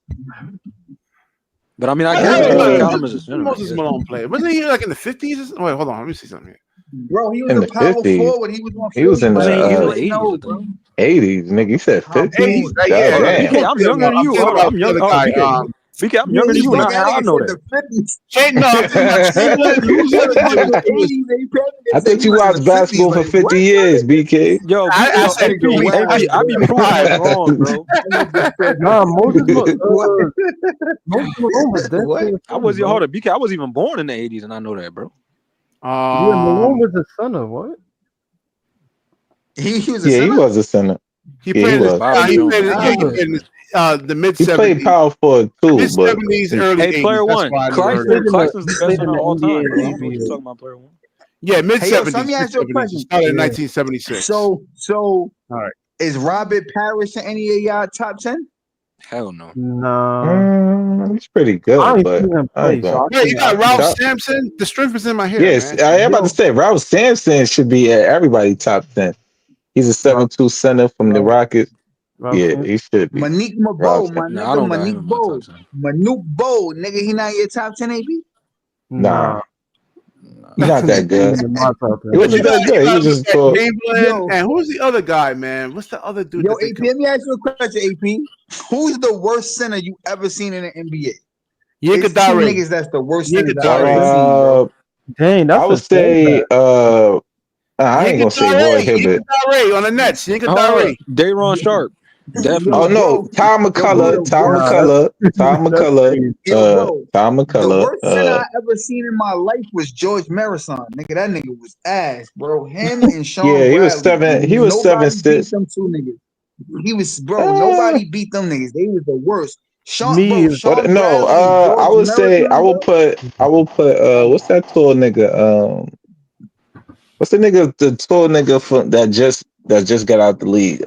But I mean, I What guess you happened gotta to count him as a center. Moses Malone played? Wasn't he like in the 50s? Wait, hold on. Let me see something here. Bro, he was In a the power 50s. forward. He was on He was Philly, in bro. I mean, he's in the the 80s, I No, think. bro. 80s, nigga. You said How 50s? old? Yeah. Hold up, Damn. BK, I'm younger than I'm you. thinking Hold up, about I'm the young. other Oh, guy. BK, I'm younger than you, and That I nigga know said that. the 50s. No, I'm thinking about Chamberlain. Who's the other dude? The It was, 80s, they probably I say thought he you was in watched the 50s. basketball for Like, 50 what? years, BK. Yo, I said That nigga AP, wild, I be bro. proving him wrong, bro. That nigga said Nah, Moses what? Malone was definitely a I center, was bro. hold up, BK. I was even born in the 80s, and I know that, bro. Yeah, Malone was a center. What? He was a Yeah, he center? was a center. he Yeah, he played in was. Bobby he Jones played was in, a yeah, power he forward, played man. in the mid He played 70s, power forward too, mid but 70s, early Hey, 80s. player That's one, why I never heard of him. Clarkson's the best played in center of the all time, NBA bro. I and don't know what you're ABA. talking about, player one. Yeah, mid Hey, yo, so let 70s, me mid ask you a 70s. He question. started in Yeah. 1976. So All right. is Robert Parrish in any of y'all top 10? Hell no. Nah, he's pretty I good. ain't But seen him I ain't play, so going. I Wait, you can't. got Ralph Top, Sampson? The strength is in my hair, yes, man. I am about to Yo, say Ralph Sampson should be at everybody top 10. He's a 7'2" center from the Rockets. Ralph Yeah, Sampson. he should be. Manique Ralph Mabo, Sampson. my No, I nigga, don't got him Manique in my top Bo. 10. Manute Bo, nigga, he not in your top 10, AB? Nah, Nah, he's not that put him good. in my top He 10. But wasn't that you good. He gotta was look just at tall. Chamberlain Yo, and who's the other guy, man? What's the other dude yo, that they AP, come? let me ask you a question, AP. Who's the worst center you ever seen in the NBA? It's two Yinkadare. niggas that's the worst centers I ever Yinkadare. seen, bro. Dang, I that's a would say throwback. I ain't gonna say Roy Hibbert. Yinkadare on the Nets. Yinkadare. Dayron Sharp, Yo, Oh definitely. no, bro. Tom Yo, bro, McCullough, the Tom worst. Nah, McCullough, Tom that's McCullough, crazy. Yo, bro. Tom The McCullough. worst center I ever seen in my life was George Marison. Nigga, that nigga was ass, bro. Him and Sean Yeah, he was Bradley. seven. He was Nobody beat 7'6". them two niggas. He was, bro, Uh, nobody beat them niggas. They was the worst. Me, but Sean no, Bradley and I George would say Marison, bro. I will put what's that tall nigga? What's the nigga the tall nigga from that just got out the league?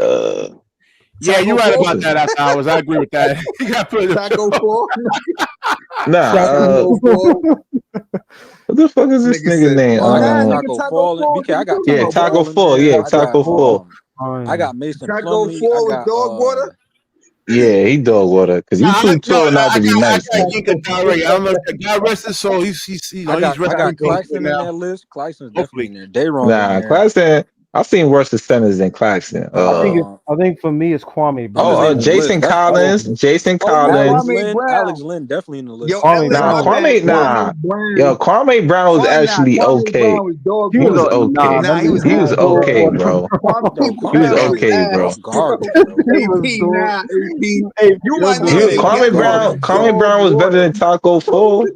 Yeah, you're Taco right Fall? about that after hours. I agree with that. You got to put it in the Taco show. Fall? Nah, Taco Fall? what the fuck is this Nigga nigga said, name? nah, nigga, Taco Taco Fall. Fall. What BK, I you got talking Yeah, about, Taco bro? Taco Fall in Fall. there. Yeah, Taco Fall. I got Mason Taco Plumlee. I Fall with got dog water? Yeah, he dog water because you too tall not to be nice, I got nigga. Yinkadare. I don't know if God rest his soul. I He's got resting peaceful Claxton in now. that list. Claxton's definitely Hopefully. in there. Dayron's in Nah, there. Claxton. I've seen worse centers than Claxton. I think for me it's Kwame I'm just Brown. naming the list. Jason That's Collins. Jason Oh, yeah, Collins. Kwame Brown. Alex Lynn definitely in the Yo, list. Kwame Alex, Nah, my Brown. bad. Kwame. Nah, Kwame Brown. yo, Kwame Brown was actually Kwame okay. Brown was dog He He was was water. a okay. that Nah, he was nigga He was ass, dog bro. okay, water. bro. Yo, Kwame He was Kwame Brown Brown was was okay, bro. ass, bro. garbage, bro. He was AP, dog. nah, AP. Hey, You yo, my dog. nigga to Garbage, Kwame get him. Brown. garbage, Kwame bro. Dog Brown was better water. than Taco Fall.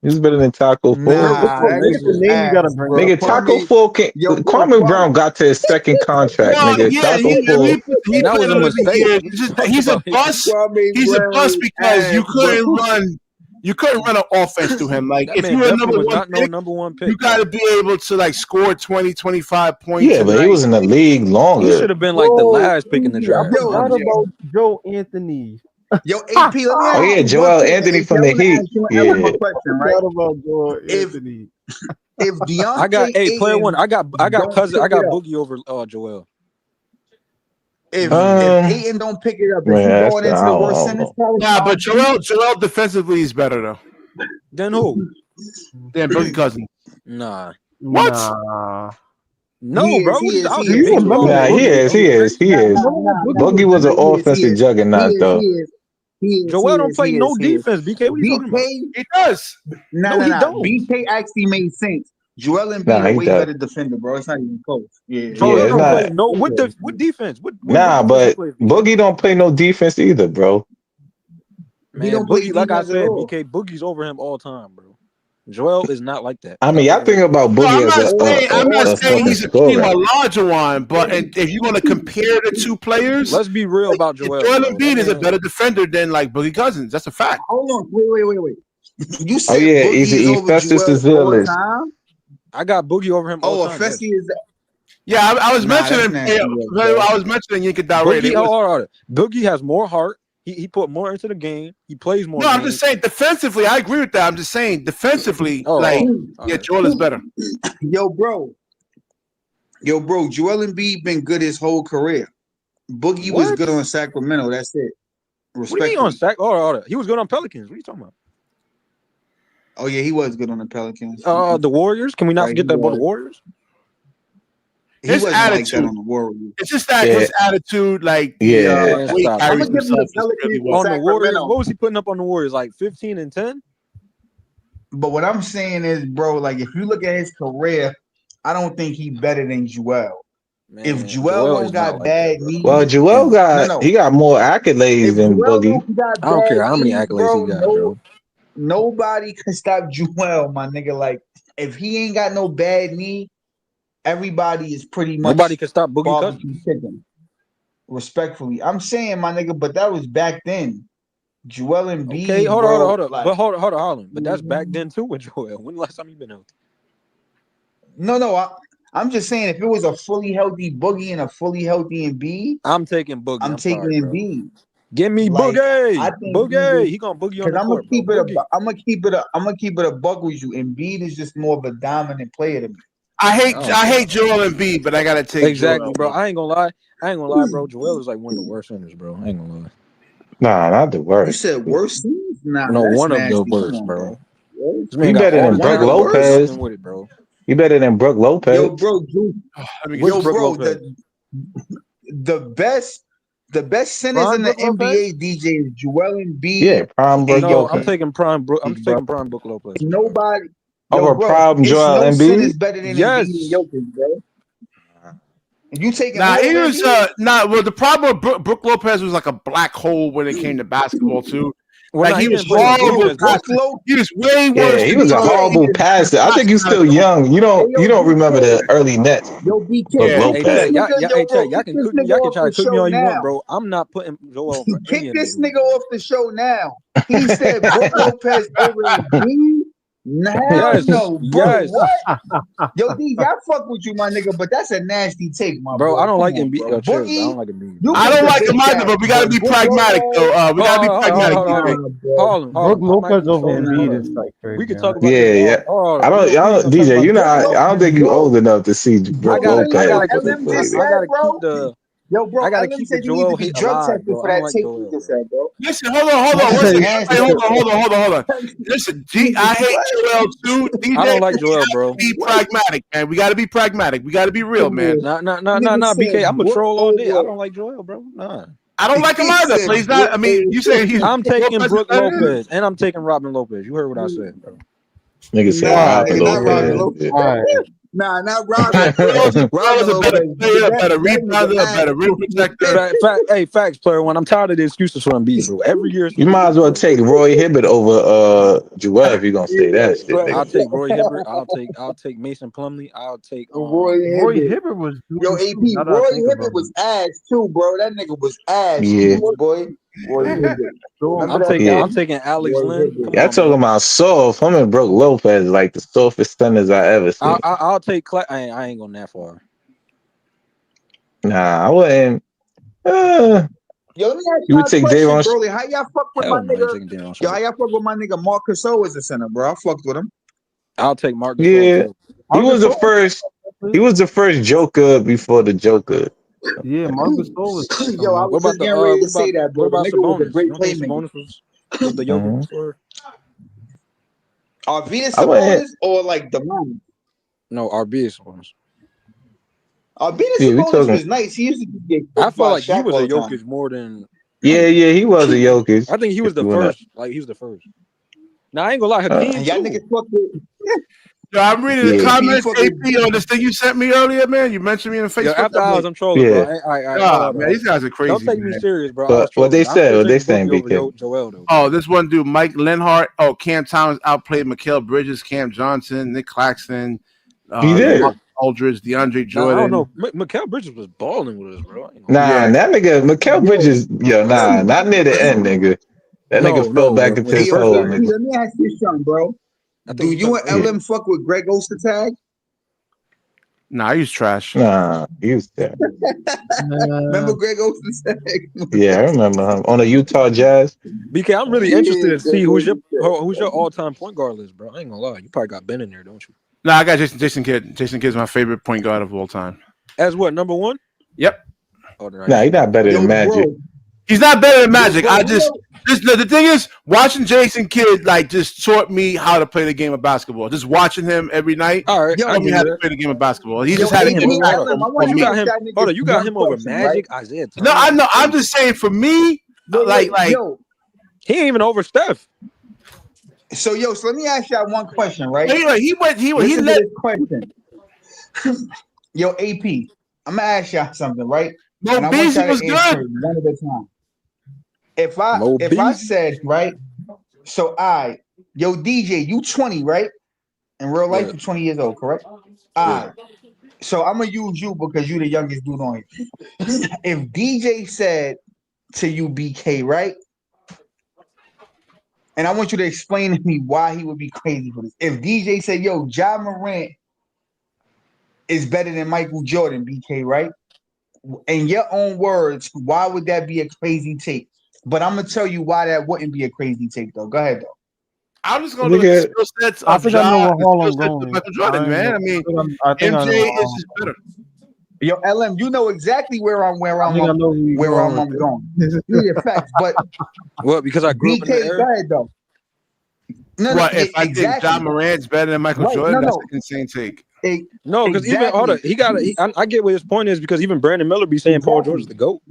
He was better than Taco Fall. What's Nah, that the nigga was name you gotta ass, bring bro. up? Nigga, Taco Kwame, Fall can yo, bro, Kwame Brown got to his second contract, Well, nigga. yeah, Taco Fall. he And that played was a 11 mistake. years. What you talking He's a about? bust. Kwame He's a Brown bust was because ass, you bro. couldn't run. You couldn't run an offense through him. Like That if man you're a definitely number was one not no pick, number one you pick, got bro. to be able to like score 20, 25 points Yeah, a but he night. was in the Like, league He longer. should have been like the Whoa, last pick in the I draft, Yo, forgot honestly. about Joe Anthony. yo, AP, let me Oh ask yeah, you one Joel question. Anthony AP, from I the want to Heat. ask you and Elam a Yeah. question, right? Forgot about Joe If Anthony. if I got Deontay player one. Ayton I got don't cousin. pick I it got up, Boogie over Joel. if Ayton don't pick it up, is Man, he that's going into I the worst don't sentence know. category? nah, but Joel defensively is better though Then who? than Boogie Cousins. Nah. What? Nah. No, bro. What you, I He was Do you is. debating you remember all Nah, day. he Boogie? is, he is, he is. Remember when Boogie was Boogie was an good? offensive juggernaut though. Joel don't play no defense. BK, what are you talking about? BK, He does. No, he don't. BK actually made sense. Joel Embiid Nah, a he way does. better defender, bro. It's not even close. Yeah. Yeah, Joel it's don't play not. no. What defense? What Nah, defense he but plays, BK? Boogie don't play no defense either, bro. He Man, don't play Boogie, like I defense at said, all. BK Boogie's over him all time, bro. Joel is not like that. I mean, y'all think about No, Boogie as I'm not a saying fucking he's a team scorer. Olajuwon, but if you're going to compare the two players, Let's be real about Joel. Joel Bro. Embiid is a better defender than like Boogie Cousins. That's a fact. Hold on, wait. You said Oh yeah, Boogie is over Festus Joel all Azealis. time? I got Boogie over him all Oh, time. Festi is Yeah, I was mentioning. that's nasty, I was mentioning Iguodala. Boogie, hold on. Boogie has more heart. He put more into the game. He plays more. No, I'm just saying defensively. I agree with that. I'm just saying defensively, Joel is better. Yo, bro. Joel Embiid been good his whole career. Boogie was good on Sacramento. That's it. What do you mean on Sac? Hold on. He was good on Pelicans. What are you talking about? Oh yeah, he was good on the Pelicans. The Warriors. Can we not forget that about the Warriors? He wasn't like that on the Warriors. It's just that his attitude, like I'm gonna give him the Pelicans on the Warriors. What was he putting up on the Warriors? Like 15 and 10? But what I'm saying is, bro, like if you look at his career, I don't think he's better than Joel. Man, if Joel don't got like bad knees, well, Joel got he got more accolades than Boogie. I don't care how many accolades he got, bro. Nobody can stop Joel, my nigga. Like if he ain't got no bad knee, everybody is pretty much nobody can stop Boogie Cousins. Respectfully, I'm saying, my nigga, but that was back then. Joel Embiid. Okay, hold on. Like, but hold on. But that's back then too with Joel. When the last time you been healthy? No. I'm just saying, if it was a fully healthy Boogie and a fully healthy Embiid, I'm taking Boogie. I'm taking Embiid. Give me Boogie. Boogie. He gonna Boogie on the court. I'm gonna keep it a buck with you. Embiid is just more of a dominant player to me. I hate Joel Embiid, but I gotta take exactly, Joel, bro. I ain't gonna lie, bro. Joel is like one of the worst centers, bro. I ain't gonna lie. Nah, not the worst. You said worst centers? Nah, no, one nasty. of the worst, bro. You better than Brook Lopez. With it, bro. You better than Brook Lopez. Yo, bro, the best centers in the NBA, DJ, is Joel Embiid. Yeah, prime Brook Lopez. I'm taking prime Brook Lopez. Nobody over prime Joel Embiid is better than Embiid and Jokic, bro. You taking he was well, the problem with Brook Lopez was like a black hole when it came to basketball too. Well, like he was horrible. He was way worse. Yeah, he was a horrible passer. I think you're still young. You don't remember the early Nets. Yo, BK, y'all can try to cook me all you want, bro. I'm not putting Joel over. Kick this nigga off the show now. He said Brook Lopez over Embiid. No, bro. What? Yo, D, I fuck with you, my nigga, but that's a nasty take, my bro. I don't like Embiid. I don't like Embiid. I don't like him either, but we gotta be pragmatic, though. We gotta be pragmatic. Brook Lopez over Embiid is like crazy. We can talk about yeah. I don't, DJ. I don't think you're old enough to see Brook Lopez. I gotta keep the. Yo, bro, I gotta keep the Joel hate alive, bro. I don't like Joel, bro. Listen, hold on. Listen, I hate Joel too. DJ, I don't like Joel, bro. Be pragmatic, man. We gotta be pragmatic. We gotta be real, man. Nah, BK. I'm a troll all day. I don't like Joel, bro. Nah. I don't like him either. But he's not. I mean, you say he's. I'm taking Brook Lopez and I'm taking Robin Lopez. You heard what I said, bro. Nigga said Robin Lopez. Nah, not Robin. Robin's a better player, better rebounder, a better rim protector. Facts, player one. I'm tired of the excuses for Embiid, bro. Every year, you might as well take Roy Hibbert over Joel if you're gonna say that shit. I'll take Roy Hibbert. I'll take Mason Plumlee. I'll take Roy Hibbert was AP. Roy Hibbert was ass too, bro. That nigga was ass. Yeah, boy. I'm taking Alex Lynn. Y'all talking about soft. Him and Brook Lopez like the softest centers I ever seen. I'll take I ain't going that far. Nah, I wouldn't. Yo, let me ask you would take Davon. Bro, how y'all fuck with my nigga? Yo, how y'all fuck with my nigga Marcus O as a center, bro? I fucked with him. I'll take Marcus. Yeah, he was the first. He was the first Joker before the Joker. Yeah, Marcus was. Yo, I was just getting ready to say that, bro. What about Nigga was a great playmaker. Was the Joker before? Arvydas Sabonis or like the man? No, Arvydas Sabonis. Arvydas Sabonis was nice. He used to get. I felt like he was a Jokic more than. Yeah, he was a Jokic. I think he was the first. Like he was the first. Now I ain't gonna lie, Hakeem. Y'all niggas fuck with. Yo, I'm reading the Yeah. comments, fucking- AP, on this thing you sent me earlier, man. You mentioned me in Facebook. Yo, after I'm hours, like, I'm trolling, Yeah. bro. I God, man, these guys are crazy. Don't take me man. serious, bro. I But was what they trolling. I said, still what they take saying, Boogie over BK? Joel, though. Oh, this one dude, Mike Lenhart. Oh, Cam Thomas outplayed Mikal Bridges, Cam Johnson, Nick Claxton, He did. Mark Aldridge, DeAndre Nah, I don't Jordan. know. Mikal Bridges was balling with us, bro. Nah, that nigga, Mikal Bridges, not near the end, nigga. That nigga fell back into his hole, Let nigga. me ask you something, bro. Do you and LM fuck with Greg Ostertag? Nah, he's trash. Nah, he was there. Remember Greg Ostertag? Yeah, I remember him on the Utah Jazz. BK, I'm really interested to see who's your all-time point guard list, bro. I ain't gonna lie. You probably got Ben in there, don't you? Nah, I got Jason Kidd. Jason Kidd's my favorite point guard of all time. As what, number one? Yep. Oh, Nah, he's not better than Magic. Bro. He's not better than Magic. Bro, The thing is, watching Jason Kidd just taught me how to play the game of basketball. Just watching him every night, all right, taught me how to play the game of basketball. He just had it. You got him over Magic, right? Isaiah Thomas. No, I know. I'm just saying, for me, yo, he ain't even over Steph. So let me ask y'all one question, right? He led this question. Yo, AP, I'm gonna ask y'all something, right? Mo Beasley was good. One at a time. If I said, right, so yo, DJ, you 20, right? In real life, you're 20 years old, correct? So I'm gonna use you because you're the youngest dude on here. If DJ said to you, BK, right? And I want you to explain to me why he would be crazy for this. If DJ said, yo, Ja Morant is better than Michael Jordan, BK, right? In your own words, why would that be a crazy take? But I'm gonna tell you why that wouldn't be a crazy take, though. Go ahead, though. I'm just gonna look at the skill sets of I know what Harlem of Michael Jordan, man. I mean, MJ is just better. Yo, LM, you know exactly where I'm going. Yeah, facts, but what? Because I grew up in the era? Go ahead, though. No, what if I think Ja Morant's better than Michael Jordan? That's an insane take. No, because even I get what his point is, because even Brandon Miller be saying Paul George is the GOAT.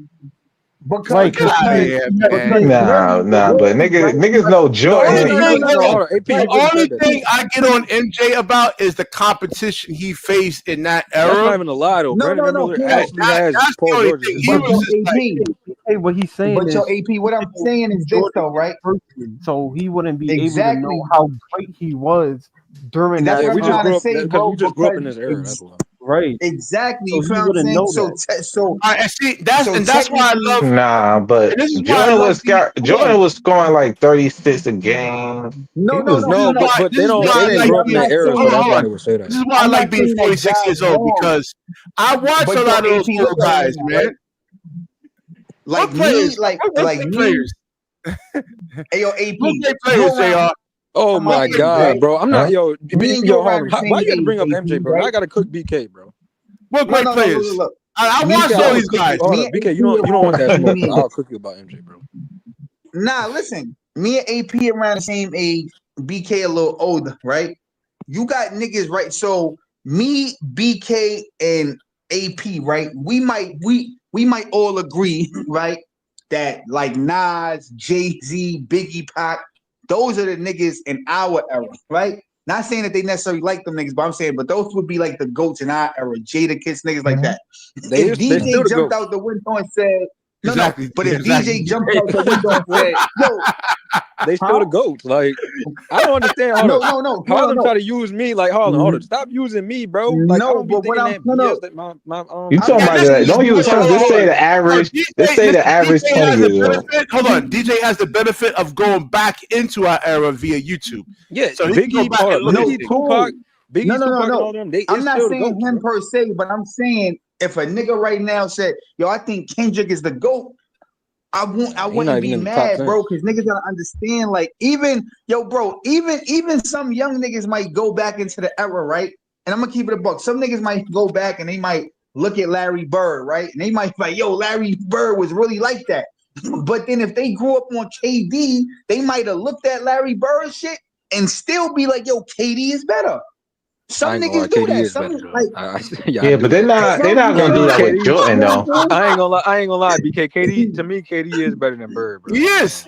Nah, but niggas know Jordan. The only thing I get on MJ about is the competition he faced in that era. That's not even a lie, though. Brandon Miller actually has Paul George. What he's saying but is, yo, AP, what I'm saying is this, though, right? So he wouldn't be able to know how great he was during that. That's what I'm trying to say, bro. We just grew up in this era. That's why. Right. Exactly. So you wouldn't know that. That's why I love. Nah, but Jordan was scoring like 36 a game. No, but they don't grow up in that era, so that's why they would say that. This is why I like being 46 years old, because I watch a lot of those little guys, man. Like me, like players. Hey, yo, AP. Players, they are. Oh my God, bro! I'm not why you got to bring up MJ, bro? I got to cook BK, bro. What great players? I watch all these guys. BK, you don't want that smoke. I'll cook you about MJ, bro. Nah, listen. Me and AP around the same age. BK a little older, right? You got niggas, right? So me, BK, and AP, right? We might all agree, right, that like Nas, Jay-Z, Biggie, Pac, those are the niggas in our era, right? Not saying that they necessarily like them niggas, but I'm saying, but those would be like the GOATs in our era, Jada Kiss, niggas like that. If DJ jumped out the window and said, but if DJ jumped out the window and said, yo, they still the GOATs. Like, I don't understand. Harlem try to use me. Like, Harlem, stop using me, bro. Like, no, but what I'm you talking about that? Don't use him. Just say the average. Just say the average 20 years old. Hold on, DJ has the benefit of going back into our era via YouTube. Yeah, so Biggie, Tupac, and all them. I'm not saying him per se, but I'm saying if a nigga right now said, yo, I think Kendrick is the GOAT, I wouldn't be mad, bro, because niggas gotta understand, like, even some young niggas might go back into the era, right? And I'm gonna keep it a buck. Some niggas might go back and they might look at Larry Bird, right? And they might be like, yo, Larry Bird was really like that. But then if they grew up on KD, they might have looked at Larry Bird shit and still be like, yo, KD is better. Some niggas do that. Yeah, but they're not gonna do that with Jordan, though. I ain't gonna lie, BK. KD, to me, KD is better than Bird, bro. He is.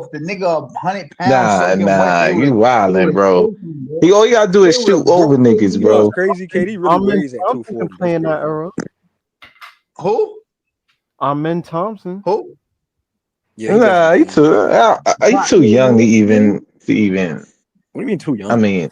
off. The nigga 100 pounds soaking wet. They You was wildin', bro. All you gotta do is They shoot would've over broke niggas, You know bro. what's crazy? KD really Amen raised at Thompson 240. can play in That's that crazy. era. Who? Amen Thompson. Who? Yeah, he Nah, definitely can. he too young to even. What do you mean too young? I mean,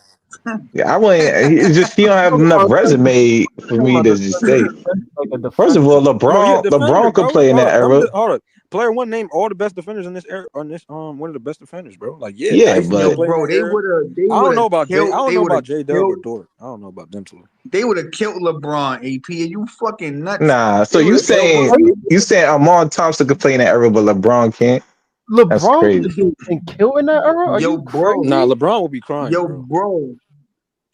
yeah, I wouldn't. It's just he don't have enough resume for me to just say. Like a First of defender. all, Bro, he a LeBron defender, could bro. play in that era. Hold up. Player one name all the best defenders in this era. On this, one of the best defenders, bro. Like, yeah, Yeah, Tyson Hill but played in Bro, that they era. I don't know about J. I don't know about J. Dub or Dort. I don't know about them two. They would have killed LeBron. AP, are you fucking nuts? nah. So They you would've killed saying Amon Thompson could play in that era, but LeBron can't? That's LeBron crazy. would have been killed in that era? Are Yo, you bro. crazy? Nah, LeBron will be crying, Yo, bro. bro.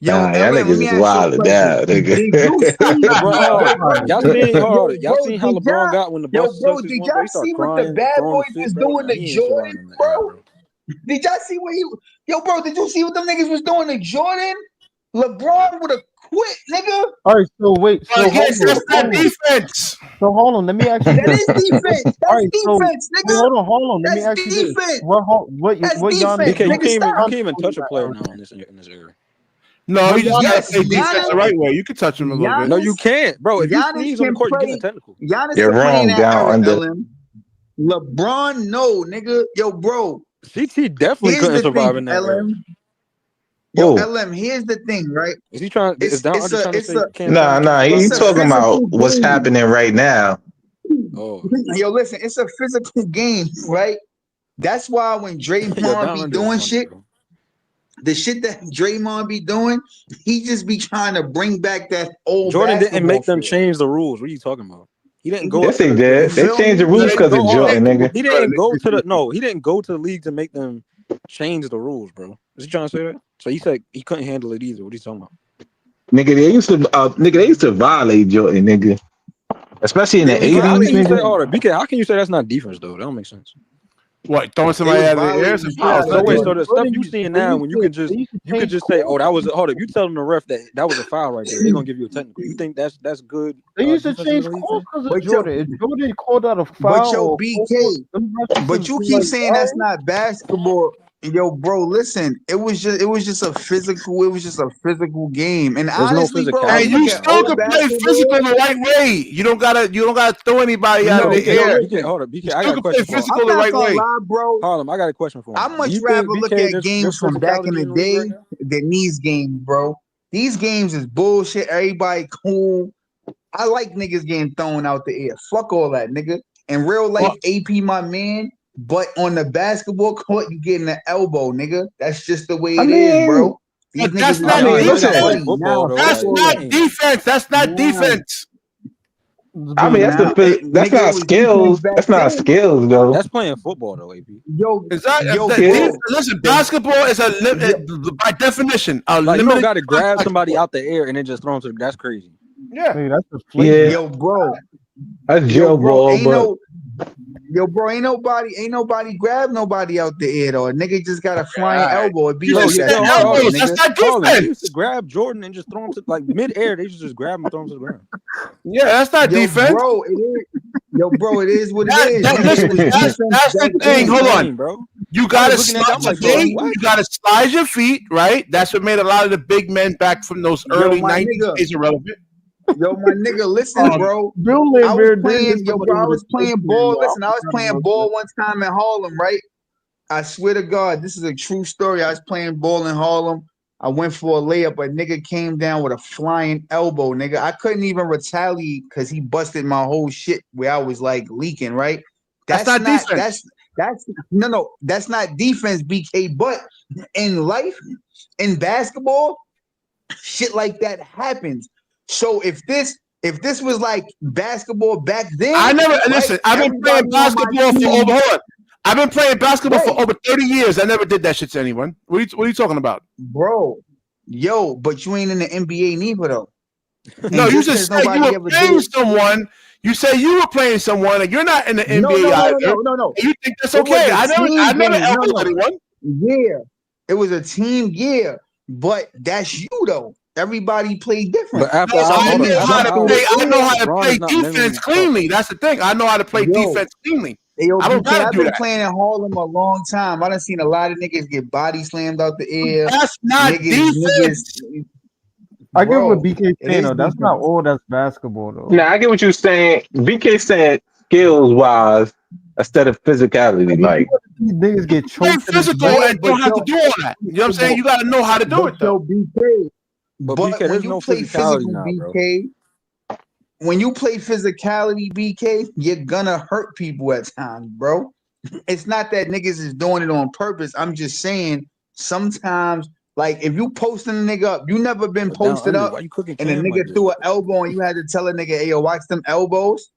Yo, Nah, y'all LM, let niggas me is ask you a wild question. down, nigga. Did you see? LeBron, hold on. Y'all seen? Hold on. Y'all Bro, seen how did LeBron y'all? got when the Yo, Boston bro, Celtics did won? Bro, y'all he started see what the crying, bad throwing boys the fit, was bro. doing Nah, to he ain't Jordan, surviving that era, bro? bro. Did y'all see what he? Yo, bro, did you see what them niggas was doing to Jordan? LeBron would have quit, nigga. All right, so wait, so Yes, hold that's not on. defense. So hold on, let me ask you That this. is defense. All That's right, so defense, wait, nigga. hold on. Let me That's ask you this. defense. What That's Giannis defense, BK, you nigga. can't Stop. even touch a player now in this era. No, you just gotta Yes, play defense the Giannis. right way. You can touch him a little bit. No, you can't, bro. If you Giannis sneeze on the can court, you're getting a play. technical. Giannis You're can play in wrong, that down era, under. LM. LeBron, no, nigga. Yo, bro. CT definitely Here's couldn't the survive thing, in that era. LM. Yo, Oh, LM. Here's the thing, right? Is he trying? Is Down Under trying to say Cam nah, Thomas couldn't survive he in It's that a talking era? about physical what's game. happening right now. Oh, Yo, listen. It's a physical game, right? That's why when yo, Draymond Down be Under is doing funny, shit, bro. the shit that Draymond be doing, he just be trying to bring back that old Jordan didn't basketball make them feel. change the rules. What are you talking about? He didn't go Yes, to they the. You did. They feel changed me? the He rules didn't because go. of Hold on. Jordan, nigga. He didn't go to the. No, he didn't go to the league to make them change the rules, bro. Is he trying to say that? So he said he couldn't handle it either. What are you talking about? Nigga, they used to violate Jordan, nigga. Especially in They the was BK, how 80s, can you say? violating. nigga. Hold on, BK. How can you say that's not defense though? That don't make sense. What, throwing They somebody was out of the air? violating It's a the foul. shit It's out So of not wait, defense. so Jordan. the stuff you seeing now, when you could just say, oh, that was hold up. You telling the ref that was a foul right there. They're gonna give you a technical. You think that's good? They used to Defense in change the league, calls fam? because of But yo, Jordan. If Jordan called out a but foul yo, or BK. them refs used But to you be keep like, saying all that's right. not basketball. Yo, bro, listen. It was just a physical game. And There's no honestly, bro, And you physicality look you in at that, still old can bro. play physical basketball. the right way. You don't gotta throw anybody out of No, the yo, air. BK, listen. hold up, You BK. I still got a can play question for him. I'm physical the not right gonna way. lie, bro. Harlem, I got a question for I him. Do much you rather think look BK at games there's from back in physicality the in the league right day now? than these games, bro. These games is bullshit. Everybody cool. I like niggas getting thrown out the air. Fuck all that, nigga. In real life, Well, AP my man. But on the basketball court, you getting an elbow, nigga. That's just the way I it is, mean, bro. These but niggas that's is I not mean, all right, but playing they got listen. flag gully. football Nah, though. fuck that's Like all not that. ain't defense. That's not Nah, defense. I mean, nah. that's Nigga, it not was defense skills. back That's not then. skills, though. that's playing football though, AP. Yo, Is that yo, Yeah. bro. listen? The, Basketball is yo, by definition a Like you don't limited got to grab contact somebody sport. out the air and then just throw them to. That's crazy. Yeah. Hey, that's a Yeah. flagrant. yo, bro. That's Yo, jail bro. ball, but Ain't nobody grab nobody out the air though. A nigga just got a flying Alright. elbow. It be You Bro, like just yeah, that said yo, hold sometimes, on, elbows. That's nigga. not Harlem. They used to defense. grab Jordan and just throw him to like mid-air. They used to just grab him and throw him to the ground. Yeah, that's not Yo, defense. bro, it is. Yo, bro, it is what it is, nigga. It Listen, was defense that's the back That's thing. then. Hold on. insane, bro. You I was gotta looking at that. slide I'm your like, bro, feet. what? You gotta slide your feet, right? That's what made a lot of the big men back from those Yo, early my 90s nigga. days irrelevant. Yo, my nigga, listen, bro. Bill I was Lambert did hit playing, yo, somebody bro. I with a was playing choke ball. slam. Listen, I was forgot playing about ball that. one time in Harlem, right? I swear to God, this is a true story. I was playing ball in Harlem. I went for a layup. A nigga came down with a flying elbow, nigga. I couldn't even retaliate because he busted my whole shit where I was like leaking, right? That's not defense. That's no, that's not defense, BK. But in life, in basketball, shit like that happens. So if this was like basketball back then, I never right? listen. I've been playing Everybody on my basketball for team, over. Hold on. I've been playing basketball right, for over 30 years. I never did that shit to anyone. What are you talking about? bro. Yo, but you ain't in the NBA neither though. No, And you just just because said you nobody were ever did playing it, someone. You say you were playing someone, and you're not in the no, NBA no, no, no, either. no, no, no. And you think that's It was okay? a I team never game. No, elbowed no. anyone. Yeah. It was a team, yeah. But that's you though. Everybody played different. But after No, Some I hold up, niggas know after how jump to through play. hours, I the know air. how to LeBron play is not defense mentally tough. cleanly. That's the thing. I know how to play Yo, defense cleanly. Hey, yo, I don't BK, gotta I've do been that. playing in Harlem a long time. I done seen a lot of niggas get body slammed out the air. That's not Niggas, defense. I get what bro, BK it saying is though. That's not defense. all that's basketball though. Now I get what you're saying. BK saying skills wise instead of physicality. If you Like want to see niggas get Play choked in the physical back, Yeah, and but don't have to yo, do all that. You know what I'm saying? You got to know how to do but it though. yo, BK. But But BK, when there's you no play physicality physical, now, bro. BK, when you play physicality, BK, you're gonna hurt people at times, bro. It's not that niggas is doing it on purpose. I'm just saying sometimes, like if you posting a nigga up, you never been But down posted under, up, why you cooking and a Cam like nigga this, threw bro? an elbow and you had to tell a nigga, hey yo, watch them elbows.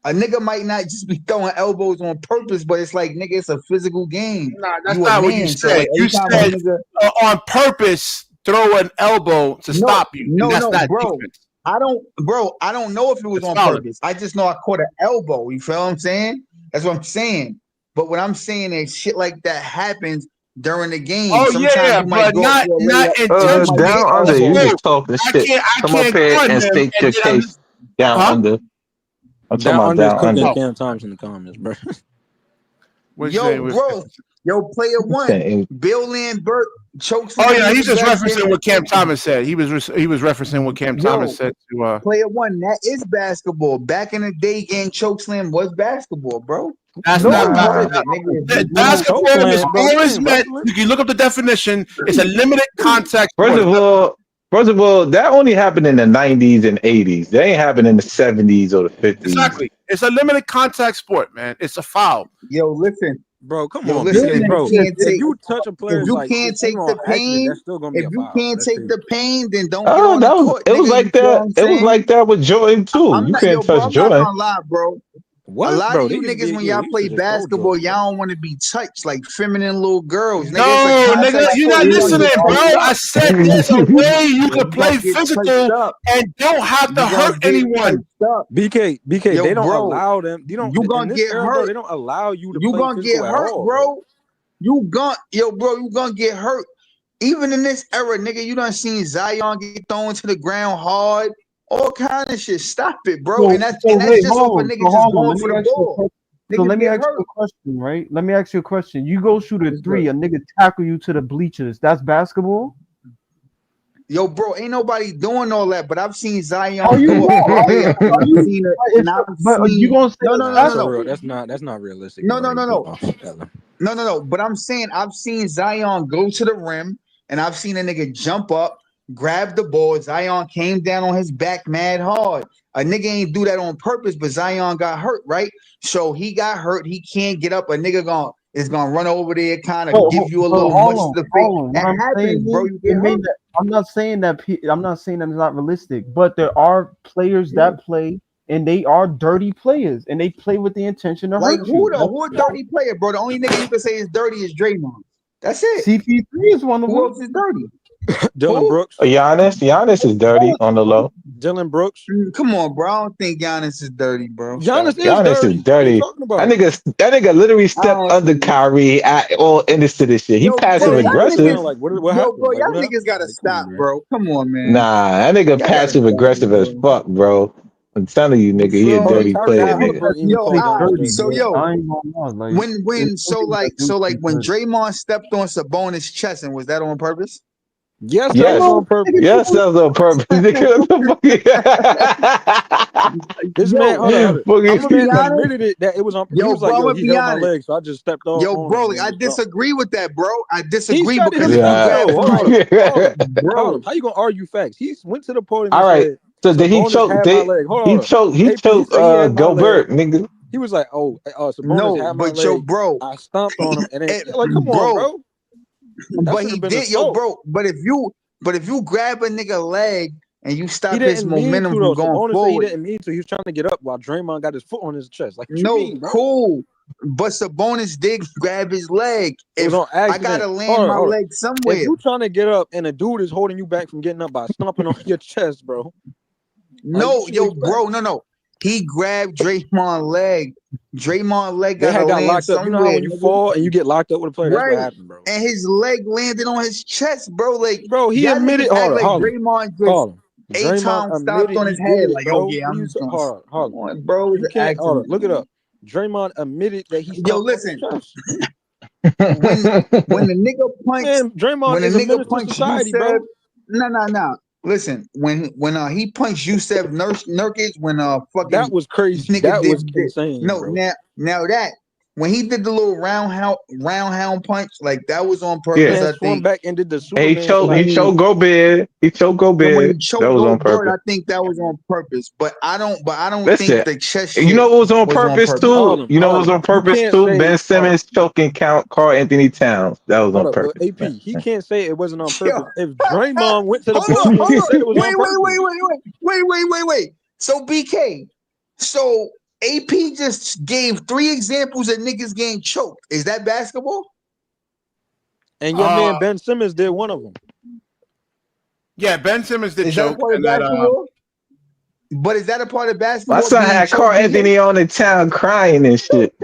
A nigga might not just be throwing elbows on purpose, but it's like nigga, it's a physical game. Nah, that's You a not what you man, so said. like You every time a said nigga, on purpose throw an elbow to no, stop you, and no, that's no, not bro. defense. I don't know if it was That's on fouling. purpose. I just know I caught an elbow. You feel what I'm saying? That's what I'm saying. But what I'm saying is shit like that happens during the game. Oh Sometimes yeah, you might but go up not to a not layup and you might get intentionally down on the under, you elbowed. just scope. talking shit. I Come up can't here gun and him state and your then case. Down huh? under. I'm talking Down about under is down cooking under. Oh, Cam Thomas in the comments, bro. what you Yo, saying? bro. Yo, player one. Saying, Bill Lambert Oh chokeslam yeah, was he's the just best referencing thing. what Cam Thomas said. He was referencing what Cam Thomas Yo, said to player one, that is basketball. Back in the day, getting chokeslam was basketball, bro. That's No not part nah. of it, nigga. basketball is Chokeland, bro. This always ain't meant. wrestling. You can look up the definition. It's a limited contact First sport. of all, that only happened in the 90s and 80s. They ain't happened in the 70s or the 50s. Exactly, it's a limited contact sport, man. It's a foul. Yo, listen. Bro, come Yo, on, listen. BK, If you bro. can't If take you touch a If player's you like can't even take on the accident, pain, that's still gonna be if a you foul. can't That's take crazy. the pain, then don't get Oh, on the court, it was nigga. You like feel what that. I'm It was saying? like that with Jordan too. I'm You not, can't yo, bro. touch I'm not Jordan. gonna lie, bro. A What, lot of bro? you They used to niggas, get when yeah, y'all they used play to just throw basketball, Jordan, bro. y'all don't want to be touched like feminine little girls, nigga. It's a No, nigga, contact you're sport. not You gonna listening, get bro. touched I up. said there's a way you Yo, could you gonna play get touched physical up. and don't have to You gonna hurt get anyone. touched up. BK, Yo, they don't bro, allow them. You don't you in gonna this get era, bro. hurt. They don't allow you to You play gonna get physical at hurt, all, bro. bro. Bro, you gonna get hurt. Even in this era, nigga, you done seen Zion get thrown to the ground hard, all kind of shit. Stop it, bro. And that's So and that's wait, just off hold a on. nigga So just hold on. going Let for me the ask you a ball. question. So Niggas let me get ask you hurt. a question, right? Let me ask you a question. You go shoot a It's good. three, a nigga tackle you to the bleachers. That's basketball? Yo, bro, ain't nobody doing all that, but I've seen Are Zion you throw not? up a Are you? layup, and Are I've you? seen it, and I've But are you seen gonna say no, that's no, Nah, no, no, that's a no, real. basketball? That's not realistic, no, bro. no, How you no, put no. off Ellen. No. But I'm saying I've seen Zion go to the rim, and I've seen a nigga jump up, grab the ball. Zion came down on his back mad hard. A nigga ain't do that on purpose, but Zion got hurt, right? So he got hurt. He can't get up. A nigga is gonna run over there, kind of give you a But little much to the face. hold on. What That I'm saying happens, bro. is, You it get may hurt. not, I'm not saying that. I'm not saying that it's not realistic. But there are players that play, and they are dirty players, and they play with the intention to Like hurt you. who though? Who a dirty player, bro? The only nigga you can say is dirty is Draymond. That's it. CP3 is one of Who them. else is dirty? Dylan Who? Brooks. Giannis is dirty on the low. Dylan Brooks. Come on, bro. I don't think Giannis is dirty, bro. Stop Giannis it. is Giannis is dirty. What are you dirty. talking about? That nigga literally I stepped don't under think. Kyrie at all into this shit. He Yo, passive bro, Yeah, y'all he did. aggressive. niggas. Man, like what Yo, happened? bro, Like y'all what niggas happened? gotta Like come on, stop, man. bro. Come on, man. Nah, that nigga Y'all gotta passive stop it, aggressive as bro. fuck, bro. I'm telling you, You nigga, he a feel Hold on, me? dirty Tyrese player, Nah, nigga. Halliburton He even yo, play called Giannis dirty, dirty, so but bro. yo, I ain't gonna lie. Like, when it's some niggas that do play when dirty. Draymond stepped on Sabonis' chest, and was that on purpose? Yes, that was Yes. on purpose. Yes, that was on purpose. Nigga, what This man, Yo, the fuck? I'm this gonna be Boogie. man honest. admitted it that it was on. He Yo, was like, bro, I'm "Yo, gonna he be held my honest. leg, so I just stepped Yo, on him bro, and then I just dropped." disagree with that, bro. I He disagree said it because if you himself, Yeah. grab though. Hold somebody, on, Harlem. bro, Harlem, how you gonna argue facts? He went to the podium and All right. said, So did he "Sabonis choke? had my leg." He Hold on, choked. He AP. He choked. said he had my leg. Gobert, nigga. He was like, "Oh, Sabonis no, had my but yo, leg. bro, I stomped on him, and then like, come on, bro, bro. That but should he have been did, yo, assault." bro. But if you grab a nigga leg and you He stop his didn't mean momentum to from though. going Sabonis said he forward, didn't mean to. He was trying to get up while Draymond got his foot on his chest. Like, what you no, mean, bro? cool. But Sabonis did grab his leg. It was If on I gotta accident. land my Hold on. leg If somewhere, you trying to get up and a dude is holding you back from getting up by stomping on your chest, bro, like no, what you yo, expect? bro, no. He grabbed Draymond's leg. Draymond's leg They gotta had got land locked up. You know how somewhere, when you nigga. fall and you get locked up with a player, that's what Right. happened, bro. And his leg landed on his chest, bro. Like Bro, he y'all admitted. niggas act Hold on, like hold on, Draymond just hold on. eight Draymond times stopped admitted on he his did head. it, Like, oh bro. yeah, What are I'm you? just gonna Hold on, hold come on. on, bro. It's You an can't. Hold on, accident, look it man. up. Draymond admitted that he Yo, stopped listen. throwing chefs. When the nigga punched, Man, Draymond when is the a nigga menace to punched society, Yusef, bro. no. Listen, when he punched Yusef Nurkic, when fucking That was crazy. nigga That was did insane, no bro. now that when he did the little roundhound punch, like that was on purpose. Man I swung think back and did the And he Superman choked. He slap. choked Gobert. He choked and when he Gobert. choked That was on Goldberg, purpose. I think that was on purpose. But I don't Listen, think the chest you shit know what was on was on purpose purpose. too? You know what was on He purpose can't too? say, Ben Simmons choking count Carl Anthony Towns. That was on hold up, purpose, AP. man. He can't say it wasn't on Yo, purpose. If Draymond went to the hold podium and said it was on purpose, wait. So BK, so AP just gave 3 examples of niggas getting choked. Is that basketball? and your man Ben Simmons did one of them. Yeah, Ben Simmons did Is that a choke, part of and that basketball? But is that a part of My basketball? son being had choked, Carl BK? Anthony on the town crying and shit.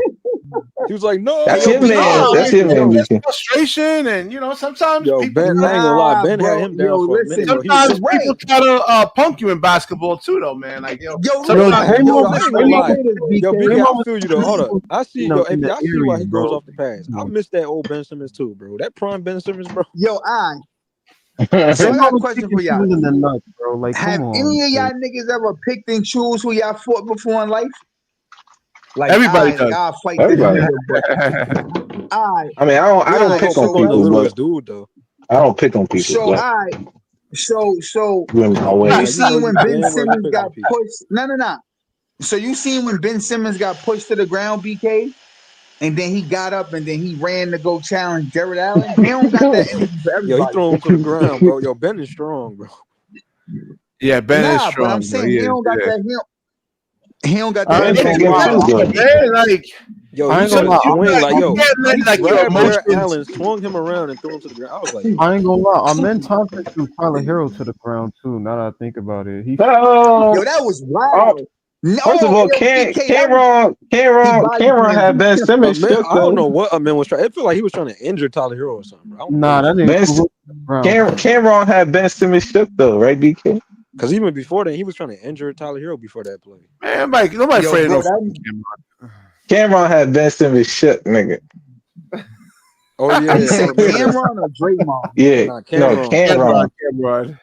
He was like, no. That's yo, your but man. no, That's like your man, there's BK. frustration, and sometimes Yo, people Ben, try I ain't gonna lie. Ben bro. had him down for a minute, Listen. bro. He was sometimes like, people try to punk you in basketball too, though, man. Like Yo, sometimes listen. Yo, Draymond I was ain't gonna lie. Yo, BK. BK, I feel you though. Hold up. I see, you know, yo, in AP, the I see why area, he goes bro. off the pass. I miss that old Ben Simmons too, bro. That prime Ben Simmons, bro. Yo, so I Draymond got a was question kicking for y'all. people in the nuts, bro. Like, Have come on. any of y'all Like, niggas ever picked and choose who y'all fought before in life? Like, everybody does. I'll fight this Everybody. nigga, but I mean, I We ain't don't gonna pick go on pick on people, none of his but dude though. I don't pick on people, so but so went my way. you Like, you know seen when you Ben damn well you Simmons pick got on people. pushed? No. So you seen when Ben Simmons got pushed to the ground, BK, and then he got up and then he ran to go challenge Jared Allen? He don't got that energy for Yo, he everybody. threw him to the ground, bro. Yo, Ben is strong, bro. Yeah, Ben is Nah, but I'm strong, bro. saying He he is. don't got Yeah. that. He don't got that I Ben ain't energy can't gonna get for lie. too everybody. Yeah, good. man, like Yo, I you ain't gonna should lie. Swing like you yo, can't let he like your grabbed Jared emotions. Allen, swung him around, and threw him to the ground. I was like, yo, I ain't gonna lie. Amen Thompson threw Tyler Hero to the ground too. Now that I think about it, Oh, that was oh, wild. No, first of all, yo, BK, that was he body Cameron slammed had Ben Simmons man, shook I don't though. know what man was trying. It felt like he was trying to injure Tyler Hero or something, bro. I don't think nah, it was that nigga Ben threw him to the ground. Cameron had Ben Simmons shook though, right, BK? because even before that, he was trying to injure Tyler Hero before that play. Man, nobody yo, afraid of bro. no That fucking Cameron. Cameron had Ben Simmons shook, nigga. Oh yeah, he I said remember that. Cameron or Draymond. Yeah, Nah, no, Cameron. Cameron.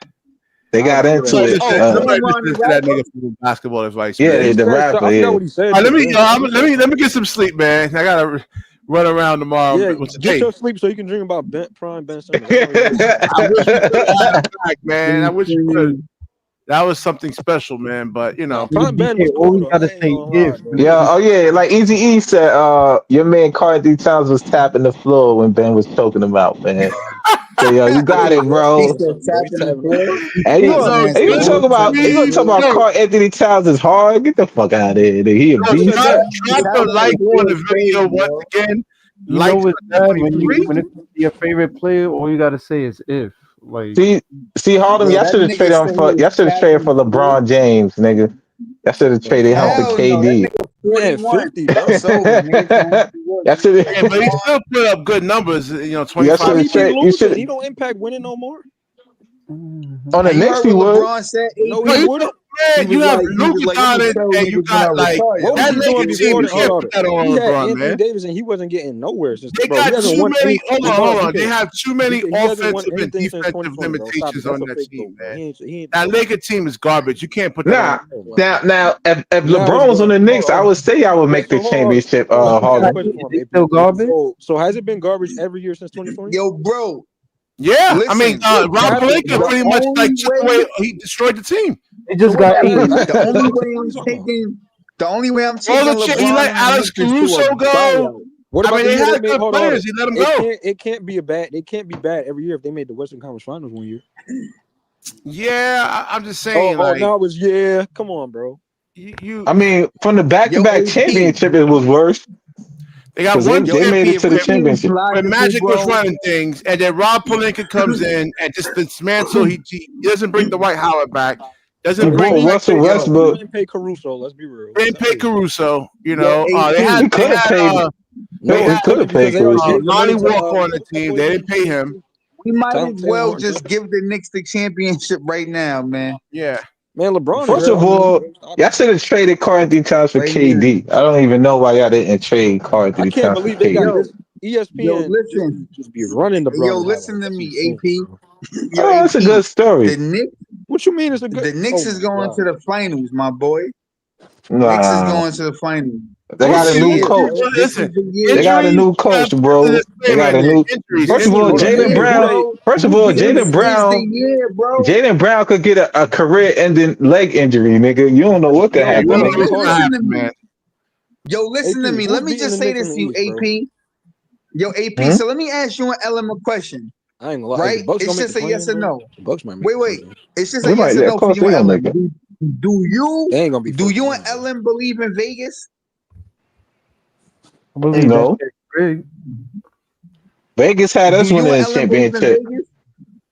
They I got remember into that. He it. oh Nobody Draymond the listens to that rapper. nigga for basketball advice, Yeah, man. He the said so. rapper. I forgot Yeah, what he said. All right, To, but let me get some sleep, man. I gotta run around tomorrow. yeah, What's get today? your sleep so you can dream about Prime Ben Simmons. I know you miss him. I wish we could have had him back, man. I wish we could. BK. That was something special, man. But Nah, Nigga, Prime Ben BK was cool always though. gotta I ain't say gonna lie, if. bro. yeah, oh yeah, like Easy E said, your man Carl Anthony Towns was tapping the floor when Ben was choking him out, man. So yo, you got Wait, it, what? He bro. Hold said on, bro. He tapping the tapping the floor. floor. And You you a yo, man's and you crazy. talk about and you talk about yo, Carl Anthony Towns is hard. Get the fuck out of here. Nigga. He a yo, Who said beast. that? drop a Tapping the like floor on the is crazy, video once yo. again. You know Likes what's on bad when you 23. when it comes to your favorite player, all you gotta say is if. Like, See Harlem, Yo, y'all that should have nigga traded him said he for was y'all should have traded tapping for the floor. LeBron James, nigga. Y'all should have traded him for Hell no, that KD. nigga Man, 41. 50, bro. It's over, nigga. Y'all should Hey, but he have still put up good numbers. y'all 25. should But he have be traded you losing. should He don't impact winning no more. mhm. on the And you Knicks heard he what would. LeBron said, No, No, AP? he you know, wouldn't. man, you have He was Luka like, let me Doncic, tell and you niggas when I got like retire, What was that he man. doing Lakers team. before You that? Hold can't on. put that on He had LeBron, Anthony man. Davis and he wasn't getting nowhere since They bro. He got hasn't too won many. anything. Hold Hey, on, hold hold on, on. They BK. have too many BK, he hasn't won offensive and anything since defensive 2020, bro. Stop it. limitations That's on a that fake team, goat, bro. man. He ain't That bro. Laker team is garbage. You can't put that on. Nah. Oh my god. Now if Now his LeBron was on bro. the Hold Knicks, I on. would say I would Wait, make the so hold championship on. I got a Harlem. question for him, It's AP. still garbage. So has it been garbage every year since 2020? Yo, bro, Yeah, I mean, listen. It Rob haven't, Pelinka The bro. pretty much like only took way, away. He destroyed the team. They So just what got about 8 last rings. year? the What only about way 2020? What are you I'm talking about? taking, the only way I'm All taking the he LeBron let and the Alex Knicks is to a Caruso go. buyout. What I about mean, the they year they had made? good Hold on, hold players. on. He let them go. It can't be bad. It can't be bad every year if they made the Western Conference Finals one year. Yeah, I'm just Oh, saying, oh, like now it was yeah. Come on, bro. you I mean, from the Yo, back-to-back AP. championship, it was worse they got because one Yo, they AP, made it if to we the championship being championship. when logical, Magic was bro. running things, and then Rob Pelinka comes in and just dismantle. He doesn't bring the White Howard back. He Doesn't bring brought back Russell the Yo, He Westbrook. didn't pay Caruso. Let's be real. they didn't pay Caruso. yo, They AP. had He could have paid. they No, had he He could couldn't have because paid they already Caruso. gave the money Lonnie to Walker on the what's that team. boy They name? didn't pay him. We might as Taylor well Horton just Tucker. give the Knicks the championship right now, man. Yeah, Man, LeBron. First Is, of I mean, all, y'all should have traded Karl Anthony Towns for Right here. KD. I don't even know why y'all didn't trade Karl I Anthony can't Towns for believe they got KD. Yo, this. yo, ESPN listen. just be running Yo, LeBron's listen highlights. to That's me, insane, AP. bro. Yo, Oh, it's a AP. good story. The Knicks, What you mean it's a good? the Knicks Oh is my going to god. the finals, my boy. Knicks is Nah, going to the finals. they We'll got a This see. new We'll year, see. coach. bro. Well, This listen, is the year. They got a injuries. new coach, bro. They Disclaimer got in a there. new. Injuries. First This of is all, Hold the up. Jaylen Who year, Brown. they? bro. First of Who all, beating This Jaylen them? is the Brown. year, bro. Jaylen Brown could get a career-ending leg injury, nigga. You don't know what could Yo, happen, Yo, bro. nigga. What's Hold gonna up. listen to happen, me. man? Yo, listen to AP. me. Who's Let me beating just the say Knicks in this the to you, East, bro? AP. Yo, AP. Hmm? So let me ask you and Ellen a question, I ain't gonna lie. If the right? Bucks It's gonna make the just a yes play-in, or bro, no. the Bucks might make Wait, the wait. play-in. It's just They a might, yes or yeah, of no for course you they and gonna make Ellen. it. They ain't gonna be Do first you and round, bro. Ellen believe in Vegas? I believe that No, shit big. Vegas had Do us you winning and a Ellen believe in championship. Vegas?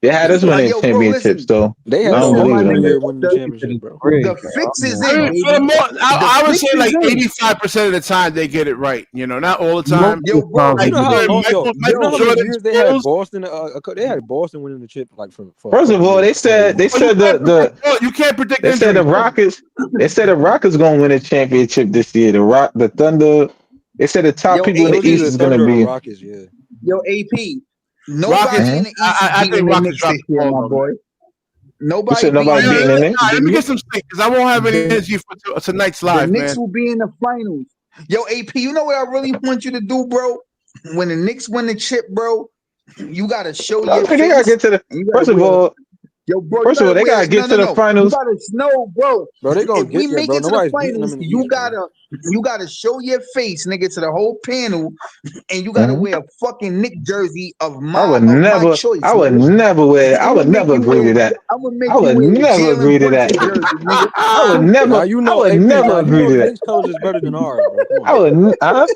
They had us winning Yo, bro, championships, listen. though. They I had don't Listen, y'all my believe in one them nigga. year niggas. winning the championship, bro. The Great, bro. fix is I in, mean, for the baby. most, The I would fix say is like in. 85% of the time they get it right. You know, not all the Most time. of Yo, the bro, time You they Like know get how it AP. long, right. yo? You know Michael how Yo, many Jordan's years they had skills. Boston? They had Boston winning the chip like for a First of couple all, years. they Before they said won they it. Oh, said the you can't predict they said injuries, bro. They said the Rockets gonna win a championship this year. The Thunder. They said the top Yo, people in It the was AP. East either is gonna Thunder or the be. Rockets. Yeah. Yo, AP. Rockets. Nobody Hmm? in the East is I beating think the Rockets Knicks dropped this the year, ball my though, man. boy. You Nobody said beating nobody the beating Knicks. the Knicks. Let The me get Knicks, some sleep because I won't have any the, energy for tonight's the live, Knicks man. will be in the finals. Yo, AP, you know what I really want you to do, bro? When the Knicks win the chip, bro, you gotta show I your think they gotta face get to the. and you gotta First of wear. all, Yo, bro, you first of all, gotta they wear. gotta No, get no, to the no. You finals. gotta snow, bro. Bro, they gonna If we get there, make bro. it to the Nobody's beating them finals, in the East, bro. you gotta show your face, nigga, to the whole panel, and you gotta Mhm. wear a fucking Nick jersey of my choice, I would nigga. never wear. I I'm would gonna make never you agree wear. to that. I'm gonna make I you would wear a never agree Jalen to that. Brunson jersey, nigga. I would Now never. you I know, would AP. never Now you agree know to the that. Knicks colors is better than ours, bro. Come on, I bro. would.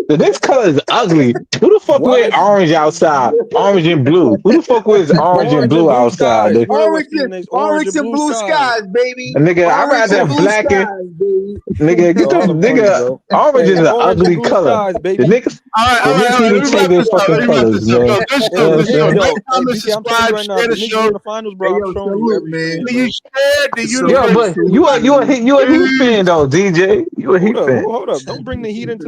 The next color is ugly. Who the fuck wear What? orange outside? Orange and blue. Who the fuck wears orange and Orange and blue blue outside? skies. You heard what Orange Stephen A. Orange orange and and blue blue skies. skies, baby. Nigga, I'd Orange rather and have blue black and skies, baby. nigga, get Y'all the are funny, nigga. bro. Orange is Hey, an orange and ugly blue color. skies, The baby. niggas, All the right, niggas all right. need to Let me change wrap their this up. fucking Let me wrap colors, this up. man. Yo, this You know show, what I'm this show. saying? Like, Hey, comment, BK, I'm telling you subscribe, right now, if share the the Knicks get in show. the finals, Hey, bro, I'm yo, showing you salute, every man. strand, Do you bro. share? Do you Yeah, Salute, but like? salute, man. you a Heat fan Peace. though, DJ. You a Hold Heat up, fan. hold up. Don't bring the heat into